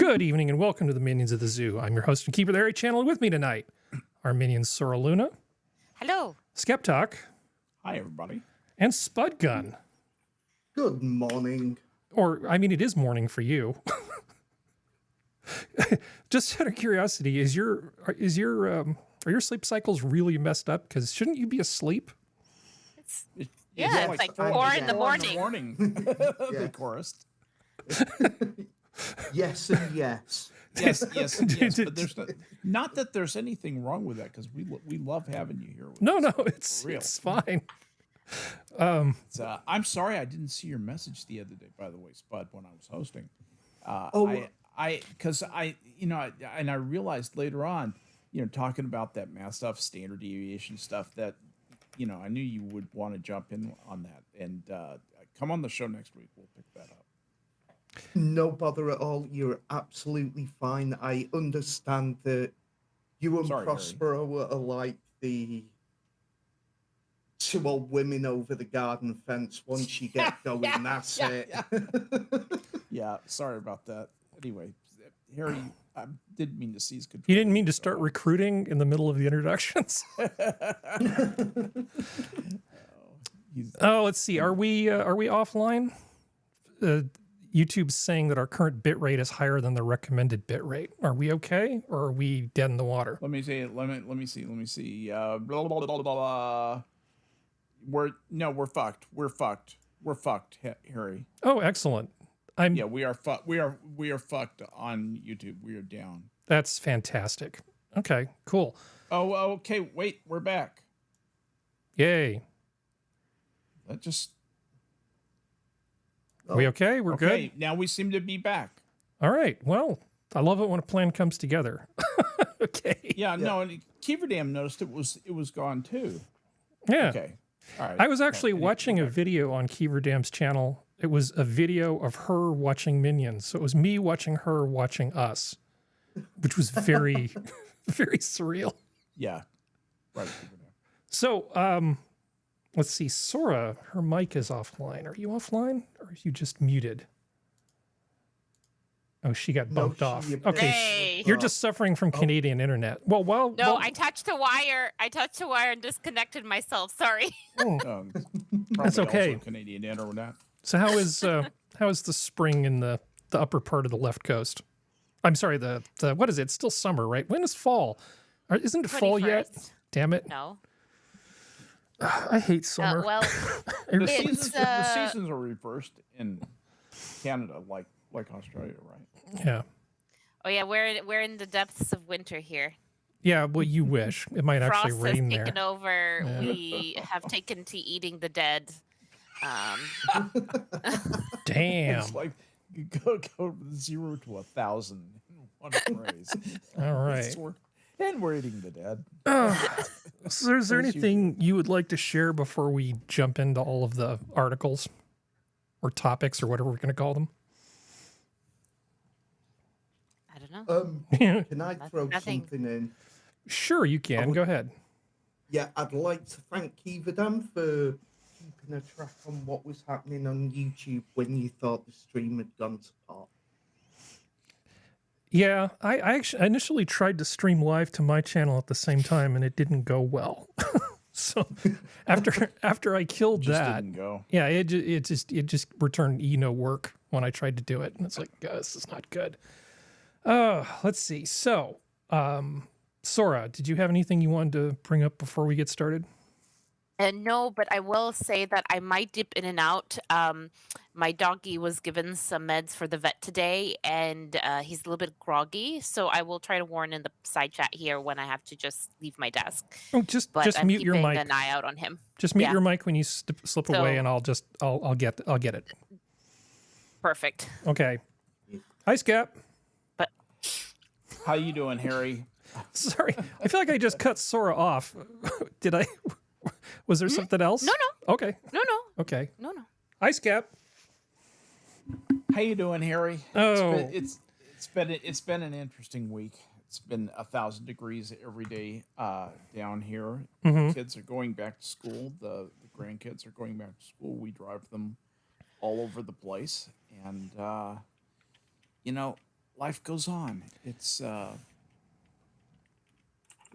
Good evening and welcome to the Minions of the Zoo. I'm your host and keeper of the Harry channel. With me tonight are minions Sora Luna. Hello. SkepTok. Hi, everybody. And Spudgun. Good morning. Or, I mean, it is morning for you. Just out of curiosity, are your sleep cycles really messed up? Because shouldn't you be asleep? It's Yeah, like 4 in the morning. The chorus. Yes and yes. Yes, yes, and yes. But there's not that there's anything wrong with that, because we love having you here. With No, us. it's fine. I'm sorry I didn't see your message the other day, by the way, Spud, when I was hosting. I realized later on, talking about that math stuff, standard deviation stuff, that, I knew you would want to jump in on that. And come on the show next week. We'll pick that up. No bother at all. You're absolutely fine. I understand that you and Prospero are like the two old women over the garden fence. Once you get going, that's it. Yeah, sorry about that. Anyway, Harry, I didn't mean to seize control. You didn't mean to start recruiting in the middle of the introductions? Let's see. Are we offline? YouTube's saying that our current bit rate is higher than the recommended bit rate. Are we okay, or are we dead in the water? Let me see. Let me see. Blah, blah, blah, blah, blah. We're fucked. We're fucked, Harry. Oh, excellent. We are fucked. We are fucked on YouTube. We are down. That's fantastic. Okay, cool. Oh, okay. Wait, we're back. Yay. That just. Are we okay? We're good? Now we seem to be back. All right. Well, I love it when a plan comes together. Okay. Yeah, no, and Keeverdam noticed it was gone too. Yeah. Okay. All right. I was actually watching a video on Keeverdam's channel. It was a video of her watching Minions. So it was me watching her watching us, which was very, very surreal. Yeah. Right. So, let's see. Sora, her mic is offline. Are you offline, or are you just muted? Oh, she got bumped off. Okay, Hey. you're just suffering from Canadian internet. Well, I touched the wire. I touched the wire and disconnected myself. Sorry. That's okay. Also Canadian internet. So how is the spring in the upper part of the left coast? I'm sorry, the what is it? It's still summer, right? When is fall? Isn't it fall yet? Damn it! No. I hate summer. The seasons are reversed in Canada, like Australia, right? Yeah. Oh yeah, we're in the depths of winter here. Yeah, well, you wish. It might actually Frost rain has there. taken over. Yeah. We have taken to eating the dead. Damn. It's like you go from 0 to 1,000 in one phrase. All right. And we're eating the dead. So is there anything you would like to share before we jump into all of the articles or topics or whatever we're going to call them? I don't know. Can I throw something in? Sure, you can. Go ahead. Yeah, I'd like to thank Keeverdam for keeping a track on what was happening on YouTube when you thought the stream had gone to pot. Yeah, I actually initially tried to stream live to my channel at the same time, and it didn't go well. So after I killed that, didn't go. Yeah, it just returned no work when I tried to do it, and it's like, this is not good. Let's see. So, Sora, did you have anything you wanted to bring up before we get started? No, but I will say that I might dip in and out. My doggy was given some meds for the vet today, and he's a little bit groggy. So I will try to warn in the side chat here when I have to just leave my desk. Oh, just I'm mute your mic. keeping an eye out on him. Just mute your mic when you slip away, and I'll get it. Perfect. Okay. Hi, Skep. But how you doing, Harry? Sorry, I feel like I just cut Sora off. Did I? Was there something else? No. Okay. No. Okay. No. Hi, Skep. How you doing, Harry? Oh, it's been an interesting week. It's been 1,000 degrees every day down here. Mm-hmm. The kids are going back to school. The grandkids are going back to school. We drive them all over the place, and life goes on. It's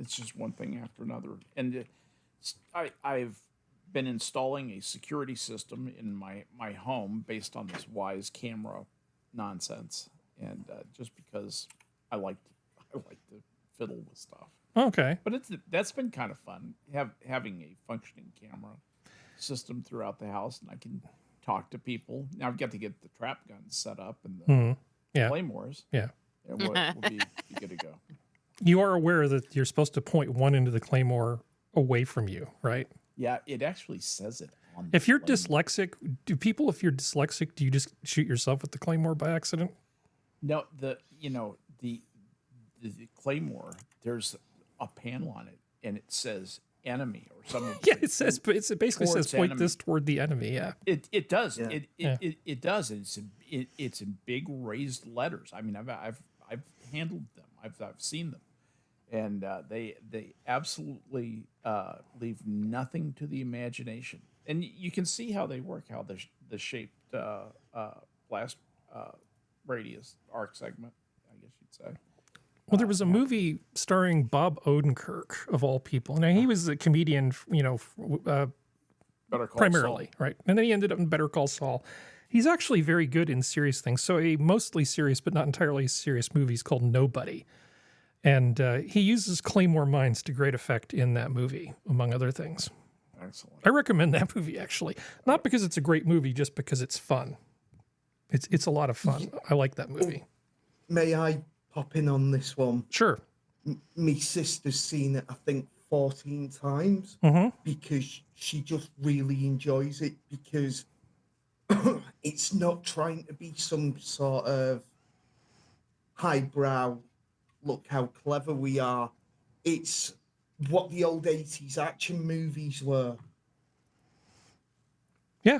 just one thing after another. And I've been installing a security system in my home based on this WEDS camera nonsense, and just because I like to fiddle with stuff. Okay. But that's been kind of fun, having a functioning camera system throughout the house, and I can talk to people. Now I've got to get the trap guns set up and the claymores. Yeah. And we'll be good to go. You are aware that you're supposed to point one into the claymore away from you, right? Yeah, it actually says it on If you're claymore. dyslexic, if you're dyslexic, do you just shoot yourself with the claymore by accident? No, the claymore, there's a panel on it, and it says enemy or something. Yeah, it basically says point enemy. this toward the enemy. Yeah, it does. Yeah. It does. It's in big raised letters. I mean, I've handled them. I've seen them, and they absolutely leave nothing to the imagination. And you can see how they work. How the shaped blast radius arc segment, I guess you'd say. Well, there was a movie starring Bob Odenkirk, of all people. Now, he was a comedian, Better Call primarily, Saul. right? And then he ended up in Better Call Saul. He's actually very good in serious things. So a mostly serious, but not entirely serious movie is called Nobody. And he uses claymore mines to great effect in that movie, among other things. Excellent. I recommend that movie, actually. Not because it's a great movie, just because it's fun. It's a lot of fun. I like that movie. May I pop in on this one? Sure. My sister's seen it, I think, 14 times because she just really enjoys it, because it's not trying to be some sort of highbrow, look how clever we are. It's what the old 80s action movies were. Yeah.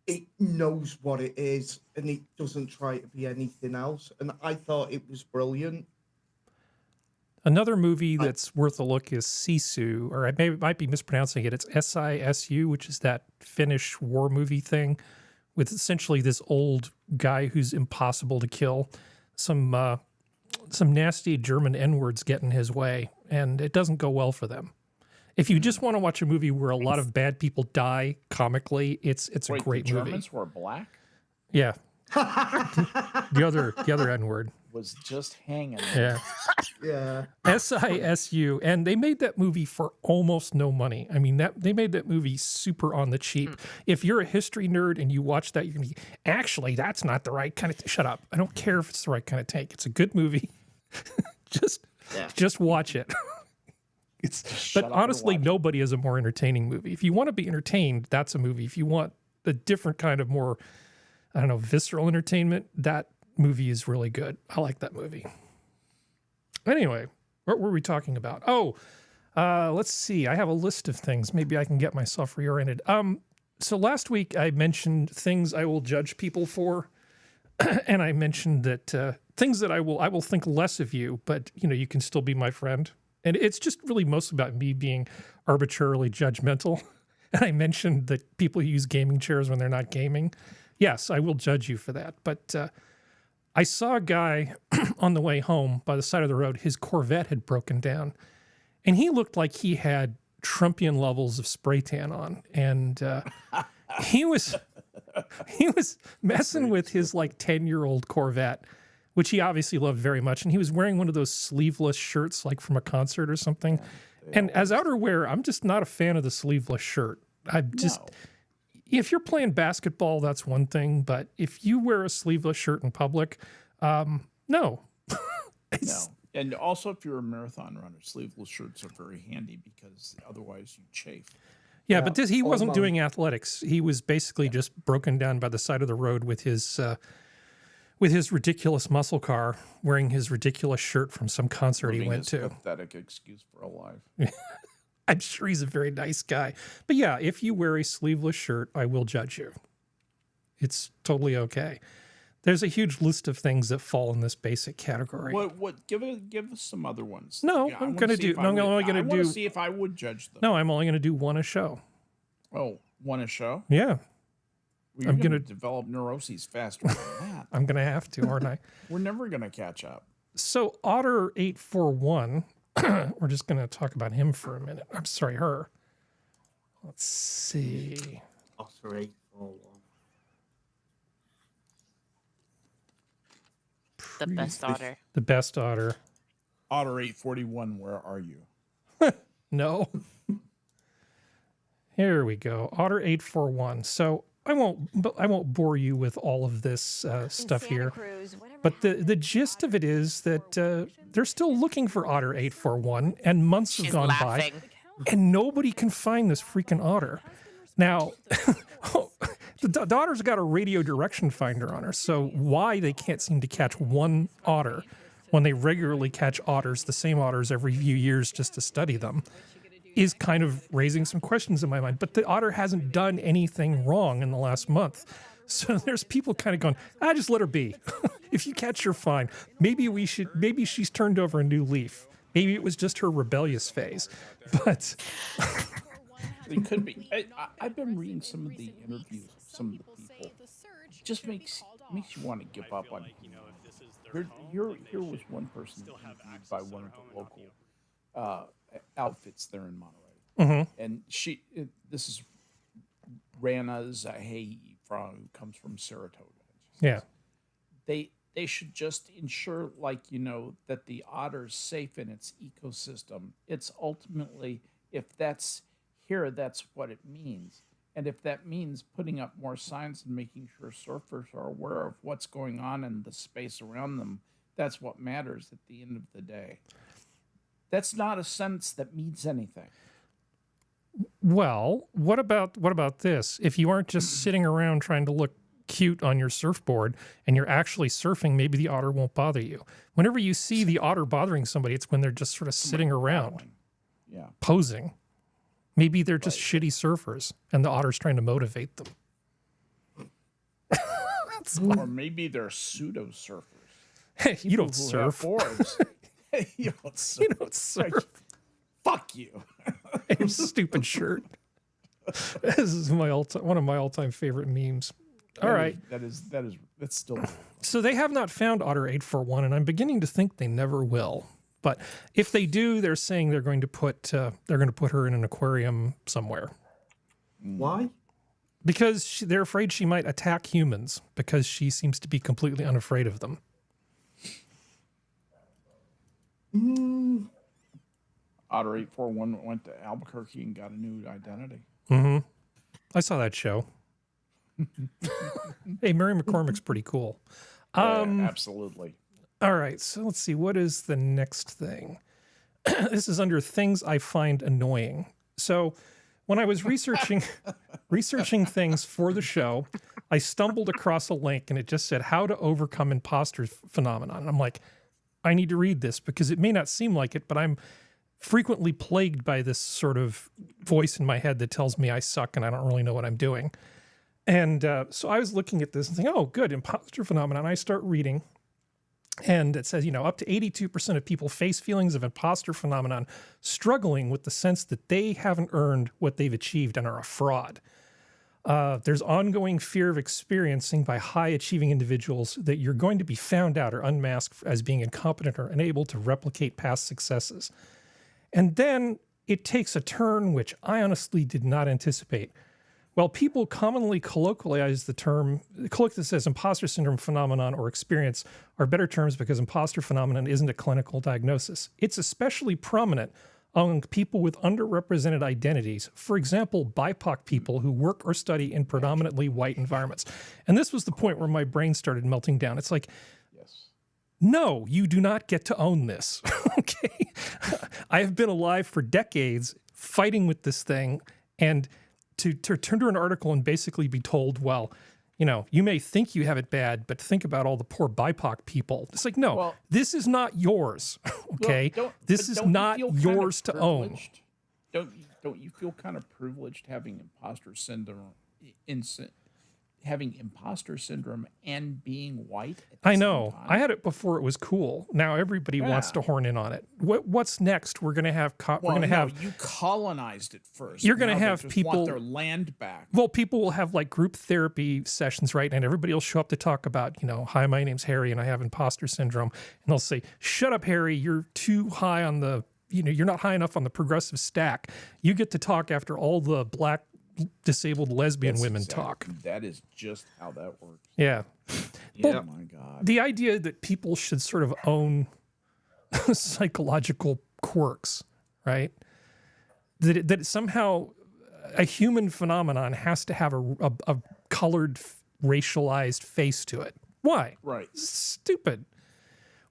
It knows what it is, and it doesn't try to be anything else. And I thought it was brilliant. Another movie that's worth a look is Sisu, or I might be mispronouncing it. It's SISU, which is that Finnish war movie thing with essentially this old guy who's impossible to kill. Some nasty German N-words get in his way, and it doesn't go well for them. If you just want to watch a movie where a lot of bad people die comically, it's a great the movie. Germans were black? Yeah. the other N-word. Was just hanging. Yeah. Yeah. SISU, and they made that movie for almost no money. I mean, they made that movie super on the cheap. If you're a history nerd and you watch that, you're gonna be, actually, that's not the right kind of. Shut up! I don't care if it's the right kind of take. It's a good movie. just watch it. But honestly, nobody is a more entertaining movie. If you want to be entertained, that's a movie. If you want a different kind of more, I don't know, visceral entertainment, that movie is really good. I like that movie. Anyway, what were we talking about? Oh, let's see. I have a list of things. Maybe I can get myself reoriented. So last week I mentioned things I will judge people for, and I mentioned that things that I will think less of you, but you can still be my friend. And it's just really mostly about me being arbitrarily judgmental. And I mentioned that people use gaming chairs when they're not gaming. Yes, I will judge you for that. But I saw a guy on the way home by the side of the road. His Corvette had broken down, and he looked like he had Trumpian levels of spray tan on. And he was messing with his 10-year-old Corvette, which he obviously loved very much. And he was wearing one of those sleeveless shirts, like from a concert or something. And as outerwear, I'm just not a fan of the sleeveless shirt. If you're playing basketball, that's one thing. But if you wear a sleeveless shirt in public, no. No. And also, if you're a marathon runner, sleeveless shirts are very handy because otherwise you chafe. Yeah, but he wasn't doing athletics. He was basically just broken down by the side of the road with his ridiculous muscle car, wearing his ridiculous shirt from some concert he went to. Pathetic excuse for a life. I'm sure he's a very nice guy. But yeah, if you wear a sleeveless shirt, I will judge you. It's totally okay. There's a huge list of things that fall in this basic category. What? Give us some other ones. No, I'm going to do. No, I'm only going to do. I want to see if I would judge them. No, I'm only going to do one a show. Oh, one a show? Yeah. Well, I'm going to develop neuroses faster than that. I'm going to have to, aren't I? We're never going to catch up. So Otter 841, we're just going to talk about him for a minute. I'm sorry, her. Let's see. Otter 841. The best otter. The best otter. Otter 841, where are you? No. Here we go. Otter 841. So I won't bore you with all of this stuff here. But the gist of it is that they're still looking for Otter 841, and months have gone by, and nobody can find this freaking otter. Now, the otter's got a radio direction finder on her, so why they can't seem to catch one otter when they regularly catch otters, the same otters every few years just to study them, is kind of raising some questions in my mind. But the otter hasn't done anything wrong in the last month. So there's people kind of going, just let her be. If you catch her, fine. Maybe she's turned over a new leaf. Maybe it was just her rebellious phase. But it could be. I've been reading some of the interviews of some of the people. It just makes you want to give up on it. Here was one person interviewed by one of the local outfits there in Monterey, and this is Rana Zahay who comes from Saratoga. Yeah, they should just ensure, that the otter's safe in its ecosystem. It's ultimately, if that's here, that's what it means. And if that means putting up more signs and making sure surfers are aware of what's going on in the space around them, that's what matters at the end of the day. That's not a sentence that means anything. Well, what about this? If you aren't just sitting around trying to look cute on your surfboard and you're actually surfing, maybe the otter won't bother you. Whenever you see the otter bothering somebody, it's when they're just sort of sitting around, posing. Maybe they're just shitty surfers, and the otter's trying to motivate them. Or maybe they're pseudo surfers. Hey, you don't surf. You don't surf. You don't surf. Fuck you. Your stupid shirt. This is one of my all-time favorite memes. All right. That's still. So they have not found Otter 841, and I'm beginning to think they never will. But if they do, they're saying they're going to put her in an aquarium somewhere. Why? Because they're afraid she might attack humans, because she seems to be completely unafraid of them. Otter 841 went to Albuquerque and got a new identity. Mm-hmm. I saw that show. Hey, Mary McCormick's pretty cool. Absolutely. All right, so let's see. What is the next thing? This is under things I find annoying. So when I was researching things for the show, I stumbled across a link and it just said how to overcome imposter phenomenon. And I'm like, I need to read this because it may not seem like it, but I'm frequently plagued by this sort of voice in my head that tells me I suck and I don't really know what I'm doing. And so I was looking at this and thinking, oh, good, imposter phenomenon. I start reading. And it says, up to 82% of people face feelings of imposter phenomenon, struggling with the sense that they haven't earned what they've achieved and are a fraud. There's ongoing fear of experiencing by high-achieving individuals that you're going to be found out or unmasked as being incompetent or unable to replicate past successes. And then it takes a turn which I honestly did not anticipate. While people commonly colloquialize the term, this says imposter syndrome phenomenon or experience are better terms because imposter phenomenon isn't a clinical diagnosis. It's especially prominent among people with underrepresented identities. For example, BIPOC people who work or study in predominantly white environments. And this was the point where my brain started melting down. It's like, no, you do not get to own this. Okay. I have been alive for decades fighting with this thing, and to turn to an article and basically be told, well, you may think you have it bad, but think about all the poor BIPOC people. It's like, no, this is not yours, okay? This is not yours to own. Don't you feel kind of privileged having imposter syndrome having imposter syndrome and being white at the I same know. time. I had it before it was cool. Now everybody wants to horn in on it. What's next? We're going to have you colonized it first. You're going to Now they have just people want their land back. Well, people will have like group therapy sessions, right? And everybody will show up to talk about, hi, my name's Harry and I have imposter syndrome. And they'll say, shut up, Harry. You're too high on the, you're not high enough on the progressive stack. You get to talk after all the black disabled lesbian women talk. That is just how that works. Yeah. Oh my God. The idea that people should sort of own psychological quirks, right? That somehow a human phenomenon has to have a colored, racialized face to it. Why? Right. Stupid.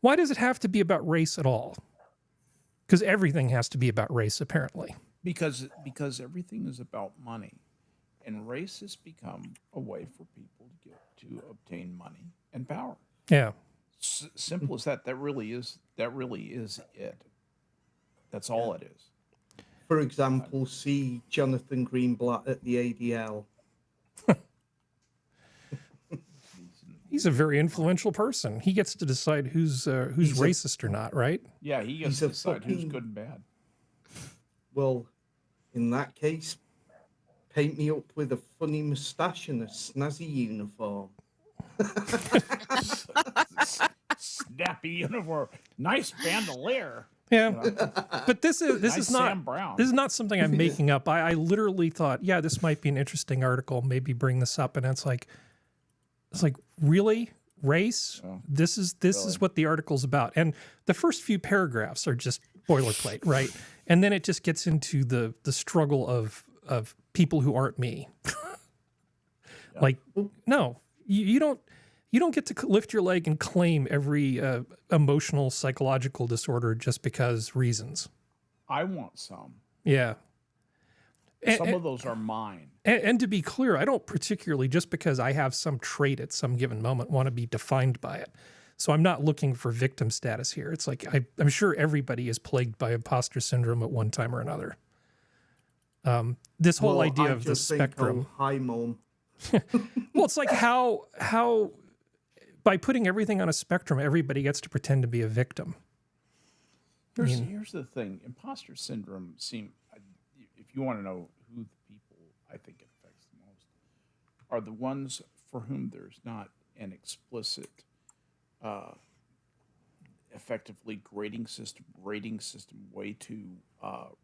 Why does it have to be about race at all? Because everything has to be about race, apparently. Because everything is about money, and race has become a way for people to obtain money and power. Yeah. Simple as that. That really is it. That's all it is. For example, see Jonathan Greenblatt at the ADL. He's a very influential person. He gets to decide who's racist or not, right? Yeah, he gets to decide who's good and bad. Well, in that case, paint me up with a funny moustache and a snazzy uniform. Snappy uniform. Nice bandolier. Yeah, but this is not Sam Brown. This is not something I'm making up. I literally thought, yeah, this might be an interesting article. Maybe bring this up, and it's like really race. Oh, this is what the article's about, and the first few paragraphs are just boilerplate, right? And then it just gets into the struggle of people who aren't me. Like, no, you don't get to lift your leg and claim every emotional, psychological disorder just because reasons. I want some. Yeah. Some of those are mine. And to be clear, I don't particularly, just because I have some trait at some given moment, want to be defined by it. So I'm not looking for victim status here. It's like I'm sure everybody is plagued by imposter syndrome at one time or another. This whole idea of the spectrum. Hi, Mom. Well, it's like how by putting everything on a spectrum, everybody gets to pretend to be a victim. Here's the thing. Imposter syndrome if you want to know who the people I think it affects the most, are the ones for whom there's not an explicit effectively rating system way to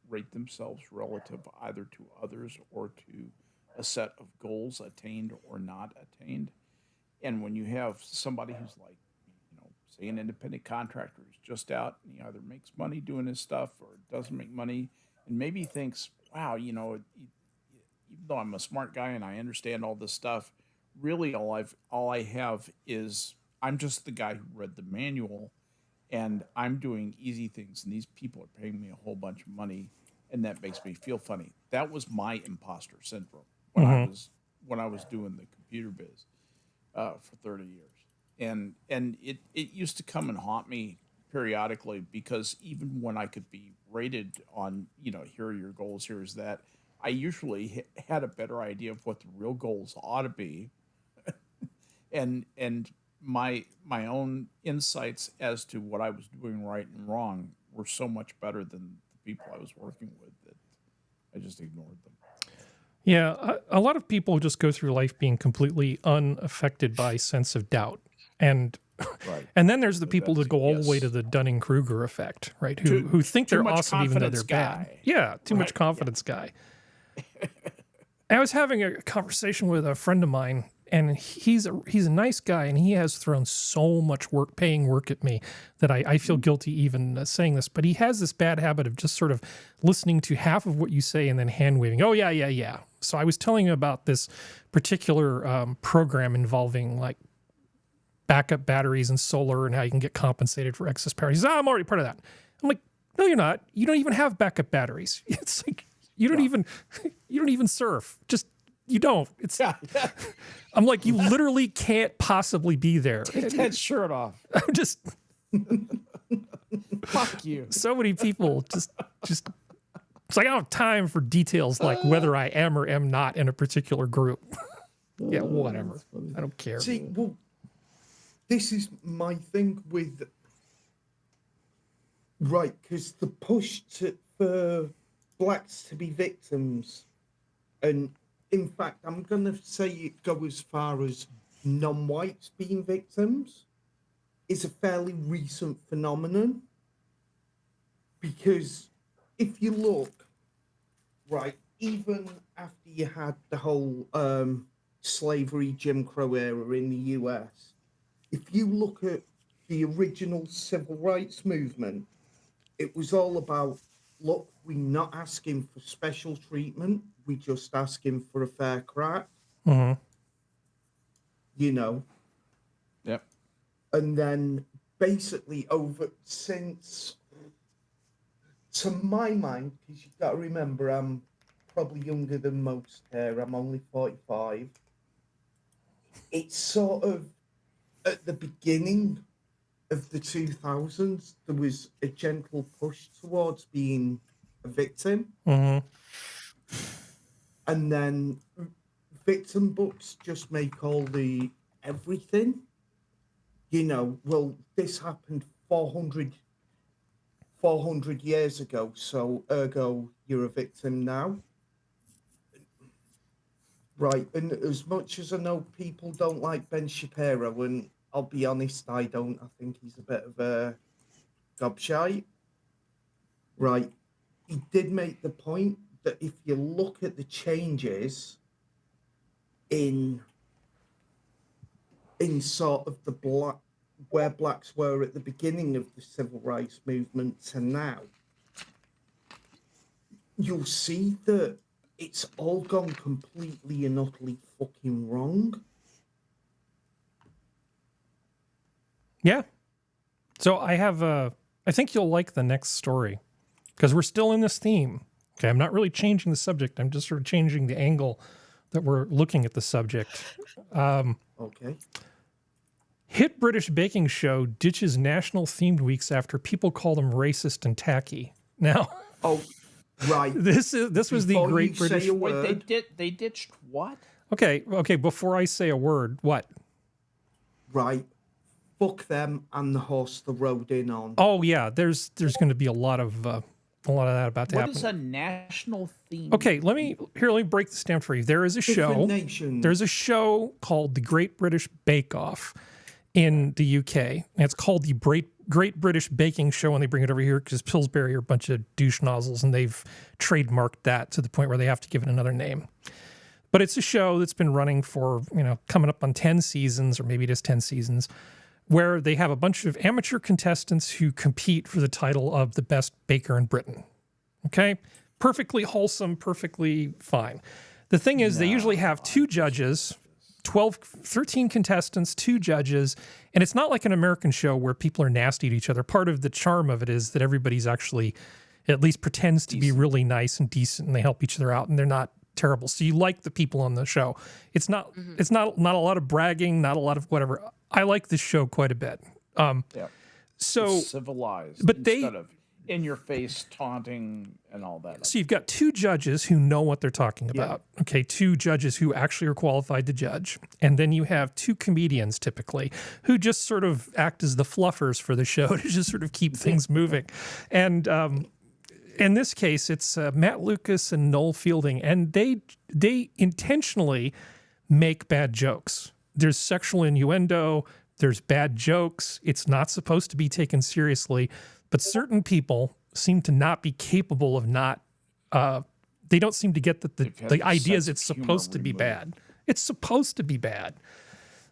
rate themselves relative either to others or to a set of goals attained or not attained. And when you have somebody who's like, say an independent contractor who's just out and he either makes money doing his stuff or doesn't make money, and maybe thinks, wow, even though I'm a smart guy and I understand all this stuff, really all I have is I'm just the guy who read the manual, and I'm doing easy things, and these people are paying me a whole bunch of money, and that makes me feel funny. That was my imposter syndrome when I was doing the computer biz for 30 years, and it used to come and haunt me periodically, because even when I could be rated on, here are your goals, here's that, I usually had a better idea of what the real goals ought to be, and my own insights as to what I was doing right and wrong were so much better than the people I was working with that I just ignored them. Yeah, a lot of people just go through life being completely unaffected by sense of doubt. And right. And then there's the people that go all the way to the Dunning-Kruger effect, right? Who think they're awesome even though they're bad. Yeah, too much confidence guy. I was having a conversation with a friend of mine, and he's a nice guy, and he has thrown so much paying work at me that I feel guilty even saying this. But he has this bad habit of just sort of listening to half of what you say and then hand waving. Oh, yeah. So I was telling him about this particular program involving like backup batteries and solar and how you can get compensated for excess power. He says, I'm already part of that. I'm like, no, you're not. You don't even have backup battees. It's like you don't even surf. Just you don't. It's I'm like, you literally can't possibly be there. Take that shirt off. I'm just fuck you. So many people just it's like I don't have time for details like whether I am or am not in a particular group. Yeah, whatever. I don't care. See, well, this is my thing with right, because the push for blacks to be victims, and in fact, I'm gonna say it go as far as non-whites being victims, is a fairly recent phenomenon. Because if you look, right, even after you had the whole slavery, Jim Crow era in the US, if you look at the original civil rights movement, it was all about, look, we're not asking for special treatment, we're just asking for a fair crack. Mm-hmm. You know? Yep. And then basically since, to my mind, because you've got to remember, I'm probably younger than most here, I'm only 45. It's sort of at the beginning of the 2000s, there was a gentle push towards being a victim. Mm-hmm. And then victim books just make all the everything. You know, well, this happened 400 years ago, so ergo, you're a victim now. Right, and as much as I know people don't like Ben Shapiro, and I'll be honest, I don't. I think he's a bit of a gobshite. Right, he did make the point that if you look at the changes in sort of where blacks were at the beginning of the civil rights movement to now, you'll see that it's all gone completely and utterly fucking wrong. Yeah. So I think you'll like the next story because we're still in this theme. Okay. I'm not really changing the subject. I'm just sort of changing the angle that we're looking at the subject. Okay. Hit British baking show ditches national themed weeks after people call them racist and tacky. Now, oh, right. This was the Great British. Wait, they ditched what? Okay. Before I say a word, what? Right. Fuck them and the horse they rode in on. Oh yeah, there's going to be a lot of that about to happen. What is a national theme? Okay, let me break this down for you. There is a show. There's a show called the Great British Bake Off in the UK. And it's called the Great British Baking Show, and they bring it over here because Pillsbury are a bunch of douche nozzles, and they've trademarked that to the point where they have to give it another name. But it's a show that's been running for, coming up on 10 seasons, or maybe it is 10 seasons, where they have a bunch of amateur contestants who compete for the title of the best baker in Britain. Okay? Perfectly wholesome, perfectly fine. The thing is, they usually have 2 judges, 13 contestants, 2 judges, and it's not like an American show where people are nasty to each other. Part of the charm of it is that everybody's actually at least pretends to be really nice and decent, and they help each other out, and they're not terrible. So you like the people on the show. It's not a lot of bragging, not a lot of whatever. I like this show quite a bit. So civilized, but instead of in your face taunting and all that. So you've got 2 judges who know what they're talking about. Okay, 2 judges who actually are qualified to judge. And then you have 2 comedians typically who just sort of act as the fluffers for the show to just sort of keep things moving. And in this case, it's Matt Lucas and Noel Fielding, and they intentionally make bad jokes. There's sexual innuendo, there's bad jokes. It's not supposed to be taken seriously, but certain people seem to not be capable of not. They don't seem to get that the idea is it's supposed to be bad. It's supposed to be bad.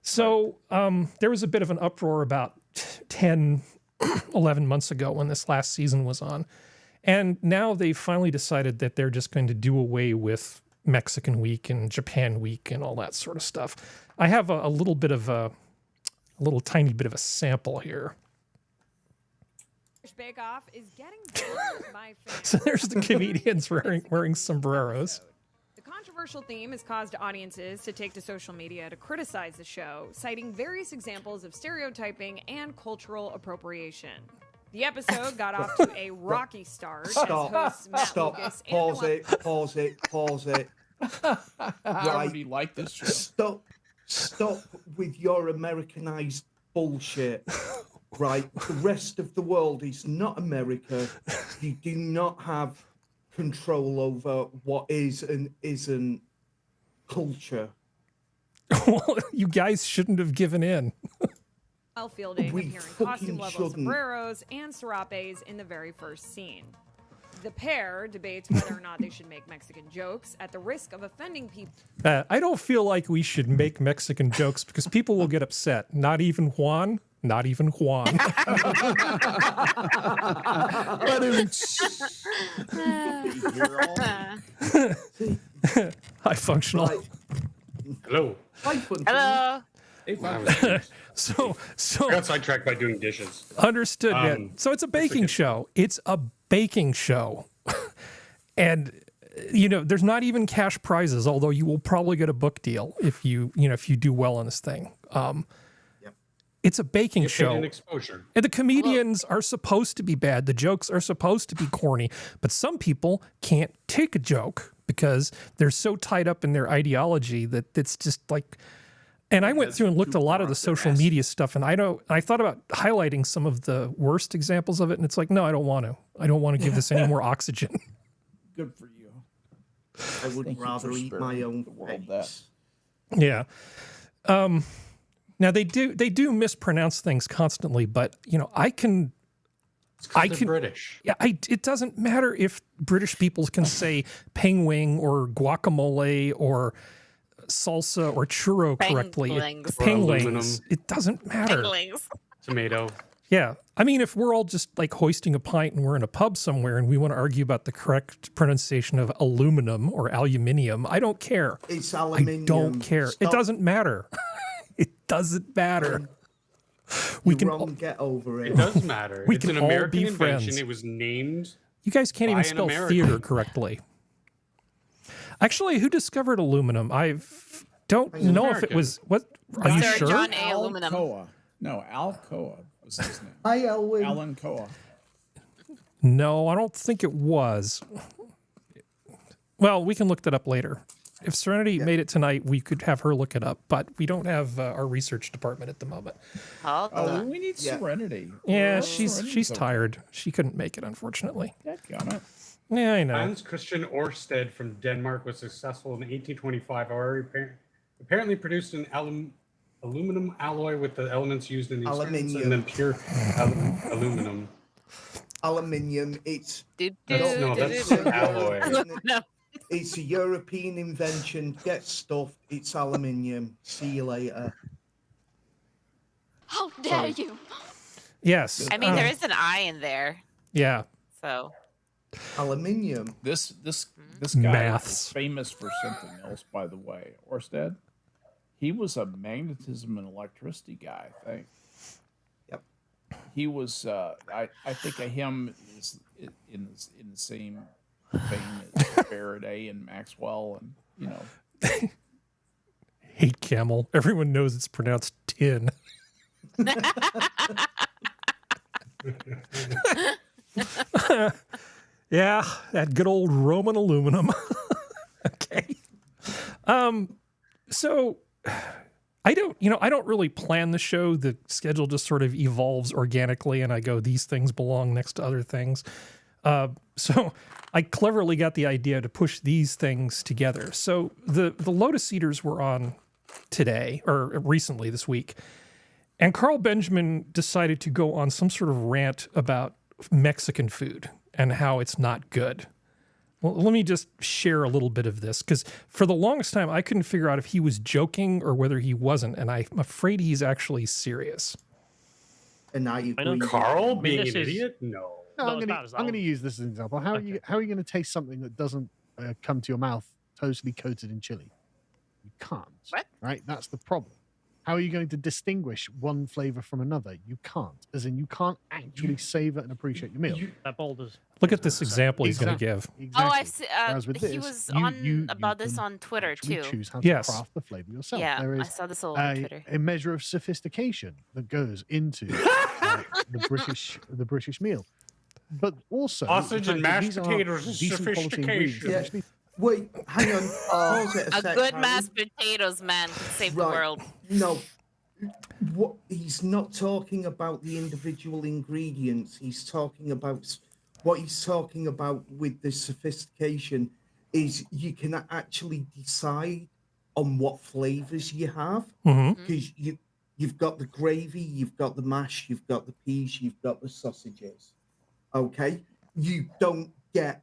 So there was a bit of an uproar about 10, 11 months ago when this last season was on. And now they've finally decided that they're just going to do away with Mexican Week and Japan Week and all that sort of stuff. I have a little tiny bit of a sample here. Bake Off is getting bored of my fans. So there's the comedians wearing sombreros. The controversial theme has caused audiences to take to social media to criticize the show, citing various examples of stereotyping and cultural appropriation. The episode got off to a rocky start as hosts Matt Lucas and Pause it. I already like this show. Stop with your Americanized bullshit. Right, the rest of the world is not America. You do not have control over what is and isn't culture. Well, you guys shouldn't have given in. While fielding, We appearing fucking costume-level shouldn't. sombreros and serapes in the very first scene. The pair debates whether or not they should make Mexican jokes at the risk of offending people. I don't feel like we should make Mexican jokes because people will get upset. Not even Juan. Not even Juan. Hi, Functional. Right. Hello. Hi, Functional. Hello. So I got sidetracked by doing dishes. understood, man. So it's a baking show. It's a baking show. And there's not even cash prizes, although you will probably get a book deal if you do well on this thing. It's a baking Get paid show. in exposure. And the comedians are supposed to be bad. The jokes are supposed to be corny. But some people can't take a joke because they're so tied up in their ideology that it's just like... And I went through and looked at a lot of the social media stuff, and I thought about highlighting some of the worst examples of it, and it's like, no, I don't want to. I don't want to give this any more oxygen. Good for you. I would Thank you rather for eat sparing my own the world that. face. Yeah. Now they do mispronounce things constantly, but I can. They're British. Yeah, it doesn't matter if British people can say penguin or guacamole or salsa or churro correctly. Penglings. Penglings. It doesn't matter. Penglings. Tomato. Yeah. I mean, if we're all just like hoisting a pint and we're in a pub somewhere and we want to argue about the correct pronunciation of aluminum or aluminium, I don't care. It's aluminium. I don't care. It Stop. doesn't matter. It doesn't matter. We You're can. wrong, get over it. It does matter. We It's can an all American be invention. friends. It was named. You guys can't even By an spell American. theater correctly. Actually, who discovered aluminum? I don't know if it was. What? Are you Sir sure? John A. Aluminum. Alcoa. No, Alcoa was his name. Hi, Elwin. Alan Coa. No, I don't think it was. Well, we can look that up later. If Serenity made it tonight, we could have her look it up, but we don't have our research department at the moment. Hold Oh, on. we need Serenity. Yeah, Oh, she's Serenity's okay. tired. She couldn't make it, unfortunately. Dadgummit. Yeah, I know. Hans Christian Ørsted from Denmark was successful in 1825. However, apparently produced an aluminum alloy with the elements used in the experiments and then pure aluminum. Aluminium. It's That's alloy. No. it's a European invention. Get stuffed. It's aluminium. See you later. How dare you? Yes. I mean, there is an I in there, Yeah. so Aluminium. This guy Maths. is famous for something else, by the way. Orsted, he was a magnetism and electricity guy, I think. Yep. He was. I think of him is in the same vein as Faraday and Maxwell, and Hate camel. Everyone knows it's pronounced tin. Yeah, that good old Roman aluminum. Okay. So I don't really plan the show. The schedule just sort of evolves organically, and I go, these things belong next to other things. So I cleverly got the idea to push these things together. So the Lotus Eaters were on today, or recently this week, and Carl Benjamin decided to go on some sort of rant about Mexican food and how it's not good. Well, let me just share a little bit of this, because for the longest time, I couldn't figure out if he was joking or whether he wasn't, and I'm afraid he's actually serious. And now you know Carl being this an is- idiot? No. No, No, I'm it's going not as to old. use this as an example. How are you going to taste something that doesn't come to your mouth totally coated in chili? You can't. What? Right? That's the problem. How are you going to distinguish one flavor from another? You can't. As in, you can't actually savor and appreciate your meal. That boulders. Look at this example he's going to Exactly. give. Oh, Exactly. I've seen. Whereas with He this, was you- on you about this can on Twitter actually too. choose how Yes. to craft the flavor yourself. Yeah, There I is saw this all on Twitter. a measure of sophistication that goes into the British meal. But also, Sausage the and fact that mashed these are potatoes is decent quality ingredients sophistication. that actually Wait, hang on. Pause it A sec, good Harry. mashed potatoes, man, can save the world. No, what he's not talking about the individual ingredients. He's talking about what he's talking about with the sophistication is you can actually decide on what flavors you have because you've got the gravy, you've got the mash, you've got the peas, you've got the sausages. Okay, you don't get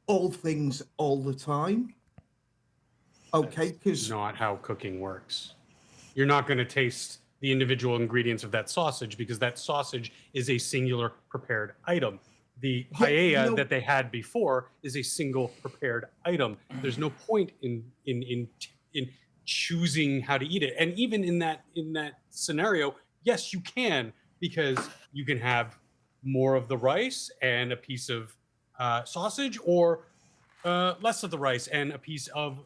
all things all the time. Okay, because not how cooking works. You're not going to taste the individual ingredients of that sausage because that sausage is a singular prepared item. The paella that they had before is a single prepared item. There's no point in choosing how to eat it. And even in that scenario, yes, you can, because you can have more of the rice and a piece of sausage, or less of the rice and a piece of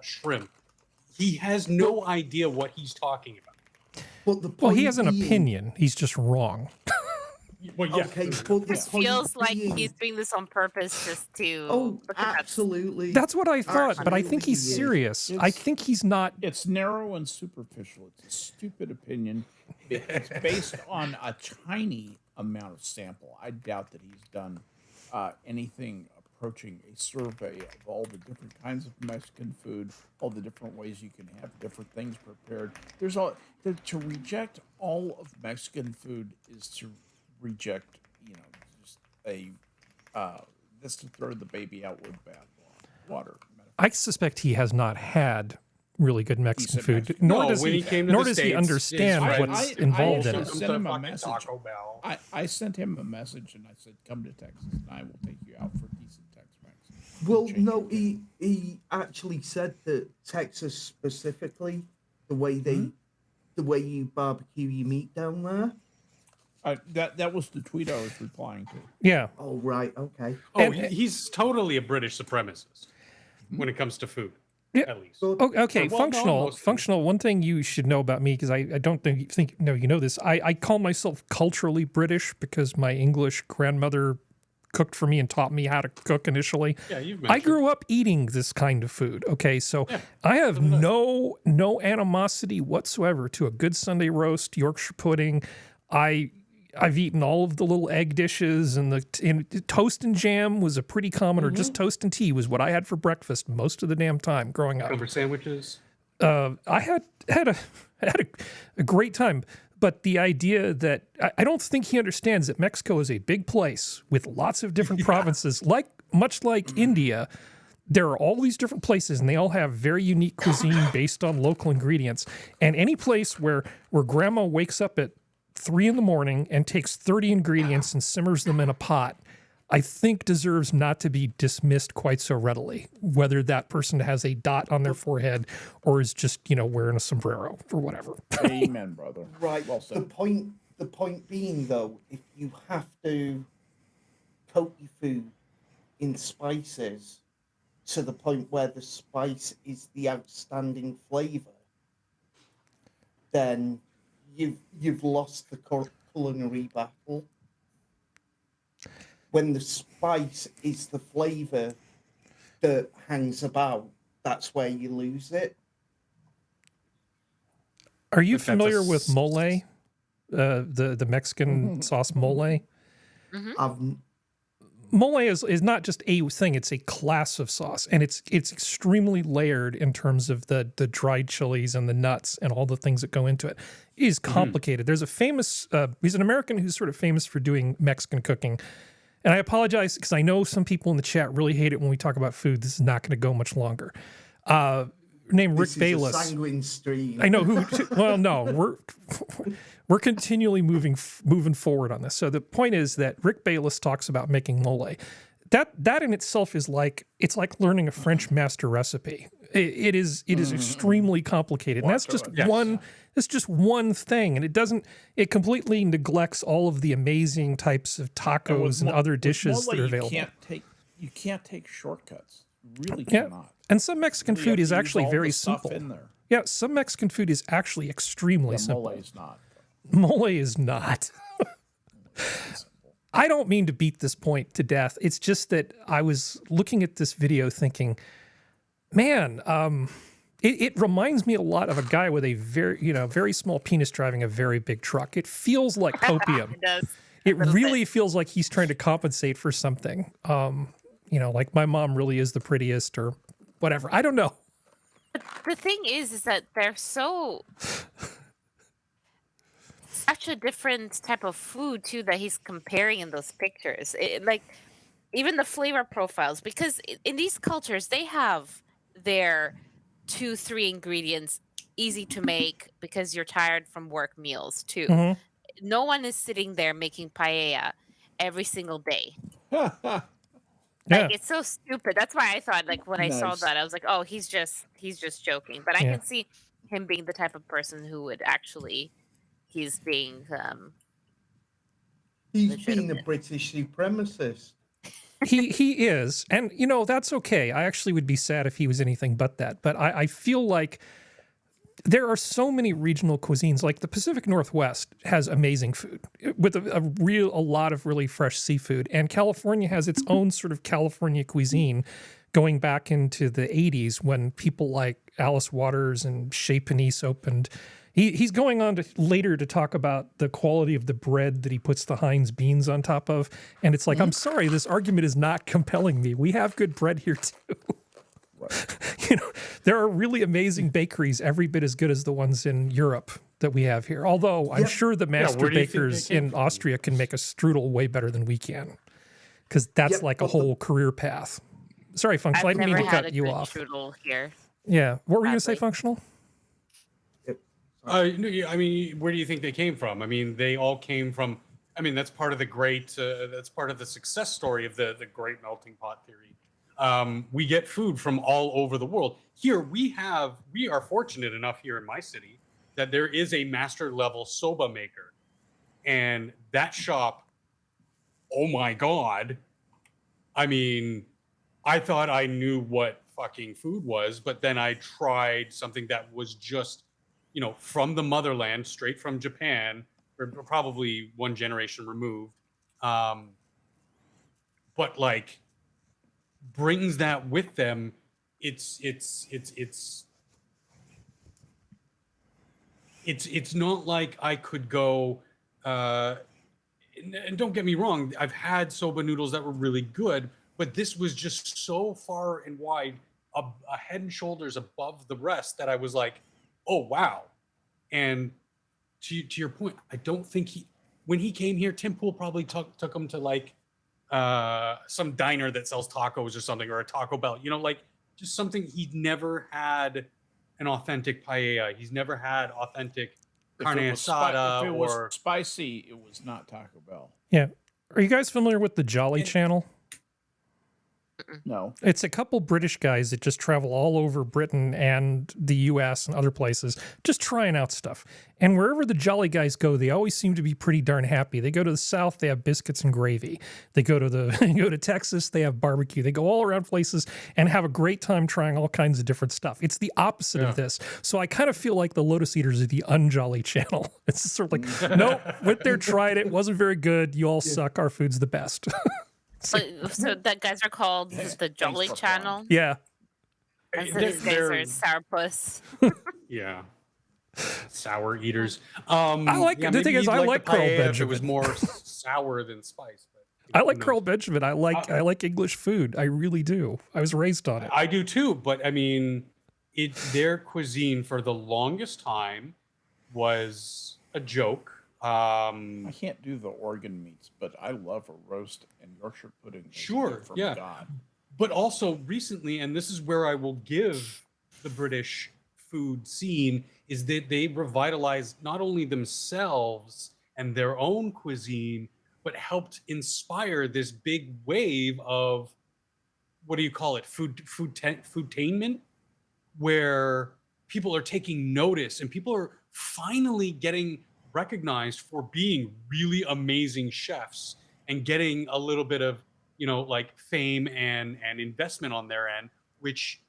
shrimp. He has no idea what he's talking about. But he has an opinion. He's just wrong. Well, yeah. Okay, but It feels like he's doing this on purpose just to. Oh, absolutely. That's what I thought, but I think he's serious. I think he's not. It's narrow and superficial. It's a stupid opinion. It's based on a tiny amount of sample. I doubt that he's done anything approaching a survey of all the different kinds of Mexican food, all the different ways you can have different things prepared. There's all to reject all of Mexican food is to reject, just that's to throw the baby out with bathwater. I suspect he has not had really good Mexican food, nor does he understand what's involved in it. I sent him a message and I said, "Come to Texas, and I will take you out for decent Tex-Mex." Well, no, he actually said that Texas specifically, the way you barbecue your meat down there. That was the tweet I was replying to. Yeah. Oh, right. Okay. Oh, he's totally a British supremacist when it comes to food. Yeah. At least. Okay. Functional. One thing you should know about me, because I don't think you know this. I call myself culturally British because my English grandmother cooked for me and taught me how to cook initially. Yeah, you've I grew up eating this kind of food. Okay, so I have no animosity whatsoever to a good Sunday roast, Yorkshire pudding. I've eaten all of the little egg dishes, and the toast and jam was a pretty common, or just toast and tea was what I had for breakfast most of the damn time growing up. Cucumber sandwiches. I had a great time, but the idea that I don't think he understands that Mexico is a big place with lots of different provinces, much like India. There are all these different places, and they all have very unique cuisine based on local ingredients. And any place where grandma wakes up at 3 a.m. and takes 30 ingredients and simmers them in a pot, I think deserves not to be dismissed quite so readily, whether that person has a dot on their forehead or is just, wearing a sombrero or whatever. Amen, brother. Right. Well said. The point being, though, if you have to coat your food in spices to the point where the spice is the outstanding flavor, then you've lost the culinary battle. When the spice is the flavor that hangs about, that's where you lose it. Are you familiar with mole? The Mexican sauce mole? Mole is not just a thing; it's a class of sauce, and it's extremely layered in terms of the dried chilies and the nuts and all the things that go into it. It is complicated. There's a famous he's an American who's sort of famous for doing Mexican cooking, and I apologize because I know some people in the chat really hate it when we talk about food. This is not going to go much longer. Named Rick Bayless. Sanguine stream. I know who. Well, no, we're continually moving forward on this. So the point is that Rick Bayless talks about making mole. That in itself is it's like learning a French master recipe. It is extremely complicated. And that's just one. It's just one thing, and it completely neglects all of the amazing types of tacos and other dishes that are available. You can't take shortcuts. You really cannot. And some Mexican food is actually very simple. Yeah, some Mexican food is actually extremely simple. Mole is not. Mole is not. I don't mean to beat this point to death. It's just that I was looking at this video thinking, man, it reminds me a lot of a guy with a very small penis driving a very big truck. It feels like copium. It does. It really feels like he's trying to compensate for something. Like my mom really is the prettiest or whatever. I don't know. But the thing is that they're such a different type of food too that he's comparing in those pictures. Like even the flavor profiles, because in these cultures they have their 2-3 ingredients easy to make because you're tired from work meals too. Mm-hmm. No one is sitting there making paella every single day. Yeah. Like, it's so stupid. That's why I thought, like, when I saw that, I was like, oh, he's just joking. But I can see him being the type of person who would actually, he's being being a British supremacist. He is. And, that's okay. I actually would be sad if he was anything but that. But I feel like there are so many regional cuisines. Like the Pacific Northwest has amazing food with a lot of really fresh seafood. And California has its own sort of California cuisine going back into the 80s when people like Alice Waters and Chez Panisse opened. He's going on later to talk about the quality of the bread that he puts the Heinz beans on top of. And it's like, I'm sorry, this argument is not compelling me. We have good bread here too. Right. There are really amazing bakeries every bit as good as the ones in Europe that we have here. Although I'm sure the master bakers in Austria can make a strudel way better than we can, because that's like a whole career path. Sorry, Functional, I didn't mean to cut you off. Strudel here. Yeah, what were you going to say, Functional? I mean, where do you think they came from? I mean, they all came from. I mean, that's part of the great. That's part of the success story of the great melting pot theory. We get food from all over the world. Here we are fortunate enough here in my city that there is a master level soba maker, and that shop, oh my God. I mean, I thought I knew what fucking food was, but then I tried something that was just, from the motherland, straight from Japan, or probably one generation removed. But like, brings that with them. It's not like I could go and don't get me wrong, I've had soba noodles that were really good, but this was just so far and wide a head and shoulders above the rest that I was like, oh wow. And to your point, I don't think when he came here, Tim Pool probably took him to like some diner that sells tacos or something, or a Taco Bell, like just something. He'd never had an authentic paella. He's never had authentic carne asada. If it was spicy, it was not Taco Bell. Yeah. Are you guys familiar with the Jolly Channel? No. It's a couple British guys that just travel all over Britain and the US and other places, just trying out stuff. And wherever the Jolly guys go, they always seem to be pretty darn happy. They go to the South, they have biscuits and gravy. They go to Texas, they have barbecue. They go all around places and have a great time trying all kinds of different stuff. It's the opposite of this. So I kind of feel like the Lotus Eaters are the unjolly channel. It's sort of like, nope, went there, tried it, wasn't very good. You all suck. Our food's the best. So that guys are called the Jolly Channel. Yeah. And so these guys are sourpuss. Yeah. Sour eaters. I like the thing is I like Carl Benjamin. It was more sour than spice. But I like Carl Benjamin. I like English food. I really do. I was raised on it. I do too. But I mean, their cuisine for the longest time was a joke. I can't do the organ meats, but I love a roast and Yorkshire pudding. Sure, yeah. God. But also recently, and this is where I will give the British food scene, is that they revitalized not only themselves and their own cuisine, but helped inspire this big wave of, what do you call it, foodtainment, where people are taking notice and people are finally getting recognized for being really amazing chefs and getting a little bit of, like fame and investment on their end, which,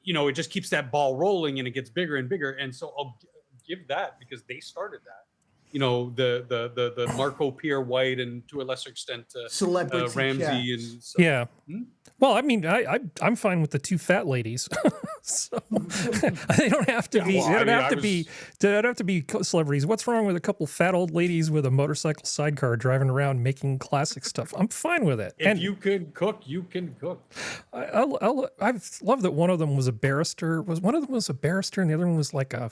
it just keeps that ball rolling and it gets bigger and bigger. And so I'll give that because they started that. the Marco Pierre White, and to a lesser extent Celebrity Ramsey chefs. and so, Yeah. Well, I mean, I'm fine with the 2 fat ladies. So they don't have to be. well, they I don't mean, have I to was- be. They don't have to be celebrities. What's wrong with a couple fat old ladies with a motorcycle sidecar driving around making classic stuff? I'm fine with it. If you can cook, you can cook. I love that one of them was a barrister. One of them was a barrister, and the other one was like a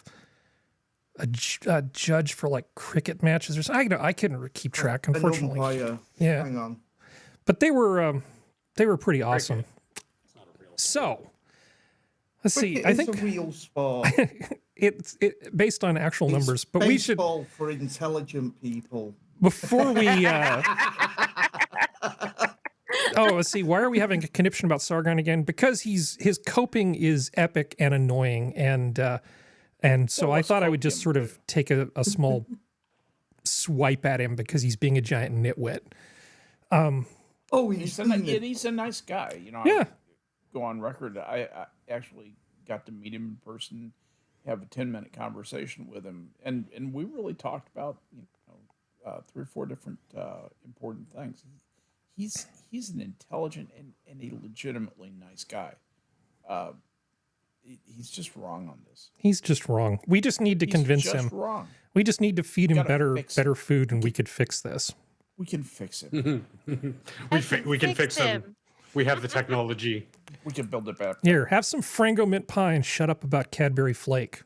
judge for like cricket matches or something. I couldn't keep track, unfortunately. An umpire. Yeah, Hang on. but they were pretty awesome. So let's see. Cricket I is think a real sport. it's based on actual numbers, but we should baseball for intelligent people. before we. Oh, let's see. Why are we having a conniption about Sargon again? Because his coping is epic and annoying, and so I thought I would just sort of take a small swipe at him because he's being a giant nitwit. Oh, He's a nice guy. Yeah. I go on record. I actually got to meet him in person, have a 10-minute conversation with him, and we really talked about 3 or 4 different important things. He's an intelligent and a legitimately nice guy. He's just wrong on this. He's just wrong. We just need to convince just him. Wrong. We just need to feed him Gotta fix better food, and we could fix this. We can fix it. We can fix him. We have the technology. We can build it back. Here, have some Frango mint pie and shut up about Cadbury Flake.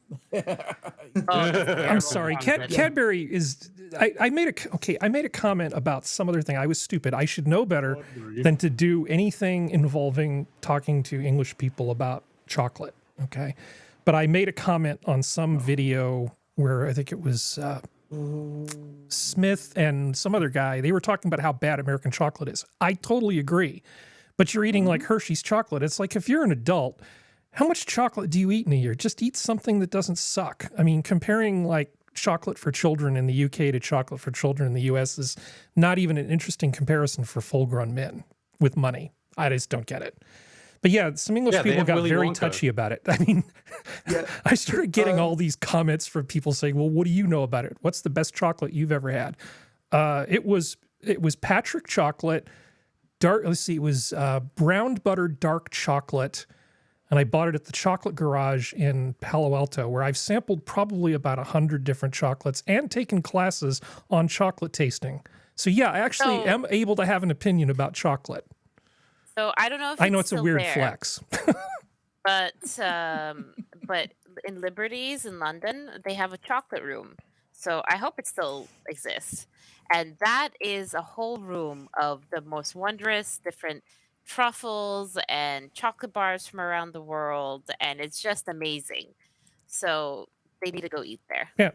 I'm sorry. Cadbury is. I made a comment about some other thing. I was stupid. I should know better than to do anything involving talking to English people about chocolate. Okay, but I made a comment on some video where I think it was Smith and some other guy. They were talking about how bad American chocolate is. I totally agree. But you're eating like Hershey's chocolate. It's like if you're an adult, how much chocolate do you eat in a year? Just eat something that doesn't suck. I mean, comparing like chocolate for children in the UK to chocolate for children in the US is not even an interesting comparison for full-grown men with money. I just don't get it. But yeah, some English people got very touchy about it. I mean, I started getting all these comments from people saying, well, what do you know about it? What's the best chocolate you've ever had? It was Patrick chocolate. It was brown butter dark chocolate, and I bought it at the Chocolate Garage in Palo Alto, where I've sampled probably about 100 different chocolates and taken classes on chocolate tasting. So yeah, I actually am able to have an opinion about chocolate. So I don't know if I know it's a weird there, flex. but in Liberties in London, they have a chocolate room. So I hope it still exists. And that is a whole room of the most wondrous different truffles and chocolate bars from around the world. And it's just amazing. So they need to go eat there. Yeah.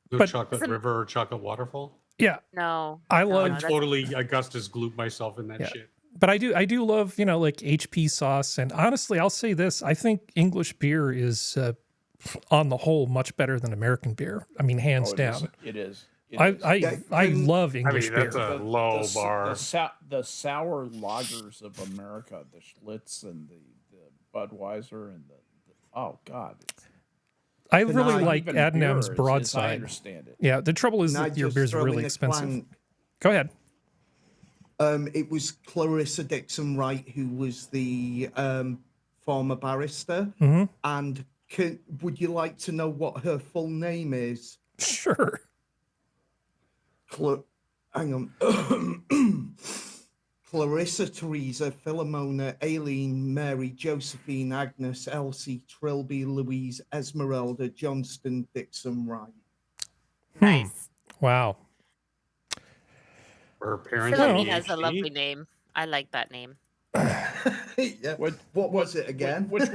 Blue chocolate river or chocolate waterfall? Yeah. No. I love I'm totally Augustus Gloop myself in that shit. But I do love, like HP sauce. And honestly, I'll say this. I think English beer is, on the whole, much better than American beer. I mean, hands down. It is. I love English beer. That's a low bar. The sour lagers of America, the Schlitz and the Budweiser and oh God. I really like Adnam's Broadside. I understand it. Yeah, the trouble is that your beer's really expensive. Go ahead. It was Clarissa Dixon Wright who was the former barrister. Mm-hmm. And would you like to know what her full name is? Sure. Hang on. Clarissa, Teresa, Philomena, Aileen, Mary, Josephine, Agnes, Elsie, Trilby, Louise, Esmeralda, Johnston, Dixon, Wright. Nice. Wow. Her parents. Philomena has a lovely name. I like that name. Yeah. What was it again? Which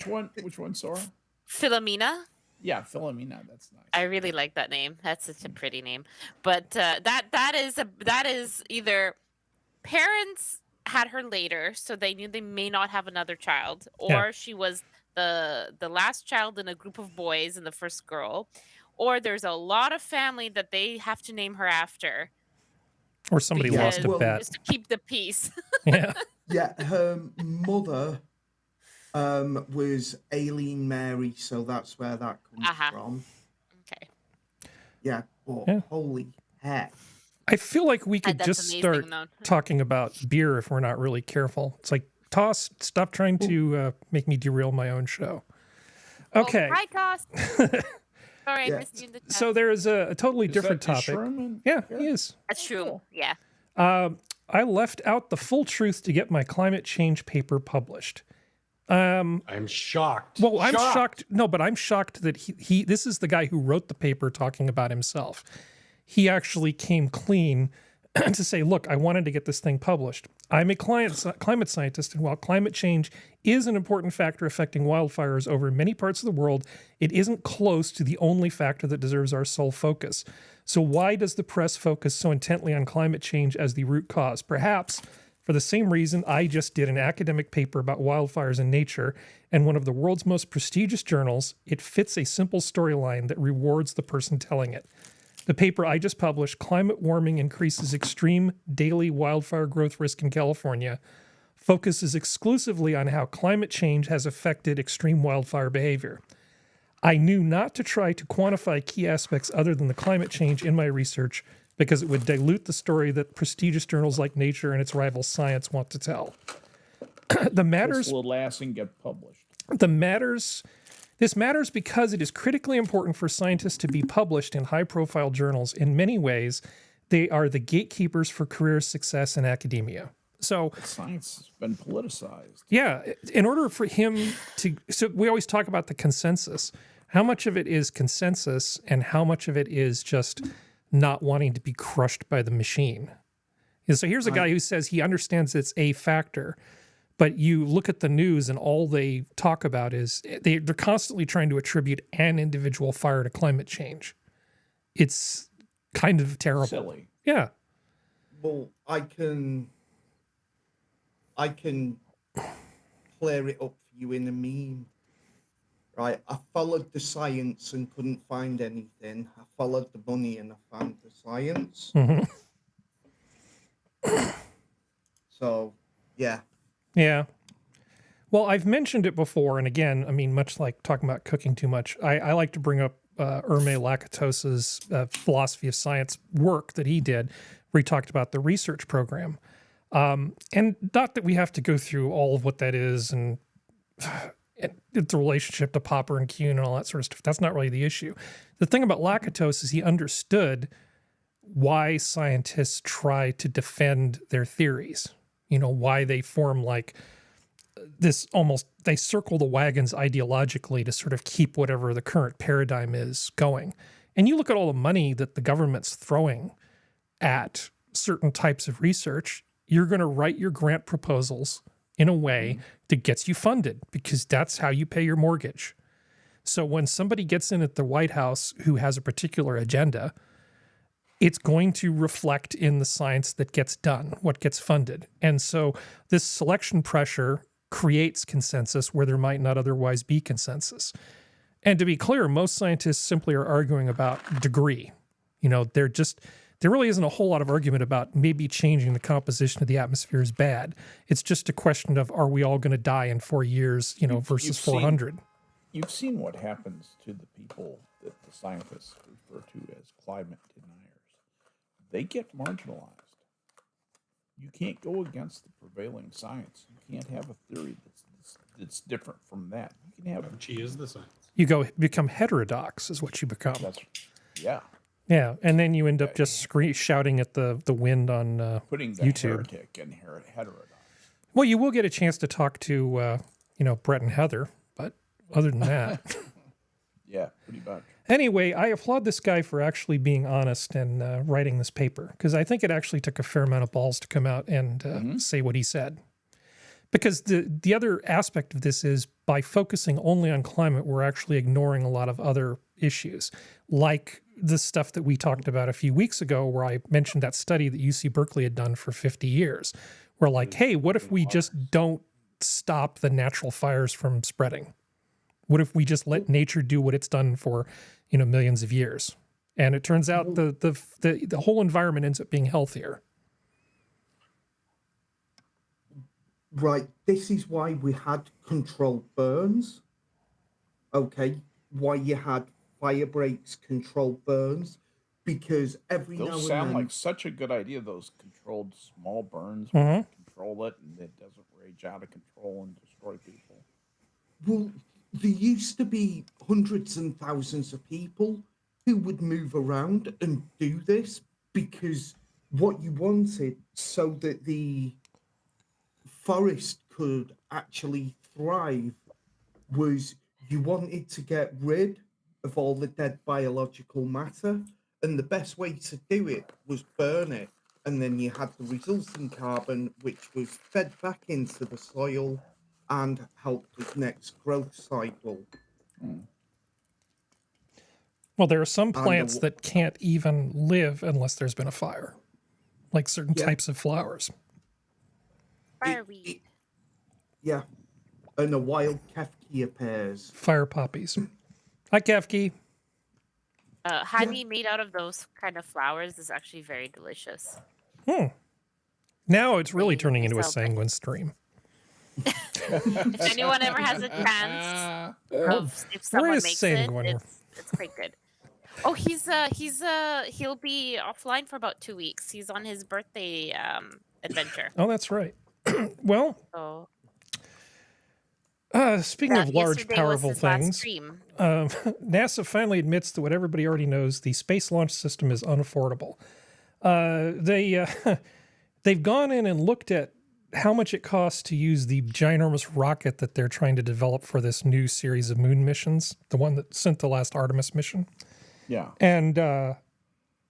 one, Sora? Philomena. Yeah, Philomena. That's nice. I really like that name. That's such a pretty name. But that is either parents had her later, so they knew they may not have another child, or she was the last child in a group of boys and the first girl, or there's a lot of family that they have to name her after. Or somebody lost a bet. Just to keep the peace. Yeah. Yeah, her mother was Aileen Mary, so that's where that comes from. Okay. Yeah, but Yeah. holy heck. I feel like we could That's just amazing, start though. talking about beer if we're not really careful. It's like, Toss, stop trying to make me derail my own show. Okay. Oh, hi, Toss. Sorry, I Yeah. missed you in the chat. So there is a totally different Is topic. Sherman Yeah, here? he is. That's true. Yeah. I left out the full truth to get my climate change paper published. I'm shocked. Well, I'm shocked. No, but I'm shocked that he this is the guy who wrote the paper talking about himself. He actually came clean to say, look, I wanted to get this thing published. I'm a climate scientist, and while climate change is an important factor affecting wildfires over many parts of the world, it isn't close to the only factor that deserves our sole focus. So why does the press focus so intently on climate change as the root cause? Perhaps for the same reason I just did an academic paper about wildfires in Nature, and one of the world's most prestigious journals, it fits a simple storyline that rewards the person telling it. The paper I just published, Climate Warming Increases Extreme Daily Wildfire Growth Risk in California, focuses exclusively on how climate change has affected extreme wildfire behavior. I knew not to try to quantify key aspects other than the climate change in my research because it would dilute the story that prestigious journals like Nature and its rival Science want to tell. This will last and get published. This matters because it is critically important for scientists to be published in high-profile journals. In many ways, they are the gatekeepers for career success in academia. So Science has been politicized. yeah, in order for him to, so we always talk about the consensus. How much of it is consensus and how much of it is just not wanting to be crushed by the machine? And so here's a guy who says he understands it's a factor, but you look at the news and all they talk about is they're constantly trying to attribute an individual fire to climate change. It's kind of terrible. Silly. Yeah. Well, I can clear it up for you in a meme. Right, I followed the science and couldn't find anything. I followed the money and I found the science. So, yeah. Yeah. Well, I've mentioned it before, and again, I mean, much like talking about cooking too much, I like to bring up Hermé Lakatos' philosophy of science work that he did, where he talked about the research program. And not that we have to go through all of what that is and the relationship to Popper and Kuhn and all that sort of stuff. That's not really the issue. The thing about Lakatos is he understood why scientists try to defend their theories. You know, why they form like this almost, they circle the wagons ideologically to sort of keep whatever the current paradigm is going. And you look at all the money that the government's throwing at certain types of research, you're going to write your grant proposals in a way that gets you funded because that's how you pay your mortgage. So when somebody gets in at the White House who has a particular agenda, it's going to reflect in the science that gets done, what gets funded. And so this selection pressure creates consensus where there might not otherwise be consensus. And to be clear, most scientists simply are arguing about degree. You know, there really isn't a whole lot of argument about maybe changing the composition of the atmosphere is bad. It's just a question of, are we all going to die in 4 years, you know, versus 400? You've seen what happens to the people that the scientists refer to as climate deniers. They get marginalized. You can't go against the prevailing science. You can't have a theory that's different from that. You can have. She is the science. You become heterodox is what you become. Yeah. Yeah, and then you end up just shouting at the wind on Putting the YouTube. heretic and heterodox. Well, you will get a chance to talk to Brett and Heather, but other than that. Yeah, pretty much. Anyway, I applaud this guy for actually being honest and writing this paper, because I think it actually took a fair amount of balls to come out and say what he said. Because the other aspect of this is by focusing only on climate, we're actually ignoring a lot of other issues, like the stuff that we talked about a few weeks ago, where I mentioned that study that UC Berkeley had done for 50 years. We're like, hey, what if we just don't stop the natural fires from spreading? What if we just let nature do what it's done for, millions of years? And it turns out the whole environment ends up being healthier. Right. This is why we had controlled burns. Okay. Why you had fire breaks, controlled burns. because every now Those and sound then, like such a good idea. Those controlled small burns where you control it and it doesn't rage out of control and destroy people. well, there used to be hundreds and thousands of people who would move around and do this because what you wanted so that the forest could actually thrive was you wanted to get rid of all the dead biological matter, and the best way to do it was burn it, and then you had the resulting carbon which was fed back into the soil and helped its next growth cycle. Well, there are some And plants that can't even live unless there's been a fire, like certain Yeah. types of flowers. Fireweed. Yeah, and a wild Kefki appears. Fire poppies. Hi, Kefki. Honey made out of those kind of flowers is actually very delicious. Now it's really turning into a sell that. sanguine stream. If anyone ever has a chance, if someone is makes Sanguine? it, it's quite good. Oh, he'll be offline for about 2 weeks. He's on his birthday adventure. Oh, that's right. Well, So speaking of large, yesterday was powerful his last things, stream. NASA finally admits to what everybody already knows: the space launch system is unaffordable. They've gone in and looked at how much it costs to use the ginormous rocket that they're trying to develop for this new series of moon missions, the one that sent the last Artemis mission. Yeah. And I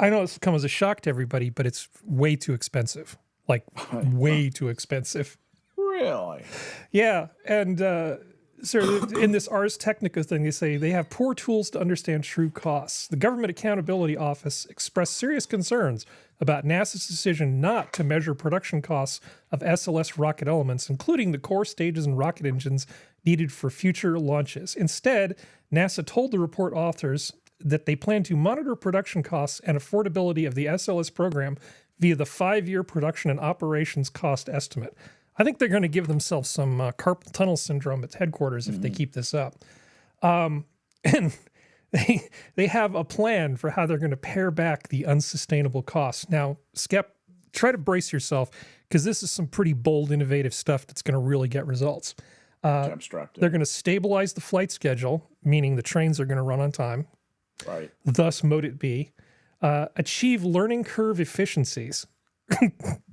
know it's come as a shock to everybody, but it's way too expensive. Like, way too expensive. Really? Yeah. And so in this Ars Technica thing, they say they have poor tools to understand true costs. The Government Accountability Office expressed serious concerns about NASA's decision not to measure production costs of SLS rocket elements, including the core stages and rocket engines needed for future launches. Instead, NASA told the report authors that they plan to monitor production costs and affordability of the SLS program via the 5-year production and operations cost estimate. I think they're going to give themselves some carpal tunnel syndrome at headquarters if they keep this up. And they have a plan for how they're going to pare back the unsustainable costs. Now, Skep, try to brace yourself because this is some pretty bold, innovative stuff that's going to really get results. Abstracted. They're going to stabilize the flight schedule, meaning the trains are going to run on time. Right. Thus, mote it be. Achieve learning curve efficiencies.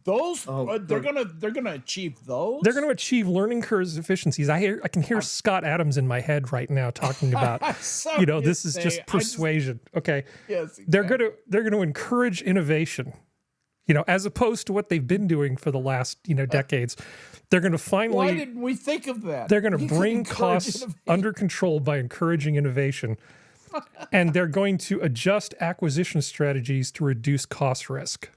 Those they're gonna achieve those. They're going to achieve learning curve efficiencies. I can hear Scott Adams in my head right now talking about, this is just persuasion. Okay. Yes. Exactly. They're going to encourage innovation. As opposed to what they've been doing for the last, decades. They're going to finally. Why didn't we think of that? They're going to bring costs under control by encouraging innovation. And they're going to adjust acquisition strategies to reduce cost risk.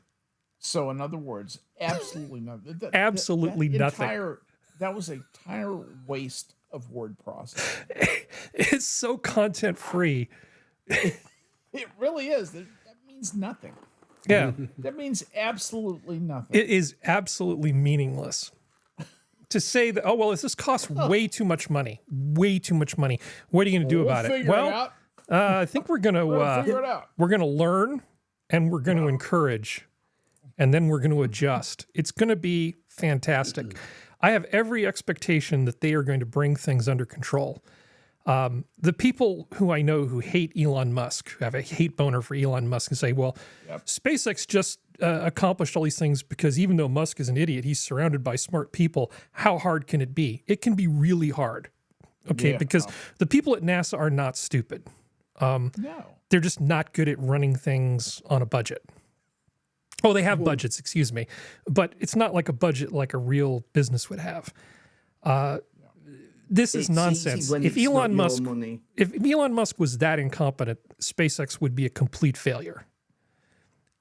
So, in other words, absolutely nothing. Absolutely nothing. That was an entire waste of word processing. It's so content free. It really is. That means nothing. Yeah. That means absolutely nothing. It is absolutely meaningless. To say that, this costs way too much money. Way too much money. What are you going to do about it? Well, I think we're going to figure it out. We're going to learn and we're going to encourage. And then we're going to adjust. It's going to be fantastic. I have every expectation that they are going to bring things under control. The people who I know who hate Elon Musk, who have a hate boner for Elon Musk, and say, SpaceX just accomplished all these things because even though Musk is an idiot, he's surrounded by smart people. How hard can it be? It can be really hard. Okay, because the people at NASA are not stupid. No. They're just not good at running things on a budget. Oh, they have budgets, excuse me. But it's not like a budget like a real business would have. This is nonsense. If Elon Musk was that incompetent, SpaceX would be a complete failure.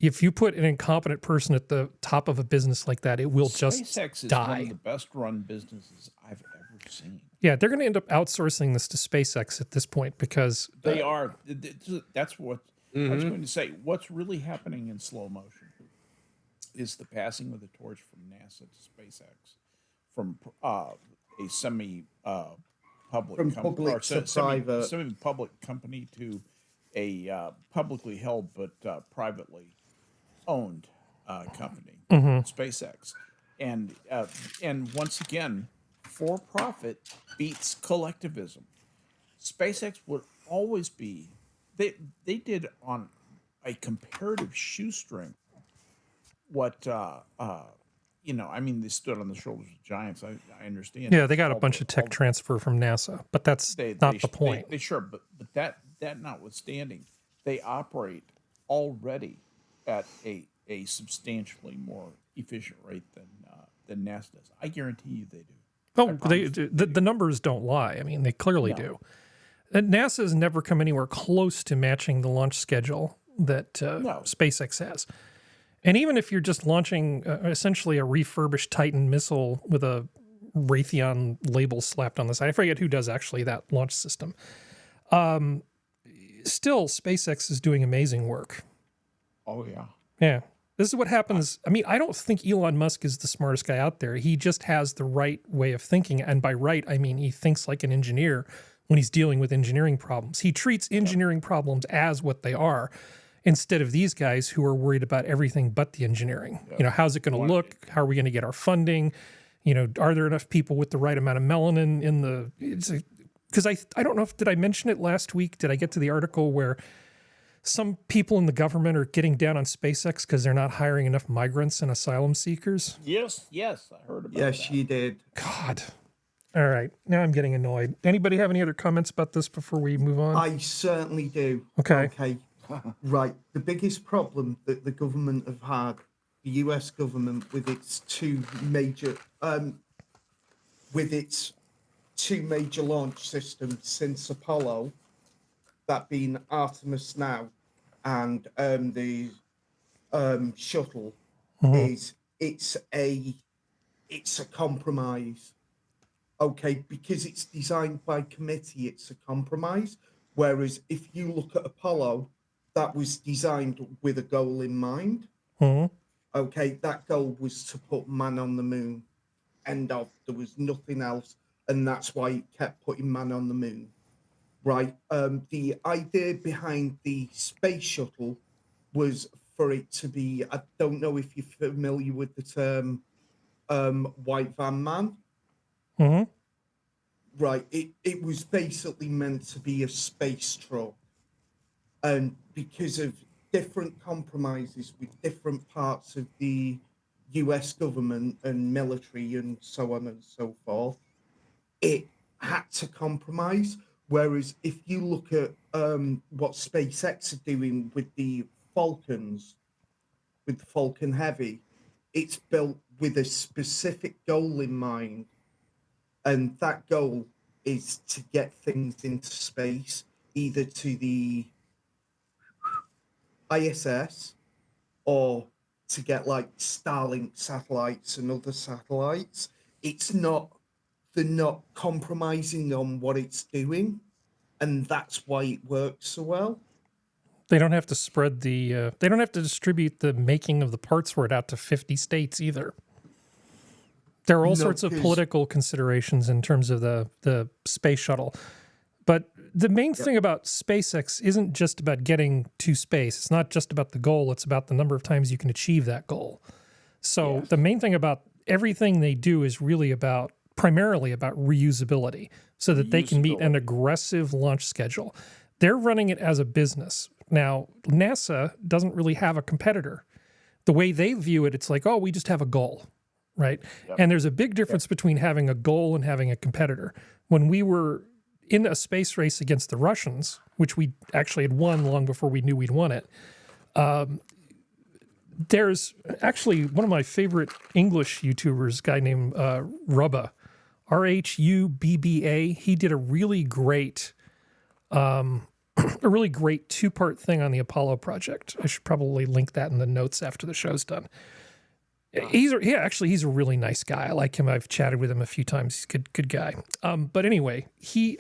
If you put an incompetent person at the top of a business like that, it will just SpaceX is die. one of the best run businesses I've ever seen. Yeah, they're going to end up outsourcing this to SpaceX at this point because they are. That's what I was going to say. What's really happening in slow motion is the passing of the torch from NASA to SpaceX, from a semi-public company to a publicly held but privately owned company, SpaceX, and once again, for profit beats collectivism. SpaceX would always be they did on a comparative shoestring what I mean, they stood on the shoulders of giants. I understand. Yeah, they got a bunch of tech transfer from NASA, but that's not the point. They sure, but that notwithstanding, they operate already at a substantially more efficient rate than NASA does. I guarantee you they do. Oh, the numbers don't lie. I mean, they clearly do. And NASA has never come anywhere close to matching the launch schedule that SpaceX has. And even if you're just launching essentially a refurbished Titan missile with a Raytheon label slapped on the side, I forget who does actually that launch system. Still, SpaceX is doing amazing work. Oh, yeah. Yeah. This is what happens. I mean, I don't think Elon Musk is the smartest guy out there. He just has the right way of thinking. And by right, I mean he thinks like an engineer when he's dealing with engineering problems. He treats engineering problems as what they are, instead of these guys who are worried about everything but the engineering. How's it going to look? How are we going to get our funding? Are there enough people with the right amount of melanin in the... Because I don't know if... Did I mention it last week? Did I get to the article where some people in the government are getting down on SpaceX because they're not hiring enough migrants and asylum seekers? Yes, I heard about that. Yes, you did. God. All right. Now I'm getting annoyed. Anybody have any other comments about this before we move on? I certainly do. Okay. Right. The biggest problem that the government have had, the US government, with its two major launch systems since Apollo, that being Artemis now and the shuttle, is it's a compromise. Okay, because it's designed by committee, it's a compromise. Whereas if you look at Apollo, that was designed with a goal in mind. Okay, that goal was to put man on the moon. End of. There was nothing else. And that's why it kept putting man on the moon. Right. The idea behind the space shuttle was for it to be, I don't know if you're familiar with the term white van man. Right. It was basically meant to be a space truck. And because of different compromises with different parts of the US government and military and so on and so forth, it had to compromise. Whereas if you look at what SpaceX are doing with the Falcons, with the Falcon Heavy, it's built with a specific goal in mind. And that goal is to get things into space, either to the ISS or to get like Starlink satellites and other satellites. They're not compromising on what it's doing, and that's why it works so well. They don't have to spread they don't have to distribute the making of the parts for it out to 50 states either. There are all sorts of political considerations in terms of the space shuttle. But the main thing about SpaceX isn't just about getting to space. It's not just about the goal. It's about the number of times you can achieve that goal. So the main thing about everything they do is really primarily about reusability, so that they can meet an aggressive launch schedule. They're running it as a business. Now, NASA doesn't really have a competitor. The way they view it, it's like, we just have a goal, right? And there's a big difference between having a goal and having a competitor. When we were in a space race against the Russians, which we actually had won long before we knew we'd won it, there's actually one of my favorite English YouTubers, a guy named Rubba, RHUBBA. He did a really great two-part thing on the Apollo project. I should probably link that in the notes after the show's done. He's a really nice guy. I like him. I've chatted with him a few times. He's a good guy. But anyway, he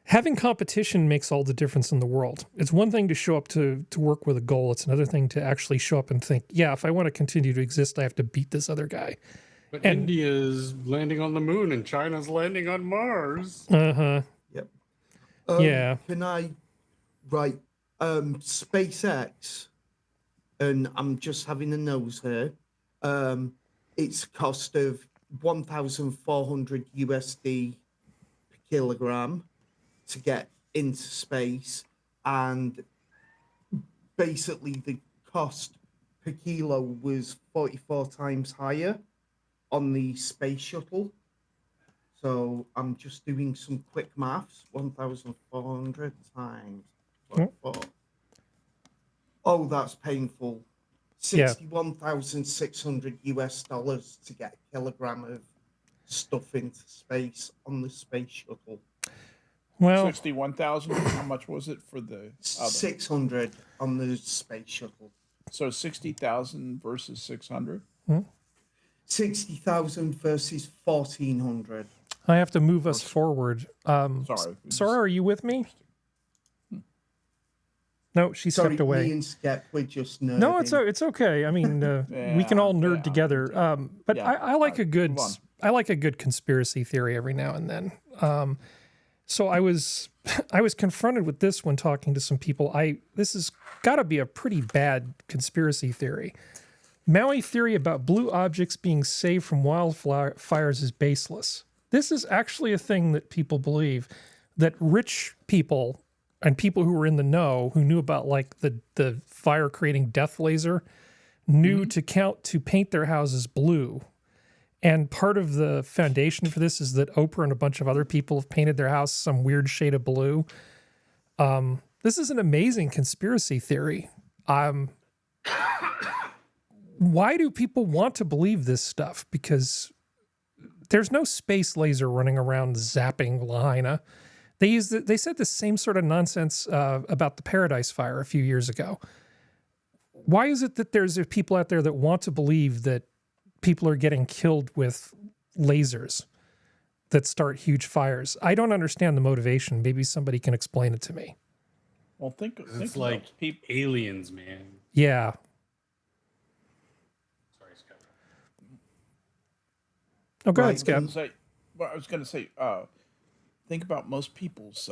having competition makes all the difference in the world. It's one thing to show up to work with a goal. It's another thing to actually show up and think, if I want to continue to exist, I have to beat this other guy. But India's landing on the moon and China's landing on Mars. Yep. Can I Right. SpaceX, and I'm just having a nose here. It's a cost of 1,400 USD per kilogram to get into space, and basically the cost per kilo was 44 times higher on the space shuttle. So I'm just doing some quick maths. 1,400 times 44. Oh, that's painful. $61,600 US to get a kilogram of stuff into space on the space shuttle. Well, 61,000. How much was it for the other? 600 on the space shuttle. So 60,000 versus 600. 60,000 versus 1,400. I have to move us forward. Sorry, Sora, are you with me? No, she stepped away. Me and Skep, we're just nerding. No, it's okay. I mean, we can all nerd together. But Yeah. I like a good move on. I like a good conspiracy theory every now and then. So I was confronted with this when talking to some people. This has got to be a pretty bad conspiracy theory. Maui theory about blue objects being saved from wildfires is baseless. This is actually a thing that people believe, that rich people and people who were in the know, who knew about like the fire creating death laser, knew to paint their houses blue. And part of the foundation for this is that Oprah and a bunch of other people have painted their house some weird shade of blue. This is an amazing conspiracy theory. Why do people want to believe this stuff? Because there's no space laser running around zapping Lahaina. They said the same sort of nonsense about the Paradise Fire a few years ago. Why is it that there's people out there that want to believe that people are getting killed with lasers that start huge fires? I don't understand the motivation. Maybe somebody can explain it to me. Well, think It's like aliens, man. Yeah. Sorry, Skep. Oh, go ahead, Right, Skep. I was going to say, think about most people's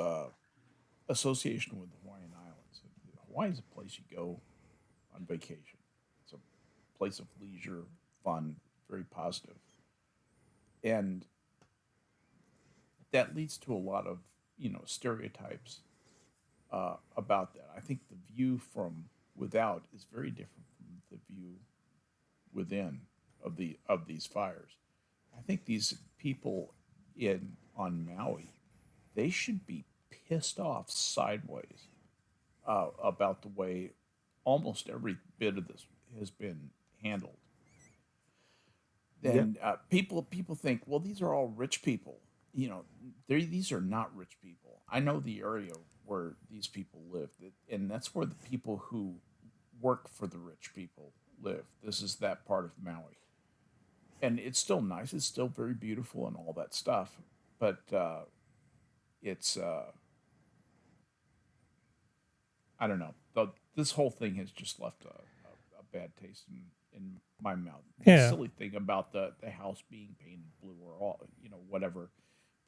association with the Hawaiian Islands. Hawaii is a place you go on vacation. It's a place of leisure, fun, very positive. And that leads to a lot of, stereotypes about that. I think the view from without is very different from the view within of these fires. I think these people on Maui, they should be pissed off sideways about the way almost every bit of this has been handled. Then people think, well, these are all rich people. These are not rich people. I know the area where these people live, and that's where the people who work for the rich people live. This is that part of Maui. And it's still nice. It's still very beautiful and all that stuff. But it's, I don't know. This whole thing has just left a bad taste in my mouth. Yeah. The silly thing about the house being painted blue or all, whatever,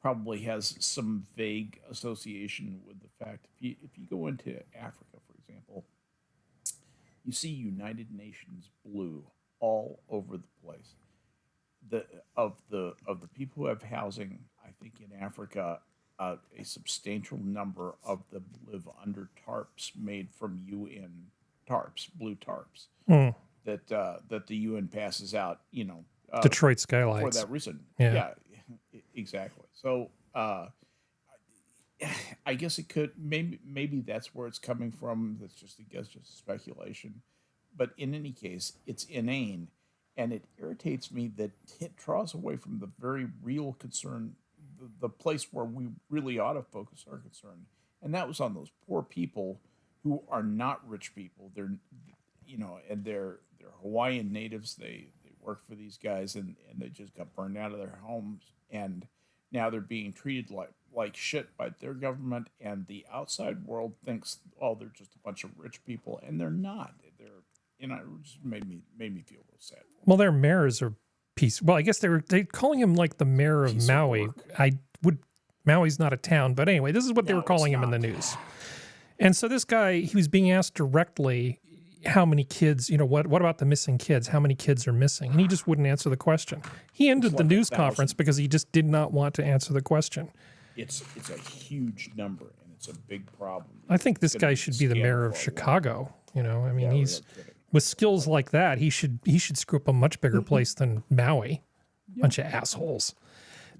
probably has some vague association with the fact if you go into Africa, for example, you see United Nations blue all over the place. Of the people who have housing, I think in Africa, a substantial number of them live under tarps made from UN tarps, blue tarps, that the UN passes out, Detroit for skylights. that reason. Yeah. Exactly. So I guess it could maybe that's where it's coming from. That's just speculation. But in any case, it's inane. And it irritates me that it draws away from the very real concern, the place where we really ought to focus our concern. And that was on those poor people who are not rich people. They're, and they're Hawaiian natives. They work for these guys and they just got burned out of their homes. And now they're being treated like shit by their government. And the outside world thinks, oh, they're just a bunch of rich people. And they're not. They're, it just made me feel real sad. Well, their mayors are Well, I guess they're calling him like the mayor of Maui. Maui's not a town, but anyway, this is what they were calling him in the news. And so this guy, he was being asked directly, how many kids, what about the missing kids? How many kids are missing? And he just wouldn't answer the question. He ended the news conference because he just did not want to answer the question. It's a huge number, and it's a big problem. I think this guy should be the mayor of Chicago. He's with skills like that, he should screw up a much bigger place than Maui. Bunch of assholes.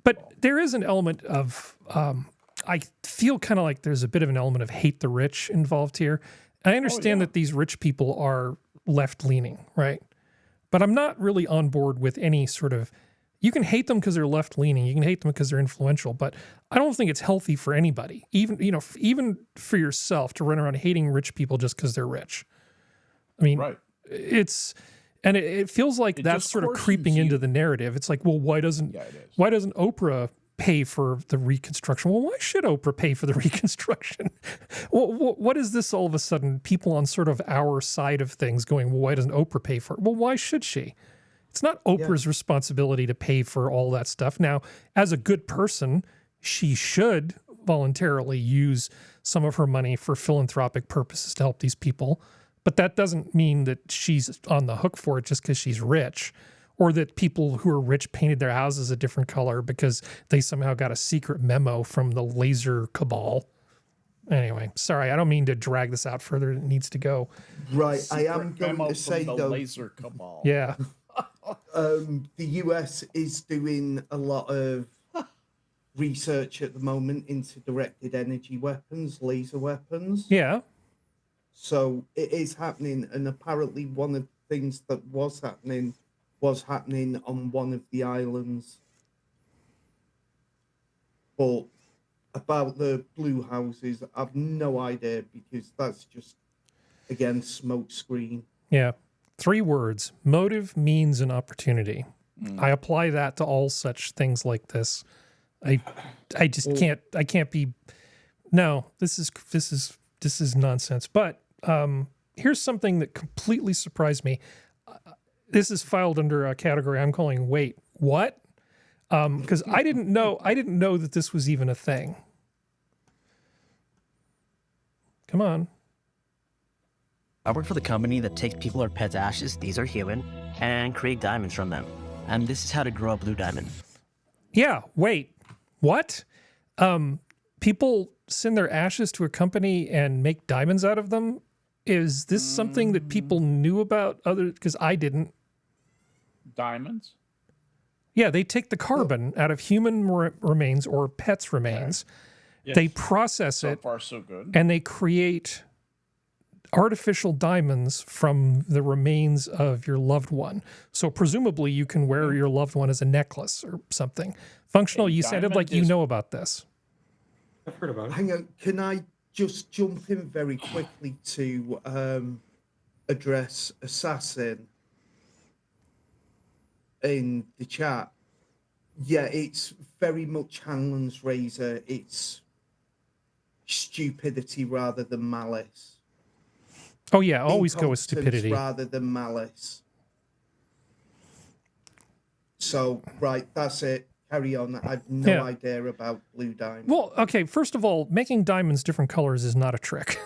But there is an element of, I feel kind of like there's a bit of an element of hate the rich involved here. I understand that these rich people are left-leaning, right? But I'm not really on board with any sort of, you can hate them because they're left-leaning, you can hate them because they're influential, but I don't think it's healthy for anybody, even for yourself, to run around hating rich people just because they're rich. I mean, right. It feels like that's sort of creeping into the narrative. It's like, well, why doesn't Oprah pay for the reconstruction? Well, why should Oprah pay for the reconstruction? What is this all of a sudden? People on sort of our side of things going, well, why doesn't Oprah pay for it? Well, why should she? It's not Oprah's responsibility to pay for all that stuff. Now, as a good person, she should voluntarily use some of her money for philanthropic purposes to help these people. But that doesn't mean that she's on the hook for it just because she's rich, or that people who are rich painted their houses a different color because they somehow got a secret memo from the laser cabal. Anyway, sorry, I don't mean to drag this out further than it needs to go. Right, I am going to say, the though, laser cabal. Yeah. The US is doing a lot of research at the moment into directed energy weapons, laser weapons. Yeah. So it is happening, and apparently one of the things that was happening on one of the islands. But about the blue houses, I've no idea, because that's just, again, smoke screen. Yeah. 3 words: motive, means, and opportunity. I apply that to all such things like this. I just can't be. No, this is nonsense. But here's something that completely surprised me. This is filed under a category I'm calling "Wait, what?" Because I didn't know that this was even a thing. Come on. I work for the company that takes people or pets' ashes, these are human, and create diamonds from them. And this is how to grow a blue diamond. Yeah, wait, what? People send their ashes to a company and make diamonds out of them? Is this something that people knew about? Because I didn't. Diamonds? Yeah, they take the carbon out of human remains or pets' remains. Okay. Yes. They process it. So far, so good. And they create artificial diamonds from the remains of your loved one. So presumably you can wear your loved one as a necklace or something. Functional, you sounded like you know about this. I've heard about it. Hang on, can I just jump in very quickly to address Assassin in the chat? Yeah, it's very much Hanlon's razor. It's stupidity rather than malice. Oh yeah, always go with stupidity rather than malice. So right, that's it. Carry on. I have no idea about blue diamonds. Well, okay, first of all, making diamonds different colors is not a trick.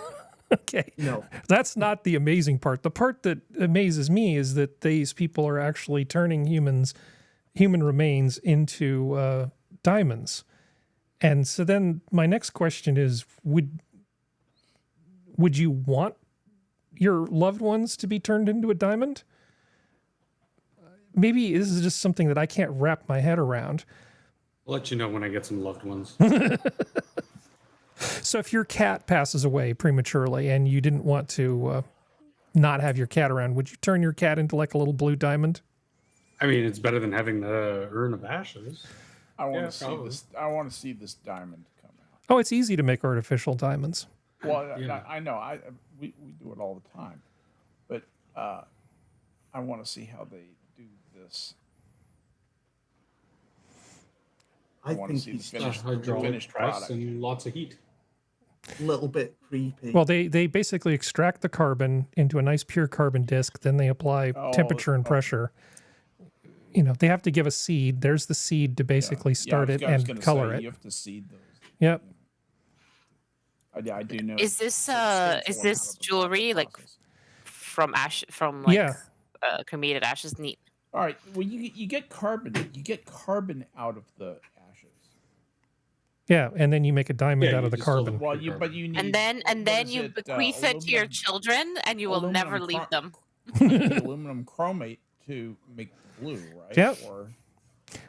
Okay. No. That's not the amazing part. The part that amazes me is that these people are actually turning human remains into diamonds. And so then my next question is, would you want your loved ones to be turned into a diamond? Maybe this is just something that I can't wrap my head around. I'll let you know when I get some loved ones. So if your cat passes away prematurely and you didn't want to not have your cat around, would you turn your cat into like a little blue diamond? I mean, it's better than having the urn of ashes. I want to see this. I want to see this diamond come out. Oh, it's easy to make artificial diamonds. Well, I know. We do it all the time, but I want to see how they do this. I want to see the finished product and lots of heat. A little bit creepy. Well, they basically extract the carbon into a nice pure carbon disc. Then they apply temperature and pressure. You know, they have to give a seed. There's the seed to basically start it and color it. You have to seed those. Yep. I do know. Is this jewelry like from Yeah. cremated ashes? Neat. All right. Well, you get carbon. You get carbon out of the ashes. Yeah, and then you make a diamond Yeah, out you of the distill the carbon. Well, you need. And then what is you it, bequeath it to your children, and you will never aluminum leave them. You need aluminum chromate to make the blue, right? Yep. Or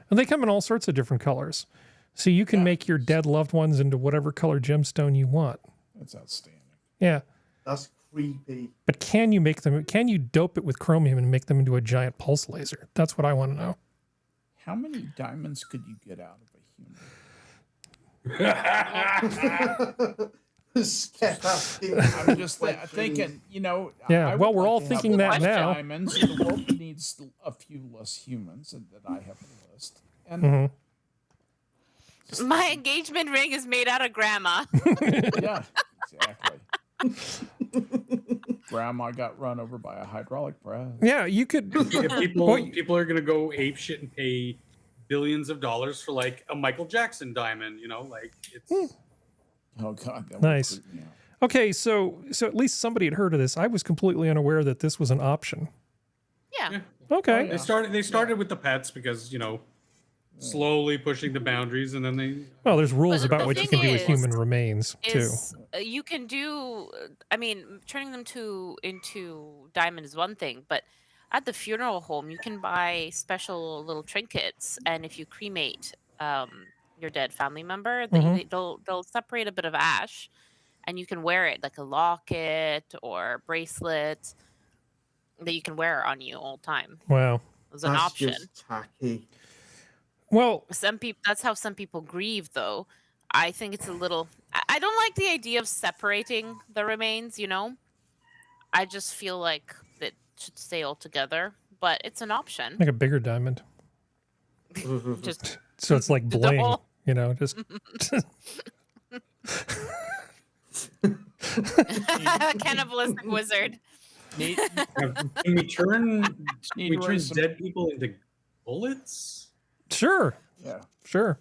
And they come in all sorts of different colors. So you can Yeah. make your dead loved ones into whatever color gemstone you want. that's outstanding. Yeah. That's creepy. But can you make them, can you dope it with chromium and make them into a giant pulse laser? That's what I want to know. How many diamonds could you get out of a human? Skep asking. I'm just thinking, Yeah, I well, would we're all like to have thinking that less now. Diamonds, and the world needs a few less humans, and that I have a list. And Mhm. My engagement ring is made out of grandma. yeah, exactly. Grandma got run over by a hydraulic press. Yeah, you could. If Well, people are gonna go ape shit and pay billions of dollars for like a Michael Jackson diamond, like it's. Oh God, that would Nice. creep me out. Okay, so at least somebody had heard of this. I was completely unaware that this was an option. Yeah. Okay. Oh, yeah. They started with the pets because slowly pushing the boundaries, and then they. Well, there's rules But about the what you thing can do with is- human remains too. Is you can do. I mean, turning them into diamond is one thing, but at the funeral home, you can buy special little trinkets, and if you cremate your dead family member, they'll separate a bit of ash, and you can wear it like a locket or bracelet that you can wear on you all the time. Wow. It's an That's option. just tacky. Well, Some people, that's how some people grieve, though. I think it's a little. I don't like the idea of separating the remains. I just feel like it should stay all together, but it's an option. make a bigger diamond. Just So it's like The bling, whole- just cannibalistic wizard. Need, Can we turn need to raise some- dead people into bullets? sure, yeah. sure.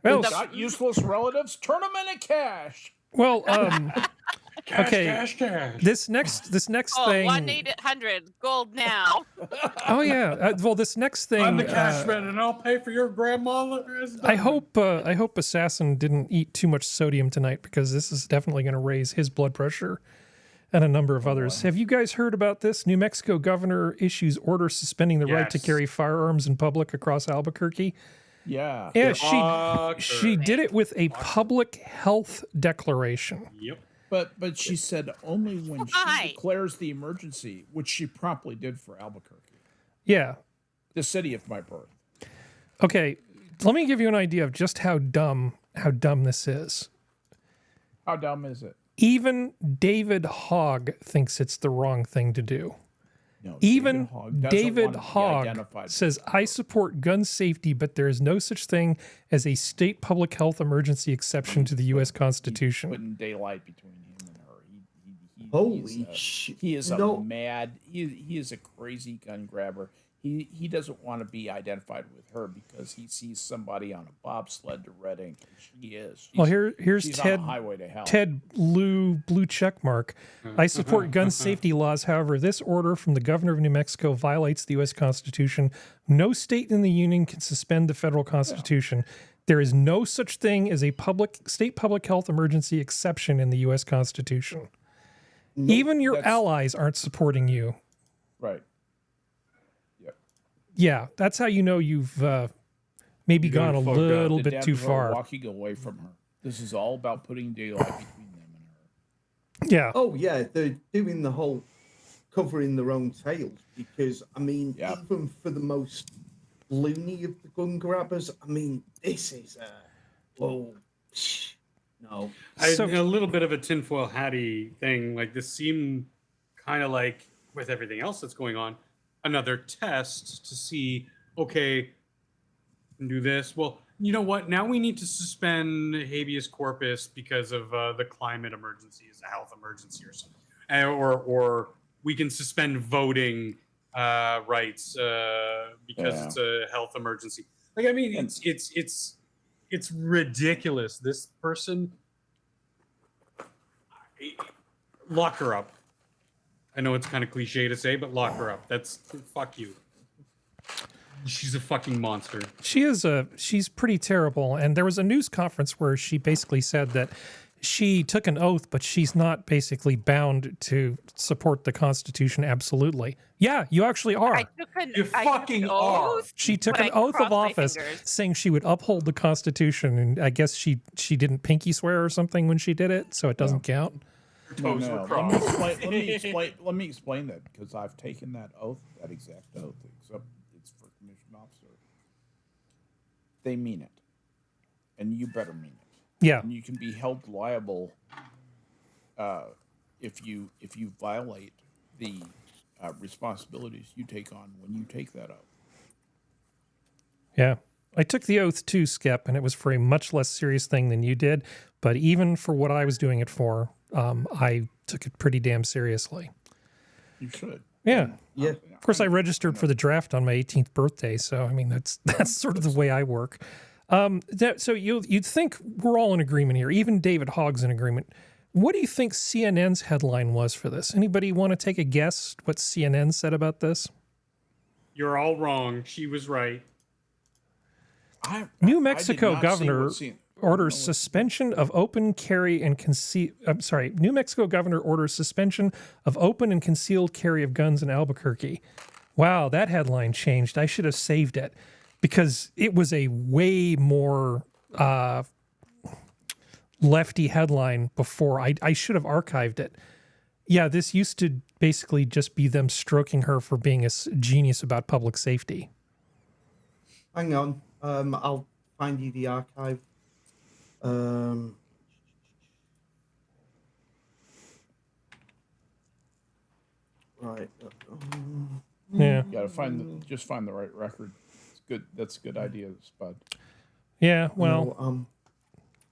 Well, Got useless relatives? Turn them into cash. well, okay. Cash. This next Oh, thing. 1-800 gold now. Oh yeah. Well, this next thing. I'm the cash man, and I'll pay for your grandmother's. I hope Assassin didn't eat too much sodium tonight, because this is definitely going to raise his blood pressure and a number of others. Have you guys heard about this? New Mexico governor issues order suspending the right to Yes. carry firearms in public across Albuquerque. Yeah. Yeah, she did it with a public health declaration. Yep. But she said only when Why? she declares the emergency, which she promptly did for Albuquerque, Yeah. the city of my birth. Okay. Let me give you an idea of just how dumb this is. How dumb is it? Even David Hogg thinks it's the wrong thing to do. No, Even doesn't David want to be Hogg identified. says, I support gun safety, but there is no such thing as a state public health emergency exception to the U.S. Constitution. Putting daylight between him and her. Holy shit. He is a No. mad. He is a crazy gun grabber. He doesn't want to be identified with her because he sees somebody on a bobsled to Red Ink. And she is. Well, She's- here's she's Ted. on a highway to hell. Ted blue check mark. I support gun safety laws. However, this order from the governor of New Mexico violates the U.S. Constitution. No state in the union can suspend the federal constitution. There is no such thing as a state public health emergency exception in the U.S. Constitution. Even your that's- allies aren't supporting you. Right. Yeah, that's how you know you've maybe gone a fucked up. little The bit too Dems are far. walking away from her. This is all about putting daylight between them and her. Yeah. Oh yeah, they're doing the whole covering their own tails, because I mean, Yeah. even for the most loony of the gun grabbers, I mean, this is no. So- A little bit of a tinfoil hatty thing. Like this seemed kind of like with everything else that's going on, another test to see, okay, do this. Well, you know what? Now we need to suspend habeas corpus because of the climate emergency, is a health emergency or something, or we can suspend voting rights because Yeah. it's a health emergency. Like, I mean, it's ridiculous. This person lock her up. I know it's kind of cliche to say, but lock her up. That's fuck you. She's a fucking monster. She's pretty terrible. And there was a news conference where she basically said that she took an oath, but she's not basically bound to support the Constitution. Absolutely. Yeah, you actually are. You fucking are. She took an oath of office saying she would uphold the Constitution. And I guess she didn't pinky swear or something when she did it, so it doesn't count. No. Let me explain that, because I've taken that oath, that exact oath, except it's for commissioned officer. They mean it, and you better mean it. Yeah. And you can be held liable if you violate the responsibilities you take on when you take that oath. Yeah. I took the oath too, Skep, and it was for a much less serious thing than you did. But even for what I was doing it for, I took it pretty damn seriously. You should. Yeah. Yeah. Of course, I registered for the draft on my 18th birthday, so I mean that's sort of the way I work. So you'd think we're all in agreement here. Even David Hogg's in agreement. What do you think CNN's headline was for this? Anybody want to take a guess what CNN said about this? You're all wrong. She was right. New Mexico governor orders suspension of open carry and conceal. I'm sorry. New Mexico governor orders suspension of open and concealed carry of guns in Albuquerque. Wow, that headline changed. I should have saved it because it was a way more lefty headline before. I should have archived it. Yeah, this used to basically just be them stroking her for being a genius about public safety. Hang on. I'll find you the archive. Right. Yeah. You gotta find the right record. It's good. That's a good idea, Spud. Yeah. Well. No,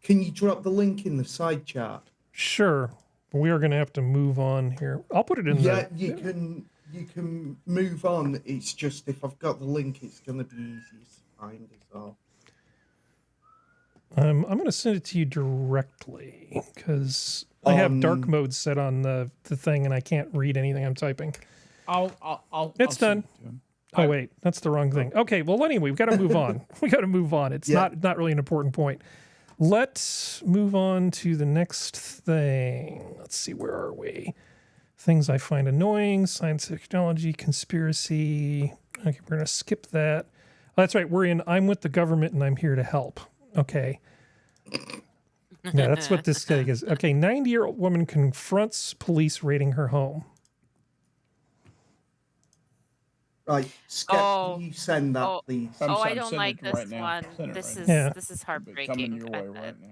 can you drop the link in the side chat? Sure. We are going to have to move on here. I'll put it in there. Yeah, you can move on. It's just if I've got the link, it's going to be easy to find as well. I'm going to send it to you directly because I have dark mode set on the thing and I can't read anything I'm typing. It's done. Oh wait, that's the wrong thing. Okay, well anyway, we've got to move on. We got to move on. It's not really an important point. Let's move on to the next thing. Let's see, where are we? Things I find annoying, science, technology, conspiracy. Okay, we're going to skip that. Oh, that's right, we're in I'm with the government and I'm here to help. Okay. Yeah, that's what this thing is. Okay, 90-year-old woman confronts police raiding her home. Right, Skep, can you send that, please? I don't like this one. This is heartbreaking. Coming your way right now.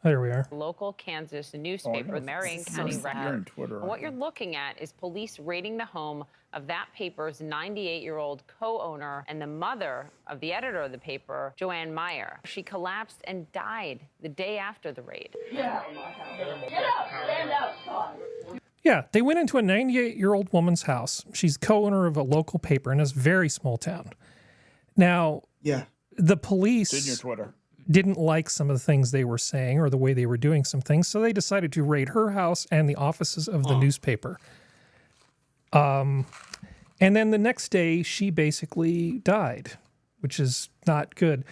There we are. Local Kansas newspaper, Marion County Record. And what you're looking at is police raiding the home of that paper's 98-year-old co-owner and the mother of the editor of the paper, Joanne Meyer. She collapsed and died the day after the raid. Yeah, they went into a 98-year-old woman's house. She's co-owner of a local paper in a very small town. Now, the police it's in your Twitter. Didn't like some of the things they were saying or the way they were doing some things, so they decided to raid her house and the offices of the newspaper. And then the next day, she basically died, which is not good.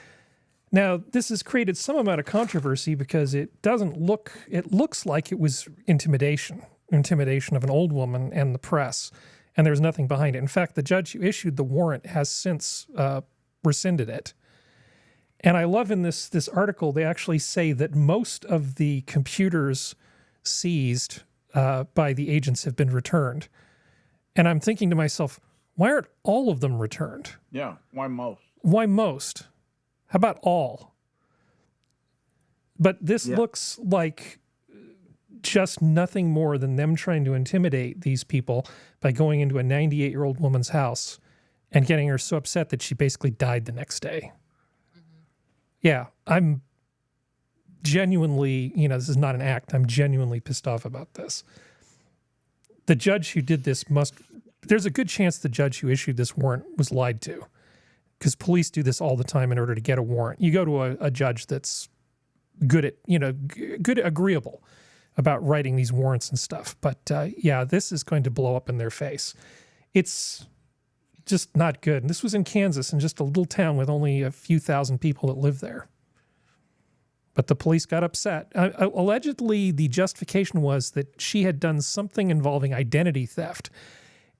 Now, this has created some amount of controversy because it looks like it was intimidation of an old woman and the press, and there's nothing behind it. In fact, the judge who issued the warrant has since rescinded it. And I love in this article, they actually say that most of the computers seized by the agents have been returned. And I'm thinking to myself, why aren't all of them returned? Yeah, why most? Why most? How about all? But this looks like just nothing more than them trying to intimidate these people by going into a 98-year-old woman's house and getting her so upset that she basically died the next day. Yeah, I'm genuinely, this is not an act. I'm genuinely pissed off about this. The judge who did this there's a good chance the judge who issued this warrant was lied to, because police do this all the time in order to get a warrant. You go to a judge that's good at, agreeable. about writing these warrants and stuff. But yeah, this is going to blow up in their face. It's just not good. And this was in Kansas, in just a little town with only a few thousand people that live there. But the police got upset. Allegedly, the justification was that she had done something involving identity theft.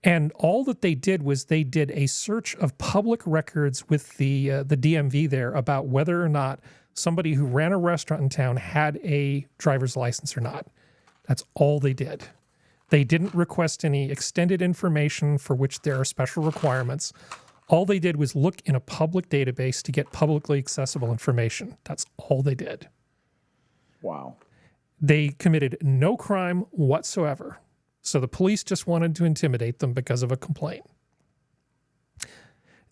And all that they did was they did a search of public records with the DMV there about whether or not somebody who ran a restaurant in town had a driver's license or not. That's all they did. They didn't request any extended information for which there are special requirements. All they did was look in a public database to get publicly accessible information. That's all they did. Wow. They committed no crime whatsoever. So the police just wanted to intimidate them because of a complaint.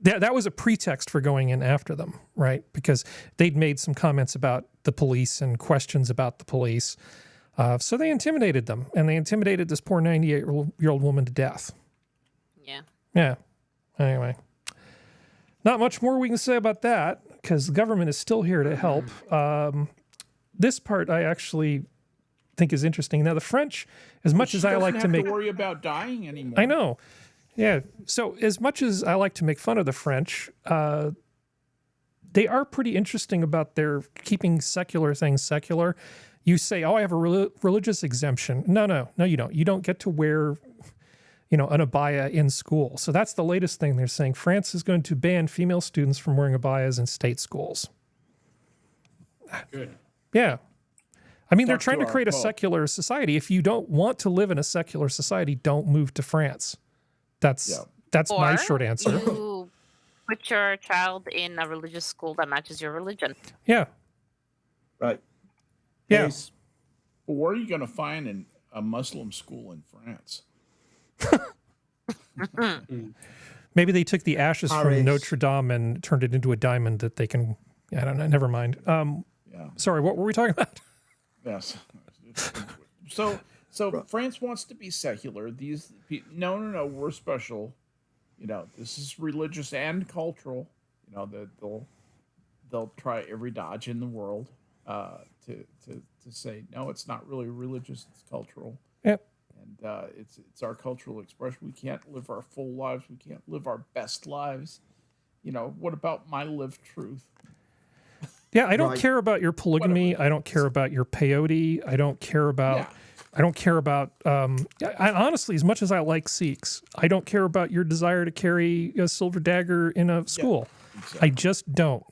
That was a pretext for going in after them, right? Because they'd made some comments about the police and questions about the police. So they intimidated them, and they intimidated this poor 98-year-old woman to death. Yeah. Yeah. Anyway. Not much more we can say about that, because the government is still here to help. This part I actually think is interesting. Now, the French, as much as I like to make... to worry about dying anymore. I know. Yeah. So as much as I like to make fun of the French, they are pretty interesting about their keeping secular things secular. You say, oh, I have a religious exemption. No, you don't. You don't get to wear, an abaya in school. So that's the latest thing they're saying. France is going to ban female students from wearing abayas in state schools. Good. Yeah. I mean, they're trying to create a secular society. If you don't want to live in a secular society, don't move to France. That's my short answer. You put your child in a religious school that matches your religion. Yeah. Right. Yes. But where are you going to find a Muslim school in France? Maybe they took the ashes from Notre Dame and turned it into a diamond that they can... I don't know. Never mind. Sorry, what were we talking about? Yes. So France wants to be secular. These no, we're special. This is religious and cultural. They'll try every dodge in the world to say no, it's not really religious, it's cultural. Yep. And it's our cultural expression. We can't live our full lives. We can't live our best lives. What about my lived truth? Yeah, I don't care about your polygamy. I don't care about your peyote. I don't care about... I honestly, as much as I like Sikhs, I don't care about your desire to carry a silver dagger in a school. Yeah, exactly. I just don't.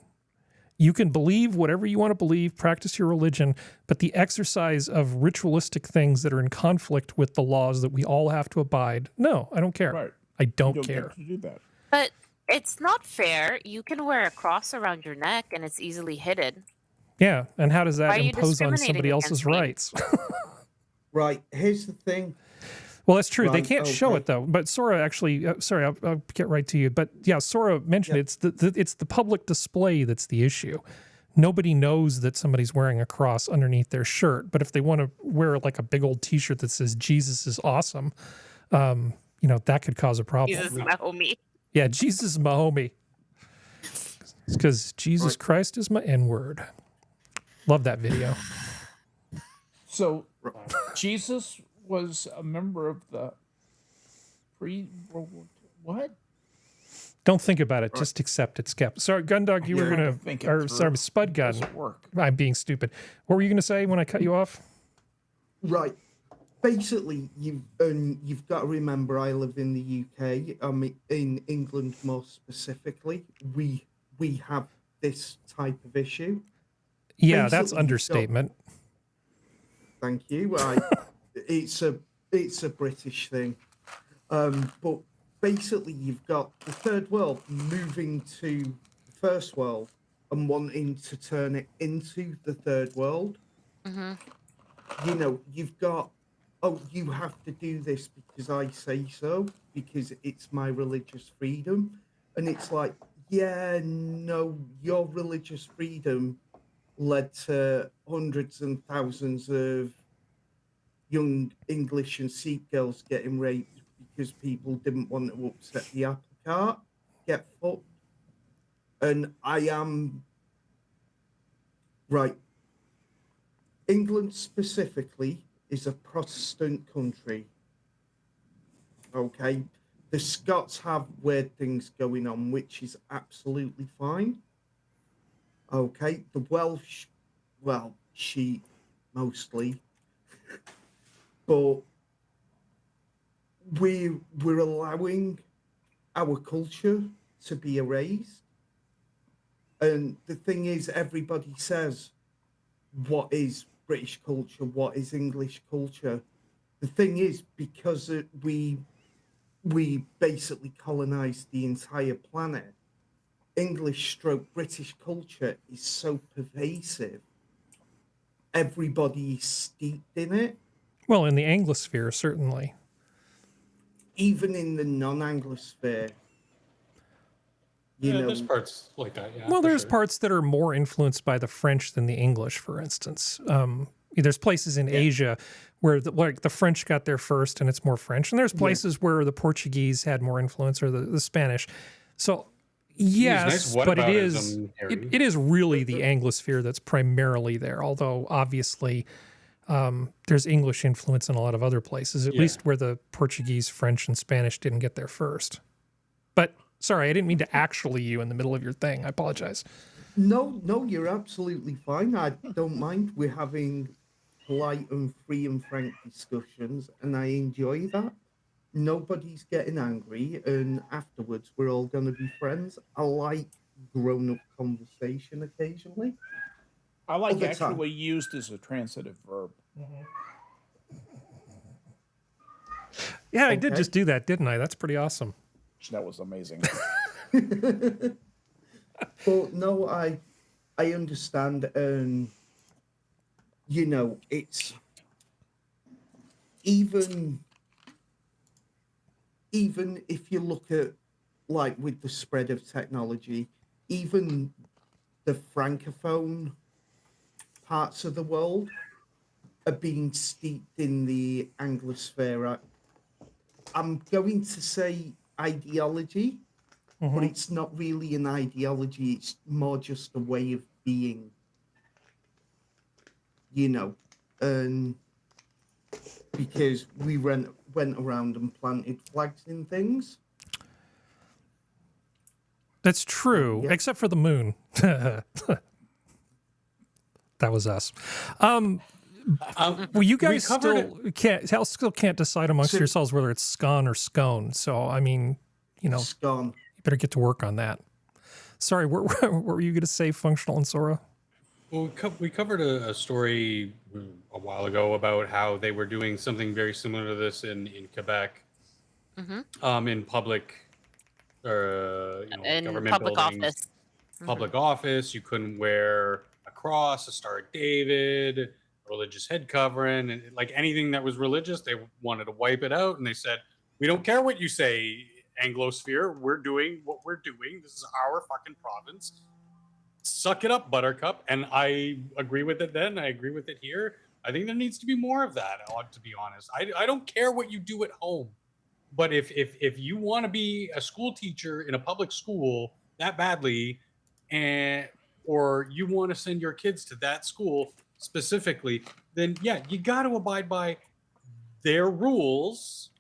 You can believe whatever you want to believe, practice your religion, but the exercise of ritualistic things that are in conflict with the laws that we all have to abide, no, I don't care. Right. I don't care. You don't get to do that. But it's not fair. You can wear a cross around your neck and it's easily hidden. Yeah, and how does that impose on somebody else's rights? Right. Here's the thing. Well, that's true. Right. They can't show it though. But Sora actually, sorry, I'll get right to you. But yeah, Sora mentioned it's the public display that's the issue. Nobody knows that somebody's wearing a cross underneath their shirt. But if they want to wear like a big old T-shirt that says "Jesus is awesome," that could cause a problem. Jesus is my homie. Yeah, Jesus is my homie. It's because Jesus Christ is my N-word. Love that video. So, Jesus was a member of the pre-World War II. What? Don't think about it. Just accept it, Skep. Sorry, Gundog, you were going to... Or, sorry, Spud Gun. I'm being stupid. What were you going to say when I cut you off? Right. Basically, you've got to remember I live in the UK. In England more specifically. We have this type of issue. Yeah, basically, that's understatement. Thank you. It's a British thing. But basically, you've got the third world moving to the first world and wanting to turn it into the third world. Mm-hmm. You've got, you have to do this because I say so, because it's my religious freedom. And it's like, yeah, no, your religious freedom led to hundreds and thousands of young English and Sikh girls getting raped because people didn't want to upset the apple cart, get fucked. And I am... Right. England specifically, is a Protestant country. Okay, the Scots have weird things going on, which is absolutely fine. Okay, the Welsh, well, sheep mostly, but we're allowing our culture to be erased. And the thing is, everybody says, what is British culture? What is English culture? The thing is, because we basically colonized the entire planet, English/British culture is so pervasive. Everybody is steeped in it. Well, in the Anglosphere, certainly. Even in the non-Anglosphere. There's parts like that, yeah. Well, there's parts that are more influenced by the French than the English, for instance. There's places in Asia where the French got there first and it's more French. And there's places where the Portuguese had more influence, or the Spanish. So, yes, but it is really the Anglosphere that's primarily there. Although, obviously, there's English influence in a lot of other places, at least where the Portuguese, French, and Spanish didn't get there first. But, sorry, I didn't mean to actually you in the middle of your thing. I apologize. No, you're absolutely fine. I don't mind. We're having polite and free and frank discussions, and I enjoy that. Nobody's getting angry, and afterwards we're all going to be friends. I like grown-up conversation occasionally. I like actually used as a transitive verb. Yeah, I did just do that, didn't I? That's pretty awesome. That was amazing. But no, I understand. It's even if you look at, like, with the spread of technology, even the francophone parts of the world are being steeped in the Anglosphere. I'm going to say ideology, but it's not really an ideology. It's more just a way of being, and because we went around and planted flags in things. That's true, except for the moon. That was us. Well, you guys still can't decide amongst yourselves whether it's scone or scone. So, I mean, scone. You better get to work on that. Sorry, what were you going to say, Functional and Sora? Well, we covered a story a while ago about how they were doing something very similar to this in Quebec, in public, in government public buildings, office. Public office. You couldn't wear a cross, a Star of David, a religious head covering, and like anything that was religious, they wanted to wipe it out. And they said, "We don't care what you say, Anglosphere. We're doing what we're doing. This is our fucking province. Suck it up, Buttercup." And I agree with it then. I agree with it here. I think there needs to be more of that, to be honest. I don't care what you do at home. But if you want to be a school teacher in a public school that badly, or you want to send your kids to that school specifically, then yeah, you got to abide by their rules,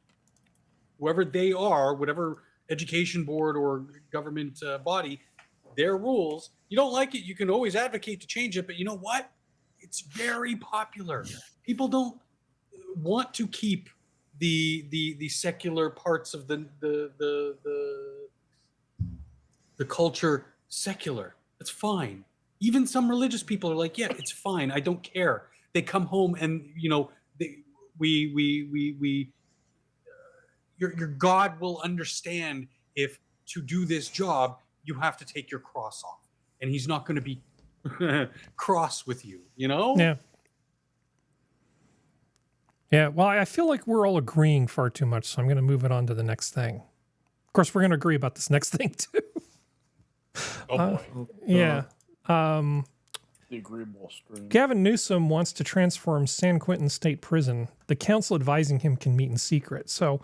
whoever they are, whatever education board or government body, their rules. You don't like it, you can always advocate to change it, but you know what? It's very popular. People don't want to keep the secular parts of the culture secular. It's fine. Even some religious people are like, yeah, it's fine. I don't care. They come home and your God will understand if to do this job you have to take your cross off, and he's not going to be cross with you. Yeah, well, I feel like we're all agreeing far too much, so I'm going to move it on to the next thing. Of course, we're going to agree about this next thing, too. Oh, boy. Yeah. The agreeable stream. Gavin Newsom wants to transform San Quentin State Prison. The council advising him can meet in secret. So,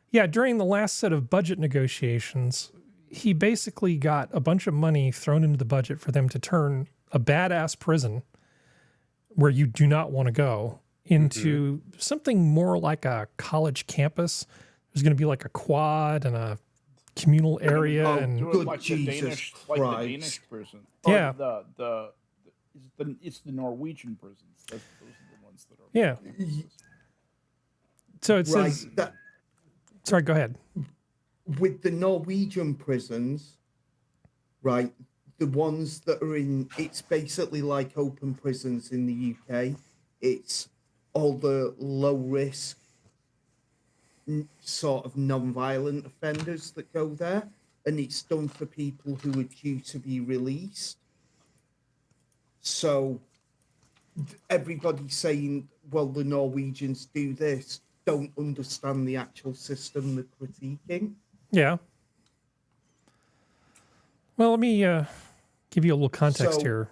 yeah, during the last set of budget negotiations, he basically got a bunch of money thrown into the budget for them to turn a badass prison where you do not want to go into something more like a college campus. There's going to be like a quad and a communal area, and good like Jesus Christ. Like the Danish prison. Yeah, it's the Norwegian prisons. Those are the ones that are. Yeah. So it says. Sorry, go ahead. With the Norwegian prisons, right, the ones that are in, it's basically like open prisons in the UK. It's all the low risk, sort of non-violent offenders that go there, and it's done for people who are due to be released. So everybody's saying, well, the Norwegians do this, don't understand the actual system they're critiquing. Yeah. Well, let me give you a little context here.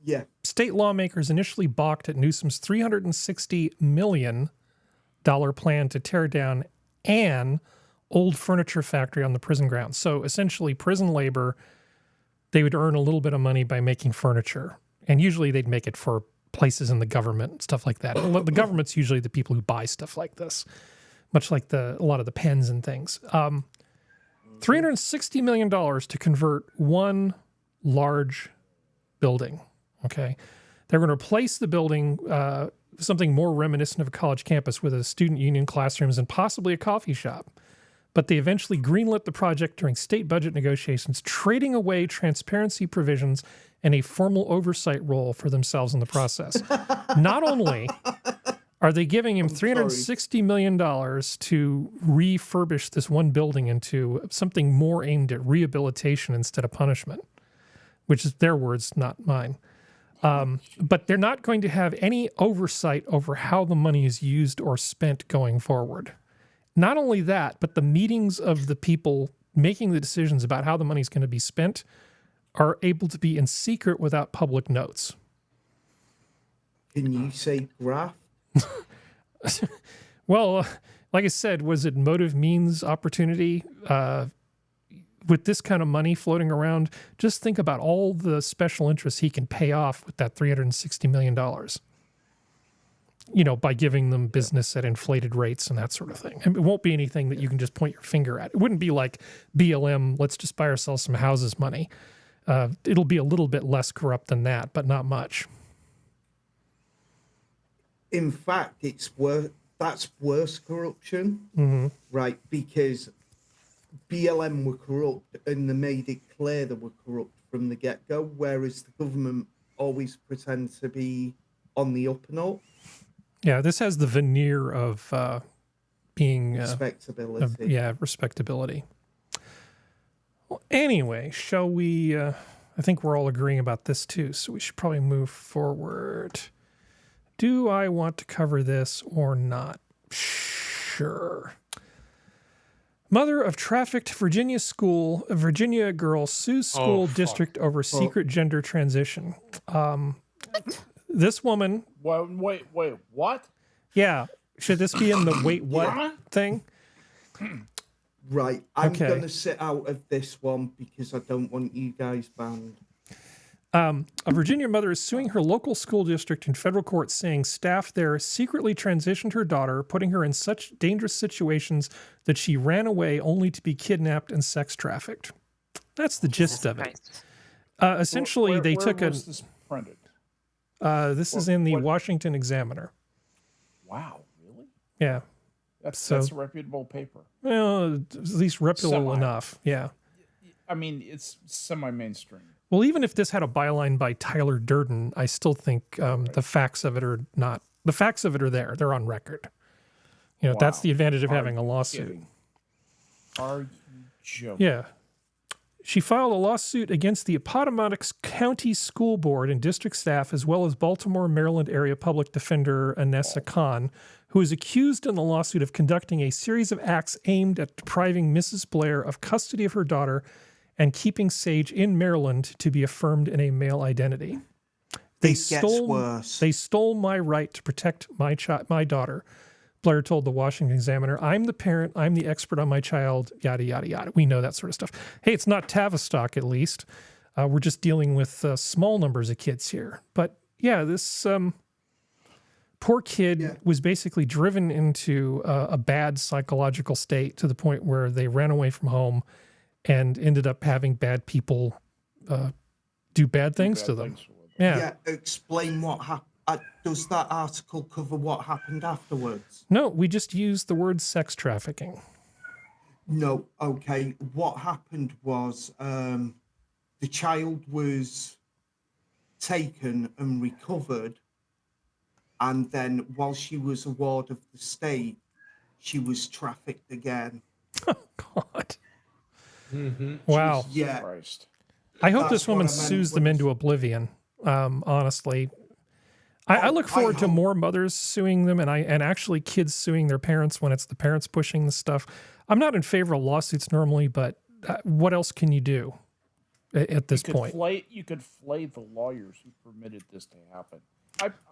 Yeah. State lawmakers initially balked at Newsom's $360 million plan to tear down an old furniture factory on the prison grounds. So essentially, prison labor, they would earn a little bit of money by making furniture. And usually they'd make it for places in the government, stuff like that. The government's usually the people who buy stuff like this, much like a lot of the pens and things. $360 million to convert one large building, okay? They're going to replace the building, something more reminiscent of a college campus with a student union, classrooms, and possibly a coffee shop. But they eventually greenlit the project during state budget negotiations, trading away transparency provisions and a formal oversight role for themselves in the process. Not only are they giving him $360 million to refurbish this one building into something more aimed at rehabilitation instead of punishment, which is their words, not mine. But they're not going to have any oversight over how the money is used or spent going forward. Not only that, but the meetings of the people making the decisions about how the money is going to be spent are able to be in secret without public notes. Can you say graft? Well, like I said, was it motive means opportunity? With this kind of money floating around, just think about all the special interests he can pay off with that $360 million. You know, by giving them business at inflated rates and that sort of thing. And it won't be anything that you can just point your finger at. It wouldn't be like BLM, let's just buy ourselves some houses money. It'll be a little bit less corrupt than that, but not much. In fact, that's worse corruption, right? Because BLM were corrupt and they made it clear they were corrupt from the get-go, whereas the government always pretends to be on the up and up. Yeah, this has the veneer of being... respectability. Respectability. Well, anyway, shall we... I think we're all agreeing about this too, so we should probably move forward. Do I want to cover this or not? Sure. Mother of trafficked Virginia girl sues school district over secret gender transition. This woman... Wait, what? Yeah. Should this be in the wait, what thing? Right. I'm going to sit out of this one because I don't want you guys banned. A Virginia mother is suing her local school district in federal court, saying staff there secretly transitioned her daughter, putting her in such dangerous situations that she ran away only to be kidnapped and sex trafficked. That's the gist of it. Essentially, they took where was this printed? This is in the Washington Examiner. Wow, really? Yeah. That's a reputable paper. Well, at least reputable enough. Yeah. I mean, it's semi-mainstream. Well, even if this had a byline by Tyler Durden, I still think the facts of it are not. The facts of it are there. They're on record. You know, that's the advantage of having a lawsuit. Are you joking? Yeah. She filed a lawsuit against the Appomattox County School Board and district staff, as well as Baltimore, Maryland area public defender Anessa Khan, who is accused in the lawsuit of conducting a series of acts aimed at depriving Mrs. Blair of custody of her daughter and keeping Sage in Maryland to be affirmed in a male identity. They stole my right to protect my daughter, Blair told the Washington Examiner. I'm the parent. I'm the expert on my child, yada, yada, yada. We know that sort of stuff. Hey, it's not Tavistock, at least. We're just dealing with small numbers of kids here. But yeah, this poor kid was basically driven into a bad psychological state to the point where they ran away from home and ended up having bad people do bad things to them. Yeah, explain what happened. Does that article cover what happened afterwards? No, we just used the word sex trafficking. No, okay. What happened was the child was taken and recovered, and then while she was a ward of the state, she was trafficked again. Oh, God. Wow. Yeah. Christ. I hope this woman sues them into oblivion, honestly. I look forward to more mothers suing them and actually kids suing their parents when it's the parents pushing the stuff. I'm not in favor of lawsuits normally, but what else can you do at this point? You could flay the lawyers who permitted this to happen.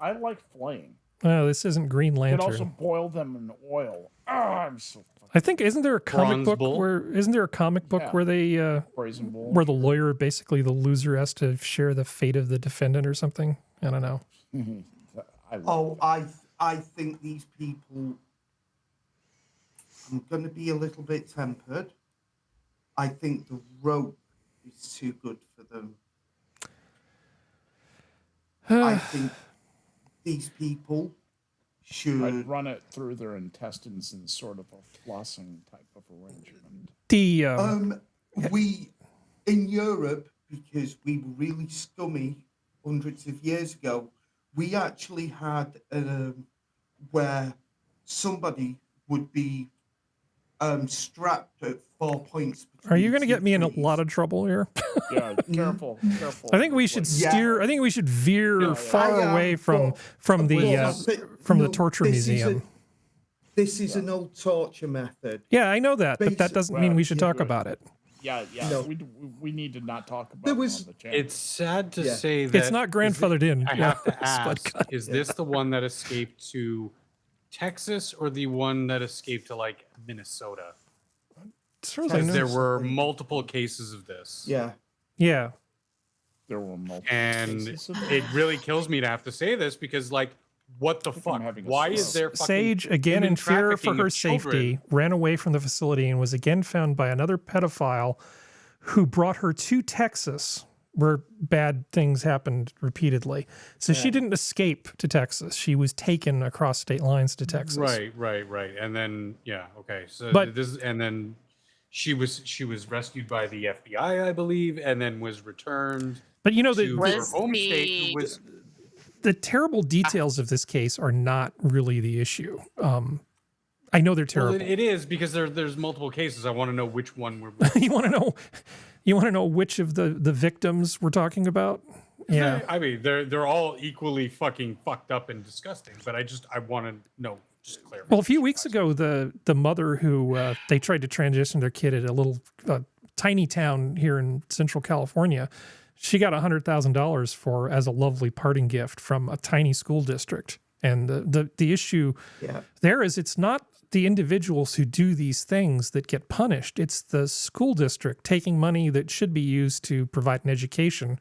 I like flaying. This isn't Green Lantern. You could also boil them in oil. I'm so. I think isn't there a comic book where they where the lawyer, basically the loser, has to share the fate of the defendant or something? I don't know. I think these people, I'm going to be a little bit tempered. I think the rope is too good for them. I think these people should... I'd run it through their intestines in sort of a flossing type of arrangement. We, in Europe, because we were really scummy hundreds of years ago, we actually had where somebody would be strapped at 4 points. Are you going to get me in a lot of trouble here? Yeah, careful. I think we should steer. I think we should veer far away from the torture museum. This is an old torture method. Yeah, I know that, but that doesn't mean we should talk about it. Yeah. No. We need to not talk about it on the channel. It's sad to say that it's not grandfathered in. I have to ask: is this the one that escaped to Texas or the one that escaped to like Minnesota? Because there were multiple cases of this. Yeah. There were multiple cases of this. It really kills me to have to say this because, like, what the fuck? Why is there fucking Sage, again in fear for her safety, ran away from the facility and was again found by another pedophile who brought her to Texas, where bad things happened repeatedly. So she didn't escape to Texas. She was taken across state lines to Texas. Right. And then, So then she was rescued by the FBI, I believe, and then was returned. But you know, to her home state. The terrible details of this case are not really the issue. I know they're terrible. Well, it is because there's multiple cases. I want to know which one we're. You want to know which of the victims we're talking about? Yeah. I mean, they're all equally fucking fucked up and disgusting. But I want to know. Just clarify. Well, a few weeks ago, the mother who they tried to transition their kid at a little tiny town here in Central California. She got $100,000 as a lovely parting gift from a tiny school district. And the issue there is it's not the individuals who do these things that get punished. It's the school district taking money that should be used to provide an education.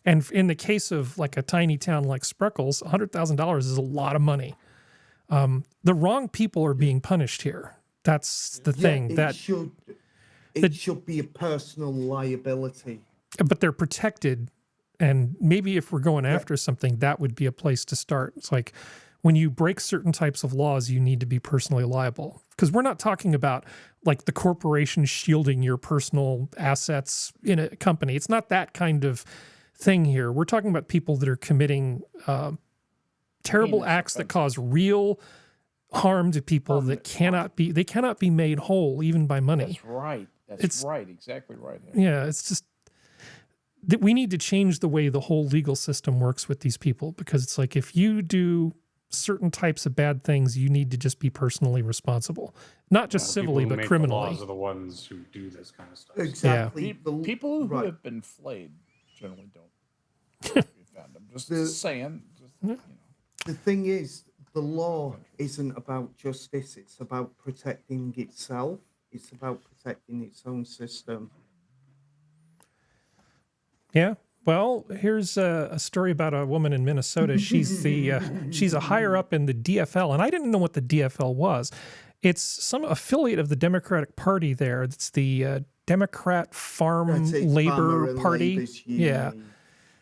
And in the case of like a tiny town like Spreckles, $100,000 is a lot of money. The wrong people are being punished here. That's the thing. It should be a personal liability. But they're protected, and maybe if we're going after something, that would be a place to start. It's like when you break certain types of laws, you need to be personally liable. Because we're not talking about like the corporation shielding your personal assets in a company. It's not that kind of thing here. We're talking about people that are committing terrible acts that cause real harm to people that cannot be made whole even by money. That's right. That's right. Exactly right. Yeah, it's just that we need to change the way the whole legal system works with these people, because it's like if you do certain types of bad things, you need to just be personally responsible, not just civilly but criminally. The laws are the ones who do this kind of stuff. Exactly. Yeah. People who have been flayed generally don't be found. I'm just saying. The thing is, the law isn't about justice. It's about protecting itself. It's about protecting its own system. Yeah, Well, here's a story about a woman in Minnesota. She's she's a higher up in the DFL, and I didn't know what the DFL was. It's some affiliate of the Democratic Party there. It's the Democrat Farm Labor Party. Yeah.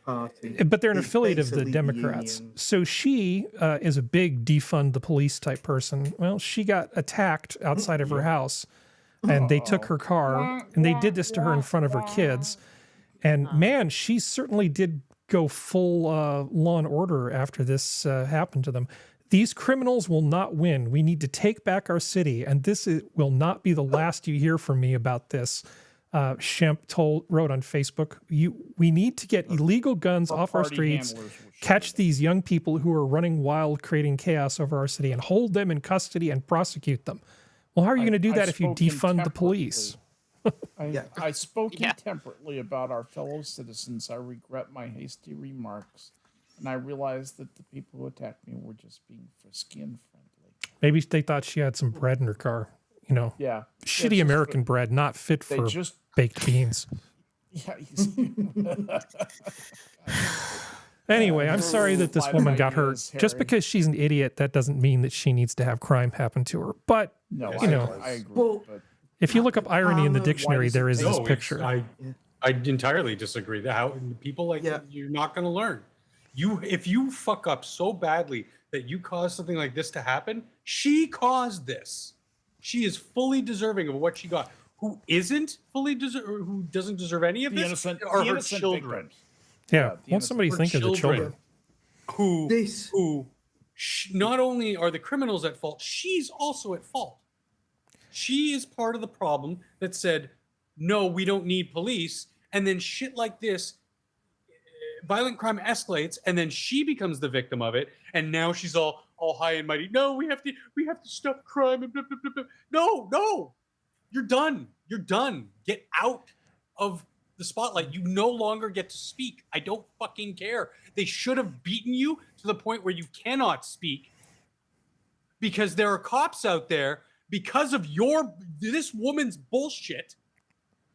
But they're an affiliate of the Democrats. So she is a big defund the police type person. Well, she got attacked outside of her house, and they took her car, and they did this to her in front of her kids. And man, she certainly did go full law and order after this happened to them. These criminals will not win. We need to take back our city, and this will not be the last you hear from me about this. Shemp wrote on Facebook, we need to get illegal guns off our streets, catch these young people who are running wild, creating chaos over our city, and hold them in custody and prosecute them. Well, how are you going to do that if you defund the police? I spoke intemperately about our fellow citizens. I regret my hasty remarks, and I realized that the people who attacked me were just being frisky and friendly. Maybe they thought she had some bread in her car. You know, shitty American bread, not fit for baked beans. Anyway, I'm sorry that this woman got hurt. Just because she's an idiot, that doesn't mean that she needs to have crime happen to her. But, I agree. Well, if you look up irony in the dictionary, there is this picture. I entirely disagree. How people like you're not going to learn. If you fuck up so badly that you cause something like this to happen, she caused this. She is fully deserving of what she got. Who isn't fully who doesn't deserve any of this are her children. Yeah, won't somebody think of the children? Who not only are the criminals at fault, she's also at fault. She is part of the problem that said, no, we don't need police. And then shit like this, violent crime escalates, and then she becomes the victim of it. And now she's all high and mighty. No, we have to stop crime. And blah, blah, blah, blah. No, you're done. You're done. Get out of the spotlight. You no longer get to speak. I don't fucking care. They should have beaten you to the point where you cannot speak, because there are cops out there because of this woman's bullshit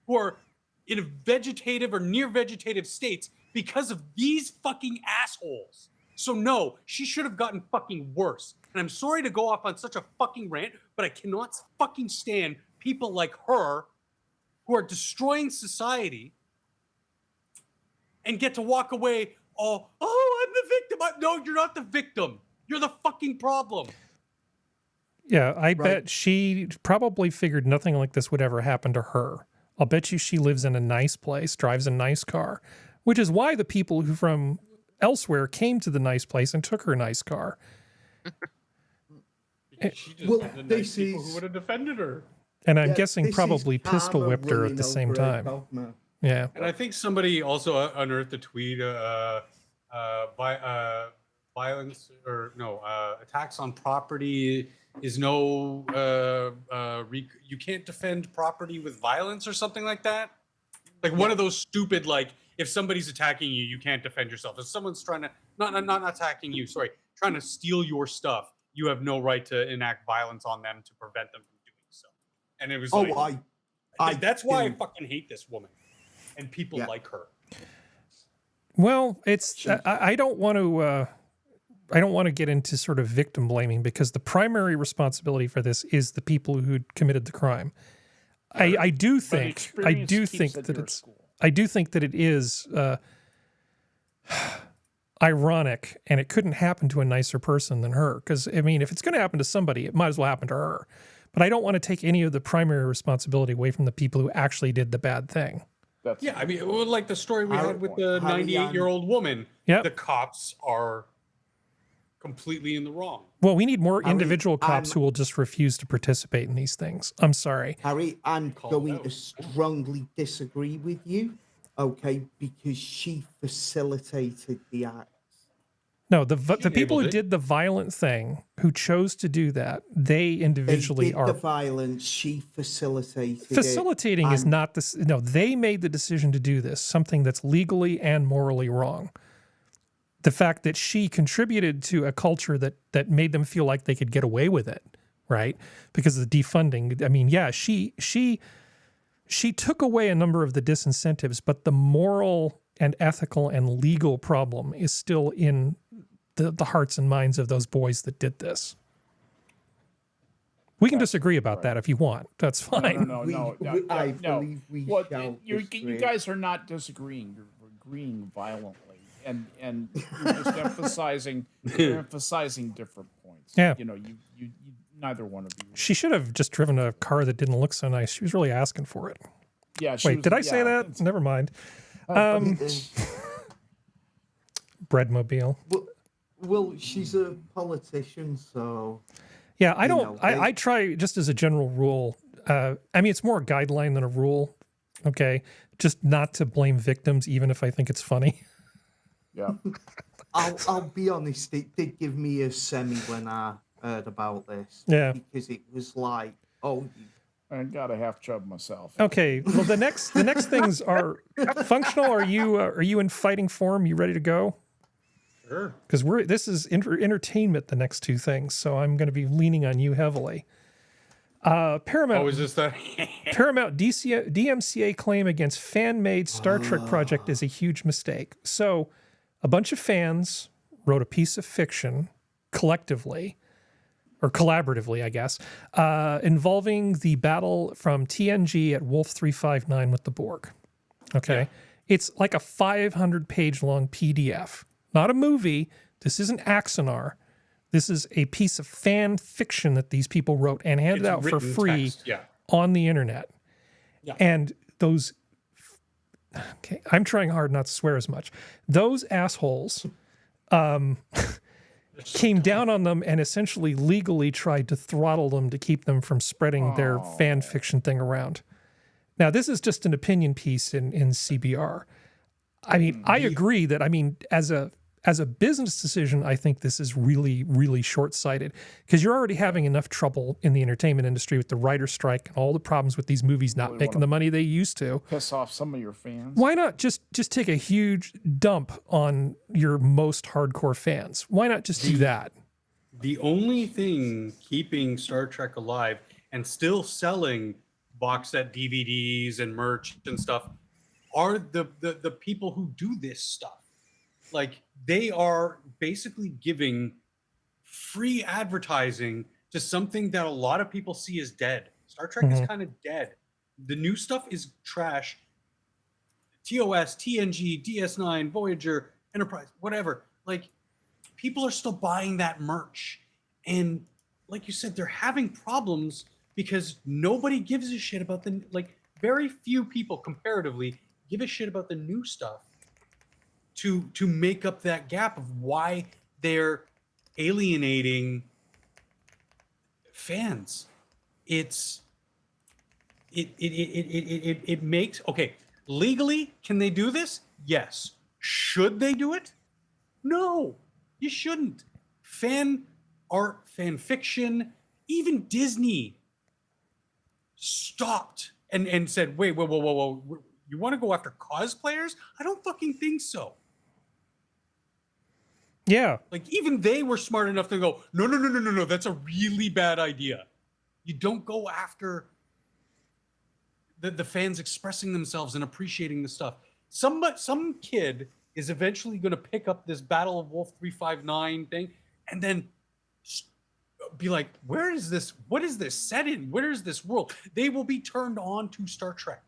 who are in a vegetative or near vegetative states because of these fucking assholes. So no, she should have gotten fucking worse. And I'm sorry to go off on such a fucking rant, but I cannot fucking stand people like her who are destroying society and get to walk away I'm the victim. No, you're not the victim. You're the fucking problem. Yeah, I bet she probably figured nothing like this would ever happen to her. I'll bet you she lives in a nice place, drives a nice car, which is why the people who from elsewhere came to the nice place and took her nice car. She just had the nice people who would have defended her. And I'm guessing probably pistol whipped her at the same time. Yeah. And I think somebody also unearthed a tweet, violence or attacks on property is you can't defend property with violence or something like that. Like one of those stupid, like, if somebody's attacking you, you can't defend yourself. If someone's trying to, not attacking you, sorry, trying to steal your stuff, you have no right to enact violence on them to prevent them from doing so. And it was that's why I fucking hate this woman and people like her. Well, I don't want to get into sort of victim blaming, because the primary responsibility for this is the people who committed the crime. I do think that it is ironic, and it couldn't happen to a nicer person than her. Because, I mean, if it's going to happen to somebody, it might as well happen to her. But I don't want to take any of the primary responsibility away from the people who actually did the bad thing. I mean, like the story we had with the 98-year-old woman. Yep. The cops are completely in the wrong. Well, we need more individual cops who will just refuse to participate in these things. I'm sorry. Harry, I'm going to strongly disagree with you, okay, because she facilitated the act. No, the people who did the violent thing, who chose to do that, they individually the violence. She facilitated. Facilitating is not this. No, they made the decision to do this, something that's legally and morally wrong. The fact that she contributed to a culture that made them feel like they could get away with it, right? Because of the defunding. I mean, yeah, she took away a number of the disincentives, but the moral and ethical and legal problem is still in the hearts and minds of those boys that did this. We can disagree about that if you want. That's fine. No. I believe we shall you disagree. guys are not disagreeing. You're agreeing violently, and you're just emphasizing different points. Yeah. You know, you neither one of you. She should have just driven a car that didn't look so nice. She was really asking for it. Yeah. Wait, did I say that? Never mind. Breadmobile. Well, she's a politician, so... Yeah, I try just as a general rule. I mean, it's more a guideline than a rule. Okay. Just not to blame victims, even if I think it's funny. Yeah. I'll be honest, it did give me a semi when I heard about this. Yeah. Because it was like, oh, I got a half chub myself. Okay. Well, the next things are functional. Are you in fighting form? You ready to go? Sure. Because this is entertainment. The next two things, so I'm going to be leaning on you heavily. Paramount. Oh, is this that? Paramount DMCA claim against fan-made Star Trek project is a huge mistake. So, a bunch of fans wrote a piece of fiction collectively, or collaboratively, I guess, involving the battle from TNG at Wolf 359 with the Borg. Okay, yeah. It's like a 500-page long PDF. Not a movie. This isn't Axonar. This is a piece of fan fiction that these people wrote and handed out for free on the internet. Yeah. And those... Okay, I'm trying hard not to swear as much. Those assholes came down on them and essentially legally tried to throttle them to keep them from spreading their fan fiction thing around. Now, this is just an opinion piece in CBR. I mean, I agree that, I mean, as a business decision, I think this is really, really short-sighted because you're already having enough trouble in the entertainment industry with the writer's strike and all the problems with these movies not making the money they used to. Piss off some of your fans. Why not just take a huge dump on your most hardcore fans? Why not just do that? The only thing keeping Star Trek alive and still selling box set DVDs and merch and stuff are the people who do this stuff. Like, they are basically giving free advertising to something that a lot of people see as dead. Star Trek is kind of dead. The new stuff is trash. TOS, TNG, DS9, Voyager, Enterprise, whatever. Like, people are still buying that merch. And like you said, they're having problems because nobody gives a shit about the, like, very few people comparatively give a shit about the new stuff to make up that gap of why they're alienating fans. It makes, okay, legally, can they do this? Yes. Should they do it? No, you shouldn't. Fan art, fan fiction, even Disney stopped and said, wait, whoa. You want to go after cosplayers? I don't fucking think so. Yeah. Like, even they were smart enough to go, no, that's a really bad idea. You don't go after the fans expressing themselves and appreciating the stuff. Some kid is eventually going to pick up this Battle of Wolf 359 thing and then be like, where is this? What is this set in? Where is this world? They will be turned on to Star Trek.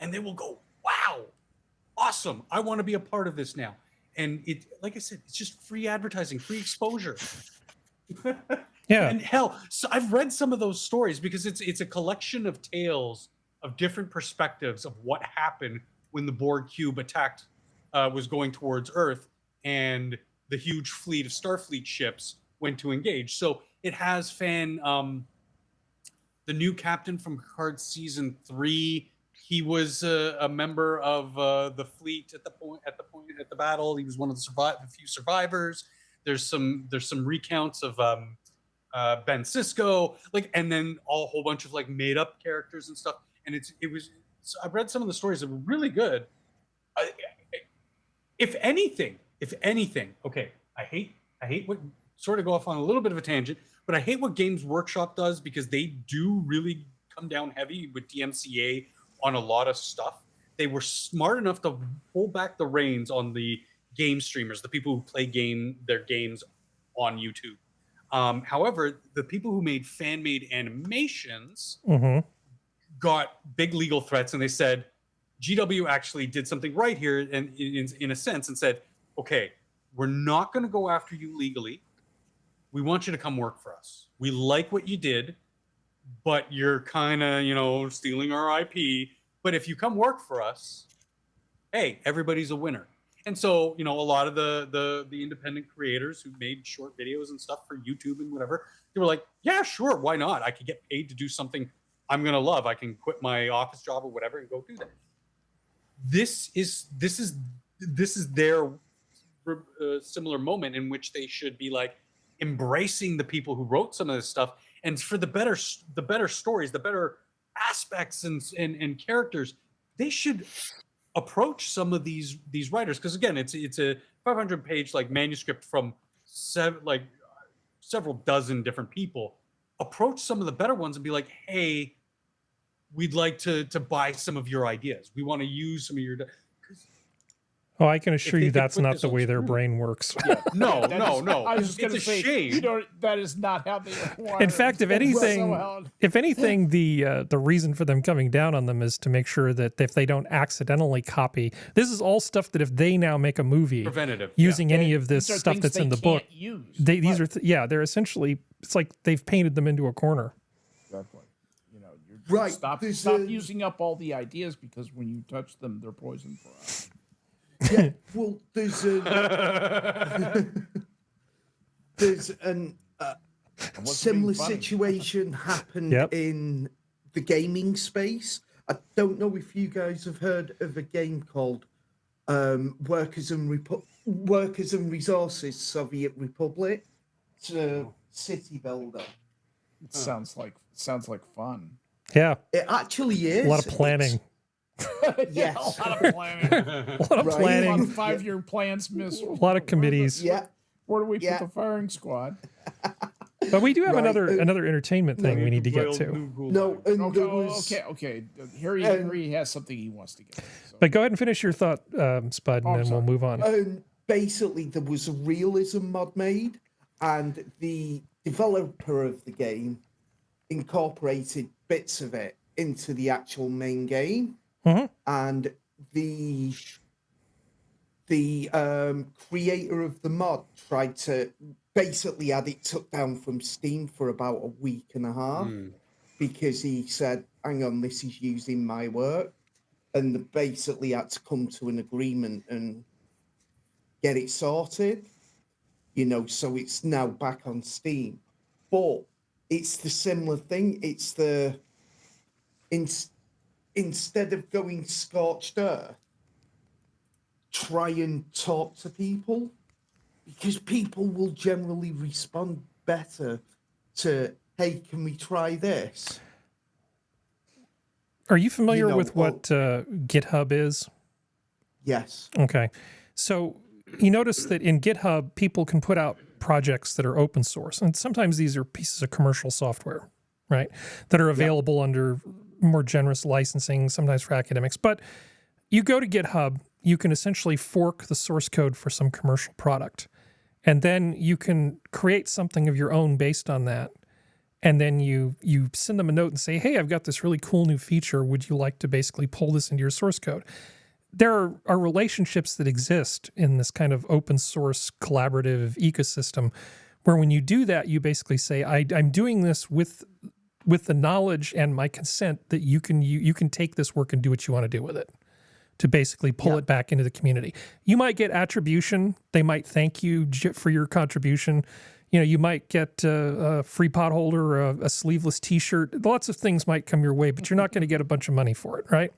And they will go, wow, awesome. I want to be a part of this now. And it, like I said, it's just free advertising, free exposure. Yeah. And hell, so I've read some of those stories because it's a collection of tales of different perspectives of what happened when the Borg cube attacked, was going towards Earth, and the huge fleet of Starfleet ships went to engage. So it has the new captain from Picard season 3. He was a member of the fleet at the battle. He was one of the few survivors. There's some recounts of Ben Sisko, like, and then a whole bunch of like made up characters and stuff. And so I've read some of the stories that were really good. If anything, okay, I hate what, sort of go off on a little bit of a tangent, but I hate what Games Workshop does because they do really come down heavy with DMCA on a lot of stuff. they were smart enough to pull back the reins on the game streamers, the people who play their games on YouTube. However, the people who made fan-made animations got big legal threats, and they said GW actually did something right here, and in a sense, and said, okay, we're not going to go after you legally. We want you to come work for us. We like what you did, but you're kind of, stealing our IP. But if you come work for us, hey, everybody's a winner. And so, a lot of the independent creators who made short videos and stuff for YouTube and whatever, they were like, yeah, sure, why not? I could get paid to do something I'm going to love. I can quit my office job or whatever and go do that. This is their similar moment in which they should be like embracing the people who wrote some of this stuff, and for the better stories, the better aspects and characters, they should approach some of these writers, because again, it's a 500-page manuscript from several dozen different people. Approach some of the better ones and be like, hey, we'd like to buy some of your ideas. We want to use some of your. Oh, I can assure you that's not the way their brain works. Yeah. No. I was just going to say, shame. That is not how they acquire. In fact, if anything, the reason for them coming down on them is to make sure that if they don't accidentally copy, this is all stuff that if they now make a movie preventative using any of this stuff that's in the book, they're essentially, it's like they've painted them into a corner. Exactly. Right. Stop using up all the ideas, because when you touch them, they're poison for us. Yeah, well, there's an similar situation happened in the gaming space. I don't know if you guys have heard of a game called Workers and Resources Soviet Republic. It's a city builder. It sounds like fun. Yeah, it actually is. A lot of planning. Yes. A lot of planning. A lot of planning. A lot of 5-year plans, miss. A lot of committees. Where do we put the firing squad? But we do have another entertainment thing we need to get to. No, okay. Harry has something he wants to get to. So. But go ahead and finish your thought, Spud, and then we'll move on. Basically, there was a realism mod made, and the developer of the game incorporated bits of it into the actual main game. And the creator of the mod tried to basically had it took down from Steam for about a week and a half because he said, hang on, this is using my work. And they basically had to come to an agreement and get it sorted, so it's now back on Steam. But it's the similar thing. It's the instead of going scorched earth, try and talk to people, because people will generally respond better to, hey, can we try this? Are you familiar with what GitHub is? Yes. Okay. So you notice that in GitHub, people can put out projects that are open source. And sometimes these are pieces of commercial software, right, that are available under more generous licensing, sometimes for academics. But you go to GitHub, you can essentially fork the source code for some commercial product. And then you can create something of your own based on that. And then you send them a note and say, hey, I've got this really cool new feature. Would you like to basically pull this into your source code? There are relationships that exist in this kind of open source collaborative ecosystem where when you do that, you basically say, I'm doing this with the knowledge and my consent that you can take this work and do what you want to do with it, to basically pull it back into the community. You might get attribution. They might thank you for your contribution. You might get a free potholder or a sleeveless T-shirt. Lots of things might come your way, but you're not going to get a bunch of money for it, right?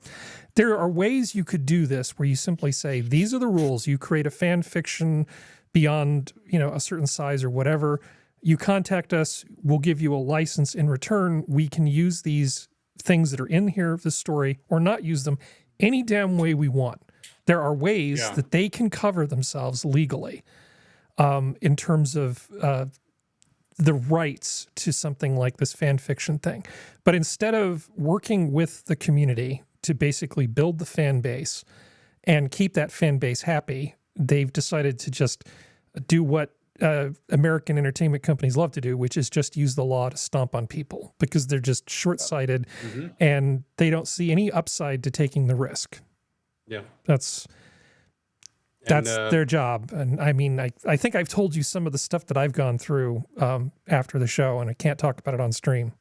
There are ways you could do this where you simply say, these are the rules. You create a fan fiction beyond, a certain size or whatever. You contact us, we'll give you a license in return. We can use these things that are in here of the story or not use them any damn way we want. There are ways that they can cover themselves legally in terms of the rights to something like this fan fiction thing. But instead of working with the community, to basically build the fan base and keep that fan base happy, they've decided to just do what American entertainment companies love to do, which is just use the law to stomp on people because they're just short-sighted and they don't see any upside to taking the risk. Yeah. That's their job. And I mean, I think I've told you some of the stuff that I've gone through after the show, and I can't talk about it on stream.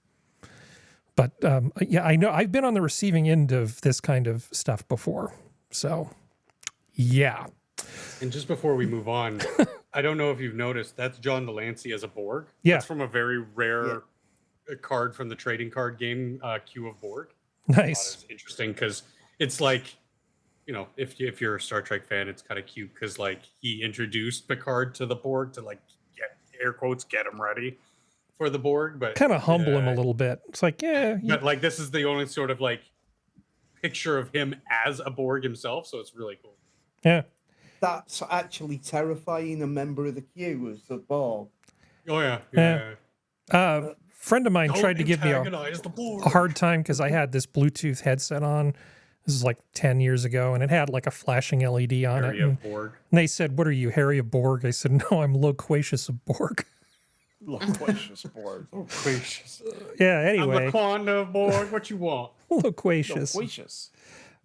But yeah, I know I've been on the receiving end of this kind of stuff before. So, yeah. And just before we move on, I don't know if you've noticed, that's John Delancey as a Borg. Yeah. That's from a very rare card from the trading card game, Q of Borg. Nice. It's interesting because it's like, you know, if you're a Star Trek fan, it's kind of cute because like he introduced Picard to the Borg to like get air quotes get him ready for the Borg, but kind of humble him a little bit. It's like, but like this is the only sort of like picture of him as a Borg himself, so it's really cool. Yeah. That's actually terrifying. A member of the queue was the Borg. Oh yeah. Friend of mine tried to give me a hard time because I had this Bluetooth headset on. This is like 10 years ago, and it had like a flashing LED on it. And they said, "What are you, Harry of Borg?" I said, "No, I'm Loquacious of Borg." Loquacious Borg. Loquacious. Yeah. Anyway. I'm Laquanda of Borg. What you want? Loquacious. Loquacious.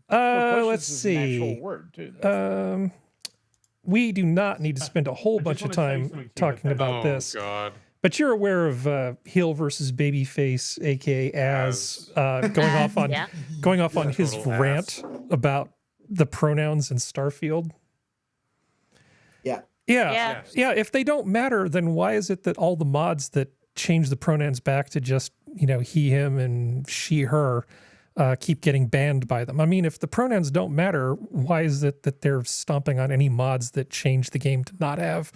Let's is see. an actual word, too. We do not need to spend a whole bunch of time talking about this. God. But you're aware of heel versus babyface, aka Az, going off on his rant about the pronouns in Starfield. Yeah. Yeah. If they don't matter, then why is it that all the mods that change the pronouns back to just, you know, he, him, and she, her, keep getting banned by them? I mean, if the pronouns don't matter, why is it that they're stomping on any mods that change the game to not have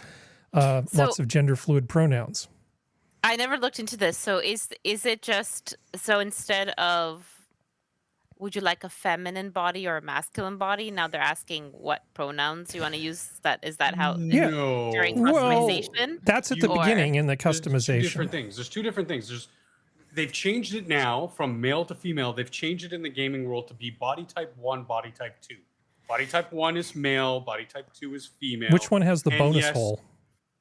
lots of gender fluid pronouns? I never looked into this. So is it just so instead of would you like a feminine body or a masculine body? Now they're asking what pronouns you want to use. Is that how during customization? That's at the beginning in the customization. There's two different things. They've changed it now from male to female. They've changed it in the gaming world to be body type 1, body type 2. Body type 1 is male, body type 2 is female. Which one has the bonus hole?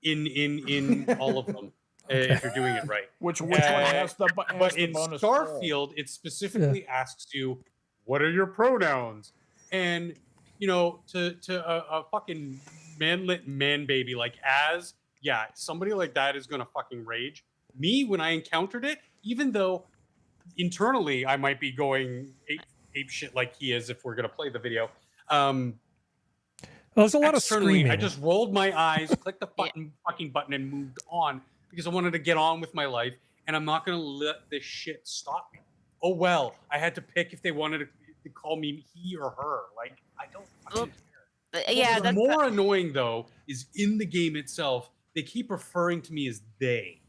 In all of them. If you're doing it right. Which one has the but in Starfield, it specifically asks you, what are your pronouns? And, you know, to a fucking manlet man baby like Az, somebody like that is going to fucking rage. Me, when I encountered it, even though internally I might be going ape shit like he is if we're going to play the video, there's a lot of screaming. I just rolled my eyes, clicked the fucking button, and moved on because I wanted to get on with my life, and I'm not going to let this shit stop me. Oh, well, I had to pick if they wanted to call me he or her. Like, I don't fucking care. Yeah. What's more annoying, though, is in the game itself, they keep referring to me as they.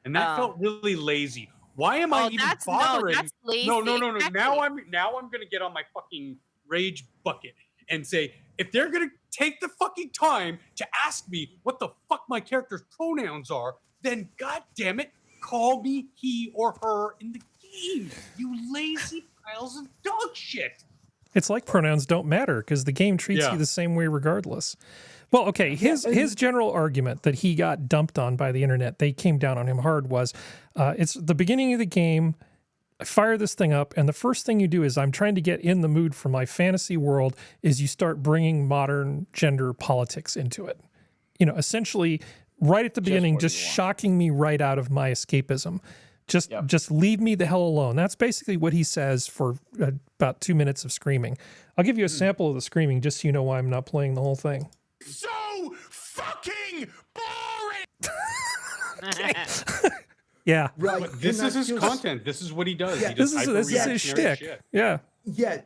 And that felt really lazy. Why am I even bothering? No, that's lazy. No. Exactly. Now I'm going to get on my fucking rage bucket and say, if they're going to take the fucking time to ask me what the fuck my character's pronouns are, then God damn it, call me he or her in the game. You lazy piles of dog shit. It's like pronouns don't matter because the game treats you the same way regardless. Well, okay, his general argument that he got dumped on by the internet, they came down on him hard, was it's the beginning of the game, I fire this thing up, and the first thing you do is I'm trying to get in the mood for my fantasy world is you start bringing modern gender politics into it. You know, essentially right at the beginning, just shocking me right out of my escapism. Just leave me the hell alone. That's basically what he says for about 2 minutes of screaming. I'll give you a sample of the screaming just so you know why I'm not playing the whole thing. So fucking boring. Yeah. Right. But this is his content. This is what he does. Yeah. This is his shtick. Yeah. Yeah.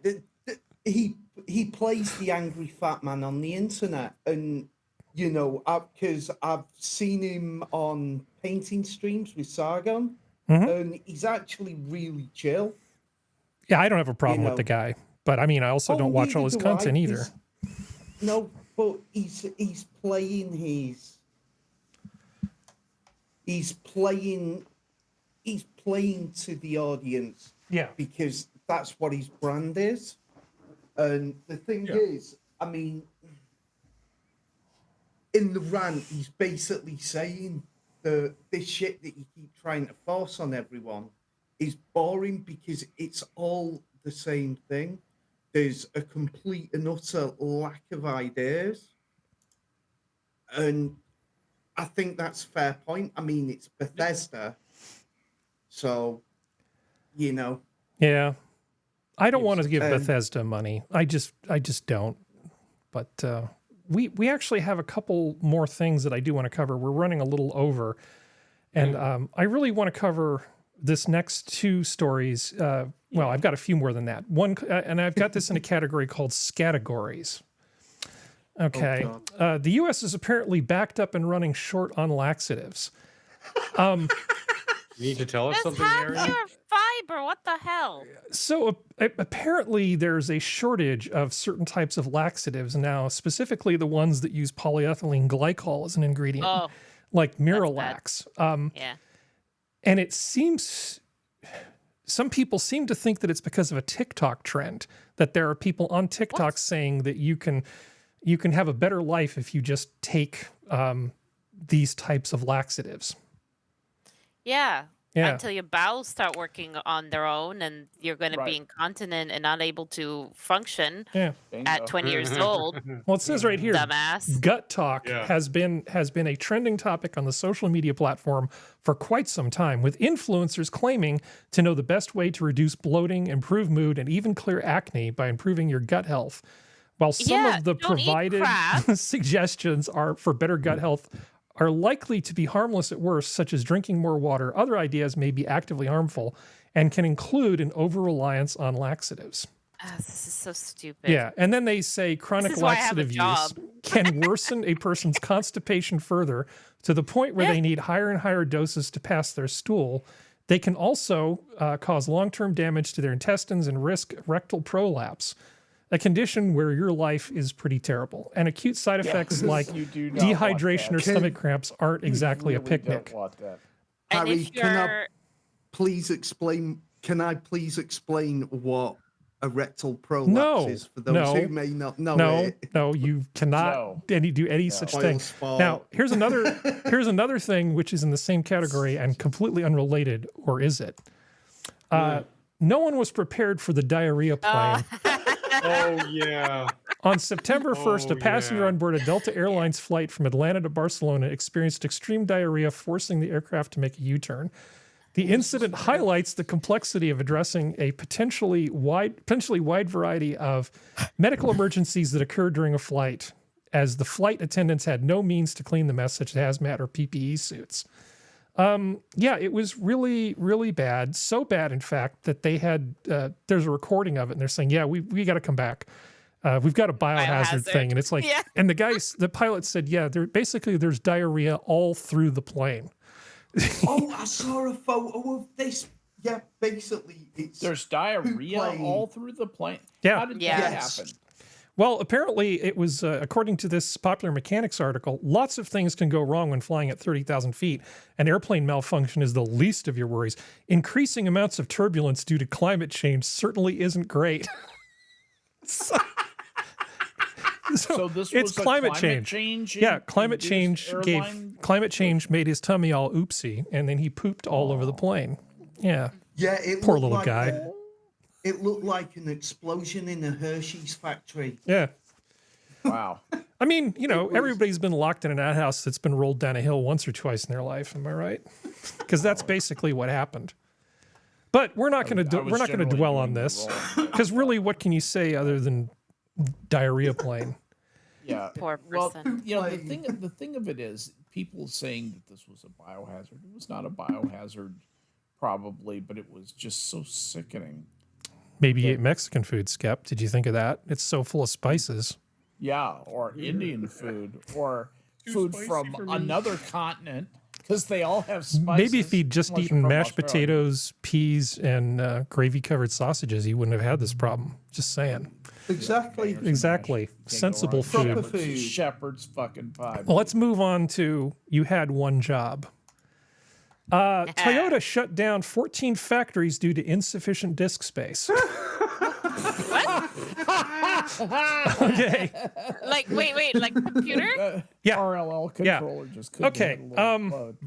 He plays the angry fat man on the internet, and you know, because I've seen him on painting streams with Sargon, and he's actually really chill. Yeah, I don't have a problem with the guy, but I mean, I also don't watch all his content either. No, but he's playing to the audience. Yeah, because that's what his brand is. And the thing is, I mean, in the rant, he's basically saying that this shit that you keep trying to force on everyone is boring because it's all the same thing. There's a complete and utter lack of ideas. And I think that's a fair point. I mean, it's Bethesda. So, you know. Yeah. I don't want to give Bethesda money. I just don't. But we actually have a couple more things that I do want to cover. We're running a little over. And I really want to cover this next two stories. Well, I've got a few more than that. One, and I've got this in a category called Scategories. Okay. The U.S. is apparently backed up and running short on laxatives. You need to tell us something, Mary? Fiber, what the hell? So apparently there's a shortage of certain types of laxatives now, specifically the ones that use polyethylene glycol as an ingredient, like Miralax. Yeah. And it seems, some people seem to think that it's because of a TikTok trend, that there are people on TikTok saying that you can have a better life if you just take these types of laxatives. Yeah. Until your bowels start working on their own and you're going to be incontinent and not able to function at 20 years old. Well, it says right here, dumbass. Gut Talk has been a trending topic on the social media platform for quite some time, with influencers claiming to know the best way to reduce bloating, improve mood, and even clear acne by improving your gut health. While some of the provided suggestions are for better gut health are likely to be harmless at worst, such as drinking more water, other ideas may be actively harmful and can include an over-reliance on laxatives. This is so stupid. Yeah, and then they say chronic laxative use can worsen a person's constipation further to the point where they need higher and higher doses to pass their stool. They can also cause long-term damage to their intestines and risk rectal prolapse, a condition where your life is pretty terrible. And acute side effects like dehydration or stomach cramps aren't exactly a picnic. Harry, can I please explain what a rectal prolapse is for those who may not know it? No, you cannot do any such thing. Now, here's another thing which is in the same category and completely unrelated, or is it? No one was prepared for the diarrhea plane. Oh, yeah. On September 1st, a passenger on board a Delta Airlines flight from Atlanta to Barcelona experienced extreme diarrhea, forcing the aircraft to make a U-turn. The incident highlights the complexity of addressing a potentially wide variety of medical emergencies that occurred during a flight, as the flight attendants had no means to clean the mess, such as hazmat or PPE suits. It was really, really bad. So bad, in fact, that they had, there's a recording of it and they're saying, we got to come back. We've got a biohazard thing. And it's like, and the pilot said, there's diarrhea all through the plane. I saw a photo of this. Yeah, basically there's diarrhea all through the plane. Yeah. How did that happen? Well, apparently it was, according to this Popular Mechanics article, lots of things can go wrong when flying at 30,000 feet. An airplane malfunction is the least of your worries. Increasing amounts of turbulence due to climate change certainly isn't great. So this it's was climate change. Climate change made his tummy all oopsie, and then he pooped all over the plane. Yeah. Yeah, poor little guy. It looked like an explosion in a Hershey's factory. Yeah. Wow. I mean, everybody's been locked in an outhouse that's been rolled down a hill once or twice in their life. Am I right? Because that's basically what happened. But we're not going to dwell on this, because really, what can you say other than diarrhea plane? Yeah. Poor person. Well, the thing of it is, people saying that this was a biohazard. It was not a biohazard, probably, but it was just so sickening. Maybe you ate Mexican food, Skep. Did you think of that? It's so full of spices. Yeah, or Indian food, or food from another continent, because they all have spices. Maybe if he'd just eaten mashed potatoes, peas, and gravy-covered sausages, he wouldn't have had this problem. Just saying. Exactly. Sensible food. Shepherd's fucking pie. Well, let's move on to you had one job. Toyota shut down 14 factories due to insufficient disk space. Okay. Like, wait, like computer? Yeah. RLL controller just couldn't handle the load.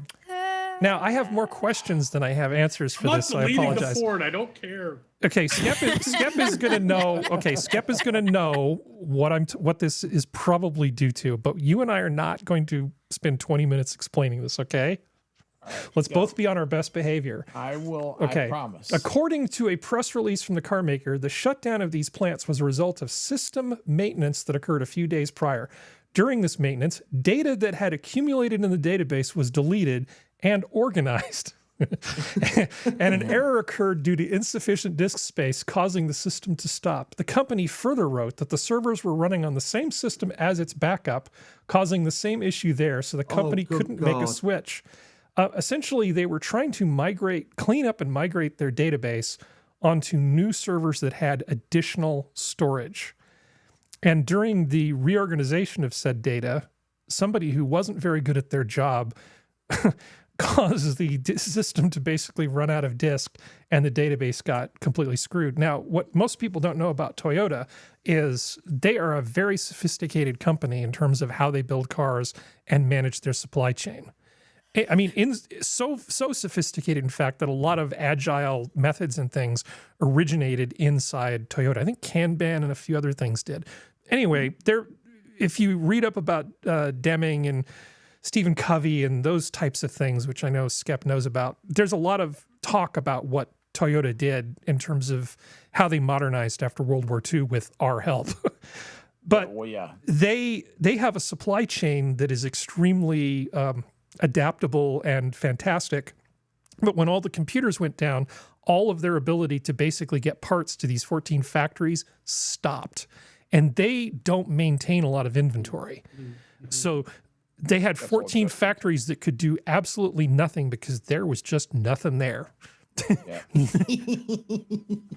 Now, I have more questions than I have answers for this, so I apologize. The Ford. I don't care. Okay, Skep is going to know. Okay, Skep is going to know what this is probably due to, but you and I are not going to spend 20 minutes explaining this, okay? Let's both be on our best behavior. I will, okay. I promise. According to a press release from the car maker, the shutdown of these plants was a result of system maintenance that occurred a few days prior. During this maintenance, data that had accumulated in the database was deleted and organized. And an error occurred due to insufficient disk space, causing the system to stop. The company further wrote that the servers were running on the same system as its backup, causing the same issue there, so the company couldn't make a switch. Essentially, they were trying to clean up and migrate their database onto new servers that had additional storage. And during the reorganization of said data, somebody who wasn't very good at their job caused the system to basically run out of disk, and the database got completely screwed. Now, what most people don't know about Toyota is they are a very sophisticated company in terms of how they build cars and manage their supply chain. I mean, so sophisticated, in fact, that a lot of agile methods and things originated inside Toyota. I think Kanban and a few other things did. Anyway, if you read up about Deming and Stephen Covey and those types of things, which I know Skep knows about, there's a lot of talk about what Toyota did in terms of how they modernized after World War II with our help. But they have a supply chain that is extremely adaptable and fantastic. But when all the computers went down, all of their ability to basically get parts to these 14 factories stopped. And they don't maintain a lot of inventory. So they had 14 factories that could do absolutely nothing because there was just nothing there.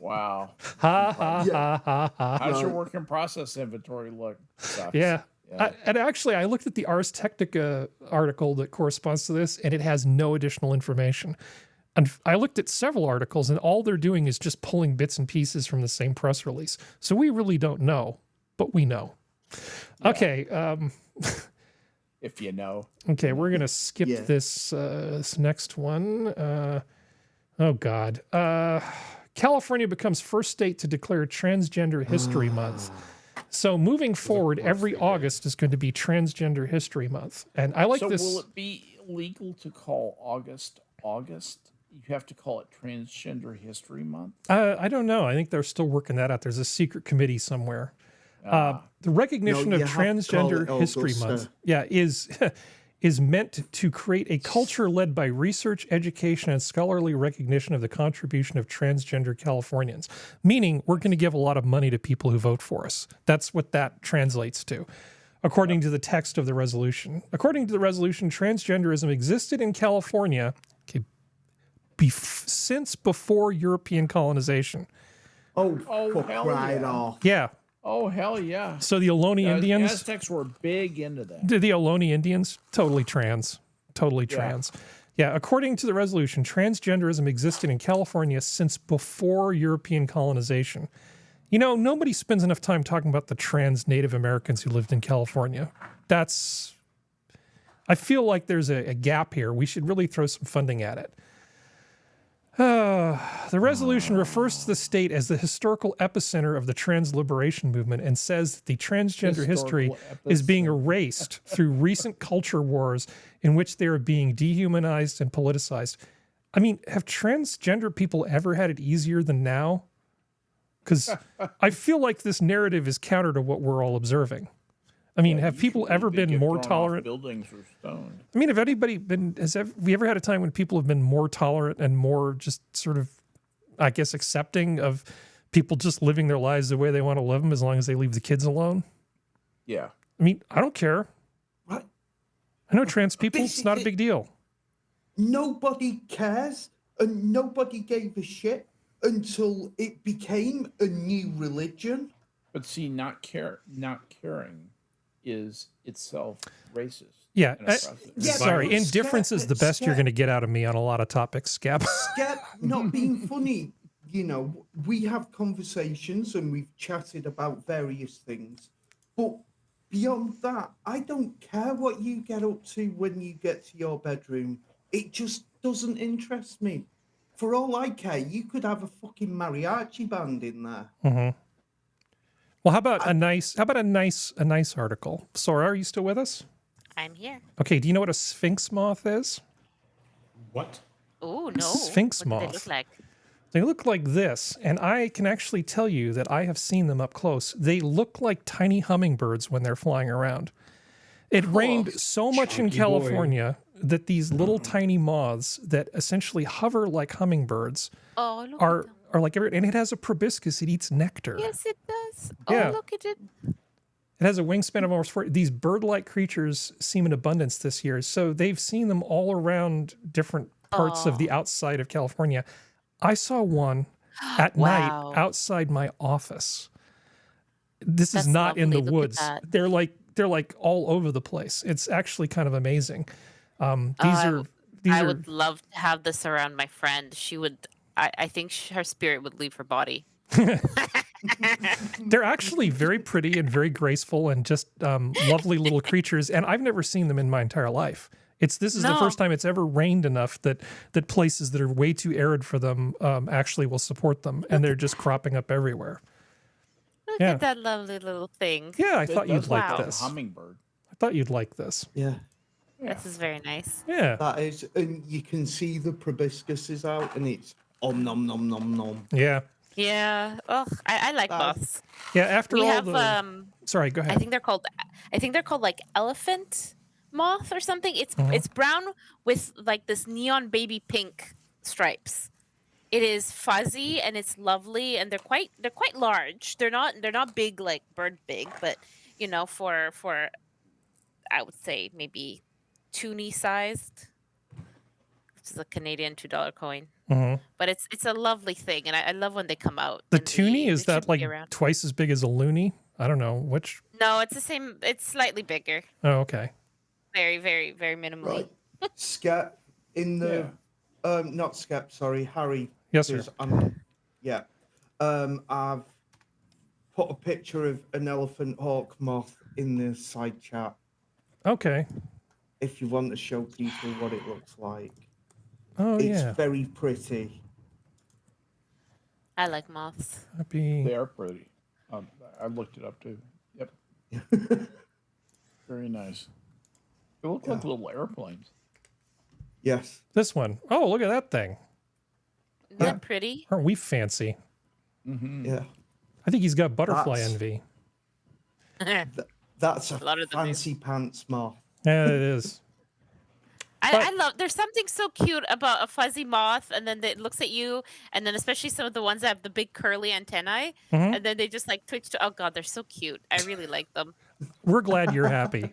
Wow. Ha. How's your work in process inventory look? Yeah. And actually, I looked at the Ars Technica article that corresponds to this, and it has no additional information. And I looked at several articles, and all they're doing is just pulling bits and pieces from the same press release. So we really don't know, but we know. Yeah. Okay. If you know. Okay, we're going to skip this next one. Oh, God. California becomes first state to declare Transgender History Month. So moving forward, every August is going to be Transgender History Month. And I like this. So will it be illegal to call August? You have to call it Transgender History Month? I don't know. I think they're still working that out. There's a secret committee somewhere. The recognition of Transgender History Month is meant to create a culture led by research, education, and scholarly recognition of the contribution of transgender Californians. Meaning, we're going to give a lot of money to people who vote for us. That's what that translates to, according to the text of the resolution. According to the resolution, transgenderism existed in California since before European colonization. Right off. Yeah. Oh, hell yeah. So the Ohlone Indians... The Aztecs were big into that. The Ohlone Indians, totally trans. Totally trans. Yeah, according to the resolution, transgenderism existed in California since before European colonization. You know, nobody spends enough time talking about the trans Native Americans who lived in California. I feel like there's a gap here. We should really throw some funding at it. The resolution refers to the state as the historical epicenter of the trans liberation movement and says that the transgender history is being erased through recent culture wars in which they are being dehumanized and politicized. I mean, have transgender people ever had it easier than now? Because I feel like this narrative is counter to what we're all observing. I mean, have people ever been more tolerant? Buildings or stone. I mean, have we ever had a time when people have been more tolerant and more just sort of, I guess, accepting of people just living their lives the way they want to live them as long as they leave the kids alone? Yeah. I mean, I don't care. What? I know trans people, it's not a big deal. Nobody cares and nobody gave a shit until it became a new religion. But see, not caring is itself racist. Yeah. Yeah, sorry, but indifference Skep- is the best you're Skep- going to get out of me on a lot of topics, Skep. Skep, not being funny, you know, we have conversations and we've chatted about various things, but beyond that, I don't care what you get up to when you get to your bedroom. It just doesn't interest me. For all I care, you could have a fucking mariachi band in there. Mm-hmm. Well, how about a nice article? Sora, are you still with us? I'm here. Okay, do you know what a sphinx moth is? What? Oh, no. Sphinx moth. What do they look like? They look like this, and I can actually tell you that I have seen them up close. They look like tiny hummingbirds when they're flying around. It rained so much in California that these little tiny moths that essentially hover like hummingbirds are like every, and it has a proboscis. It eats nectar. Yes, it does. Yeah. Oh, look at it. It has a wingspan of almost 40. These bird-like creatures seem in abundance this year, so they've seen them all around different parts of the outside of California. I saw one at night outside my office. This is not in the woods. They're like all over the place. It's actually kind of amazing. I would love to have this around my friend. She would. I think her spirit would leave her body. They're actually very pretty and very graceful and just lovely little creatures. And I've never seen them in my entire life. This is the first time it's ever rained enough that places that are way too arid for them actually will support them, and they're just cropping up everywhere. Look at that lovely little thing. Yeah, I thought you'd like this. Hummingbird. I thought you'd like this. Yeah. This is very nice. Yeah. That is, and you can see the proboscis out, and it's nom nom nom nom. Yeah. Yeah. Oh, I like moths. Yeah. After we all have, sorry, go ahead. I think they're called like elephant moth or something. It's brown with like this neon baby pink stripes. It is fuzzy and it's lovely, and they're quite large. They're not big like bird big, but you know, for I would say maybe toonie sized, which is a Canadian $2 coin. But it's a lovely thing, and I love when they come out. The toonie, is that like twice as big as a loony? I don't know which. No, it's the same. It's slightly bigger. Oh, okay. Very, very, very minimally. Right. Skep in the not Skep, sorry, Harry. Yes, sir. I've put a picture of an elephant hawk moth in the side chat. Okay. If you want to show people what it looks like. Oh, it's yeah. very pretty. I like moths. They are pretty. I looked it up too. Yep. Very nice. They look like little airplanes. Yes. This one. Oh, look at that thing. Isn't that pretty? Aren't we fancy? Yeah. I think he's got butterfly envy. That's a fancy pants moth. Yeah, it is. I love. There's something so cute about a fuzzy moth, and then it looks at you, and then especially some of the ones that have the big curly antennae, and then they just like twitch to. Oh God, they're so cute. I really like them. We're glad you're happy.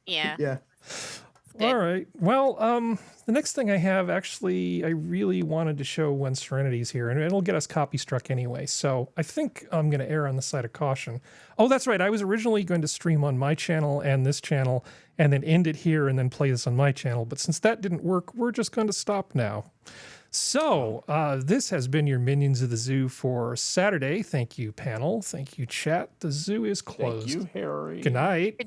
Yeah. Yeah. All right. Well, the next thing I have, actually, I really wanted to show when Serenity's here, and it'll get us copy struck anyway. So I think I'm going to err on the side of caution. Oh, that's right. I was originally going to stream on my channel and this channel, and then end it here and then play this on my channel. But since that didn't work, we're just going to stop now. So this has been your Minions of the Zoo for Saturday. Thank you, panel. Thank you, chat. The zoo is closed. Thank you, Harry. Good night.